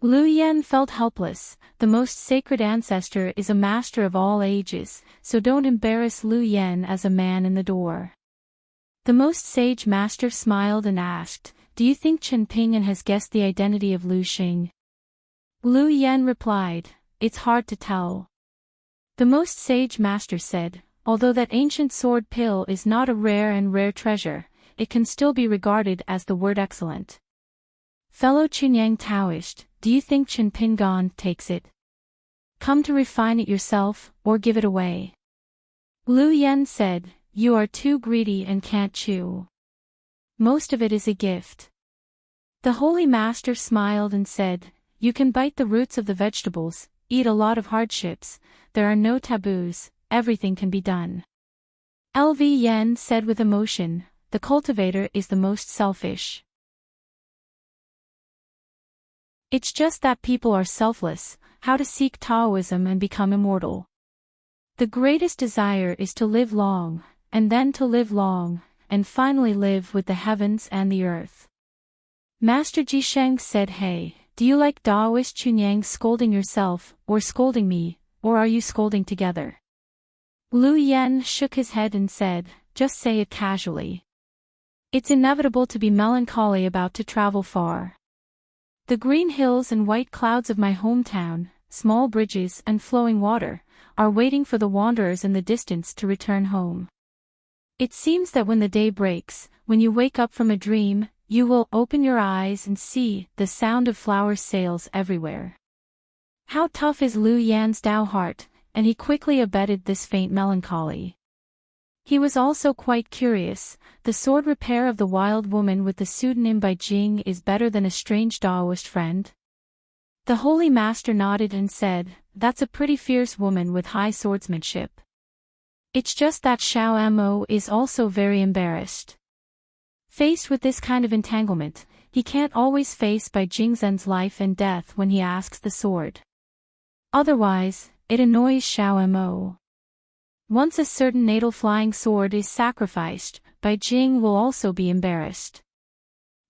Lu Yan felt helpless. The most sacred ancestor is a master of all ages, so don't embarrass Lu Yan as a man in the door. The most sage master smiled and asked, do you think Chen Pingan has guessed the identity of Lu Xing? Lu Yan replied, it's hard to tell. The most sage master said, although that ancient sword pill is not a rare treasure, it can still be regarded as the word excellent. Fellow Chunyang Taoist, do you think Chen Pingan takes it? Come to refine it yourself, or give it away. Lu Yan said, you are too greedy and can't chew. Most of it is a gift. The holy master smiled and said, you can bite the roots of the vegetables, eat a lot of hardships, there are no taboos, everything can be done. LV Yen said with emotion, the cultivator is the most selfish. It's just that people are selfless, how to seek Taoism and become immortal. The greatest desire is to live long, and then to live long, and finally live with the heavens and the earth. Master Jisheng said, hey, do you like Taoist Chunyang scolding yourself, or scolding me, or are you scolding together? Lu Yan shook his head and said, just say it casually. It's inevitable to be melancholy about to travel far. The green hills and white clouds of my hometown, small bridges and flowing water, are waiting for the wanderers in the distance to return home. It seems that when the day breaks, when you wake up from a dream, you will open your eyes and see the sound of flower sales everywhere. How tough is Lu Yan's Tao heart, and he quickly abetted this faint melancholy. He was also quite curious. The sword repair of the wild woman with the pseudonym by Jing is better than a strange Taoist friend. The holy master nodded and said, that's a pretty fierce woman with high swordsmanship. It's just that Xiao Mo is also very embarrassed. Faced with this kind of entanglement, he can't always face Bai Jingzhen's life and death when he asks the sword. Otherwise, it annoys Xiao Mo. Once a certain natal flying sword is sacrificed, Bai Jing will also be embarrassed.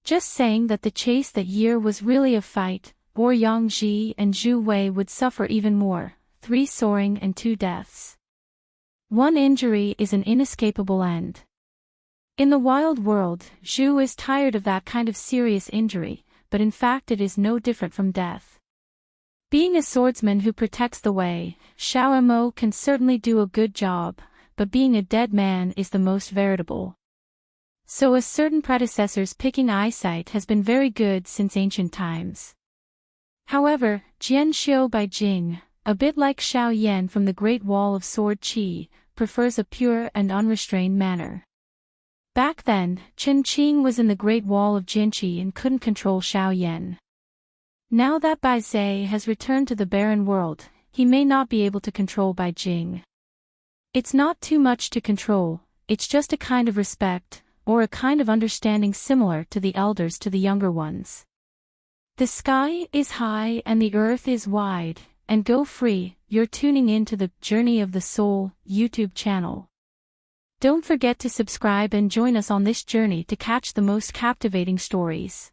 Just saying that the chase that year was really a fight, or Yang Ji and Zhu Wei would suffer even more, 3 soaring and 2 deaths. 1 injury is an inescapable end. In the wild world, Zhu is tired of that kind of serious injury, but in fact it is no different from death. Being a swordsman who protects the way, Xiao Mo can certainly do a good job, but being a dead man is the most veritable. So a certain predecessor's picking eyesight has been very good since ancient times. However, Jian Xiu Bai Jing, a bit like Xiao Yan from the Great Wall of Sword Qi, prefers a pure and unrestrained manner. Back then, Chen Qing was in the Great Wall of Jinqi and couldn't control Xiao Yan. Now that Bai Zhe has returned to the barren world, he may not be able to control Bai Jing. It's not too much to control, it's just a kind of respect, or a kind of understanding similar to the elders to the younger ones. The sky is high and the earth is wide, and go free. You're tuning in to the Journey of the Soul YouTube channel. Don't forget to subscribe and join us on this journey to catch the most captivating stories.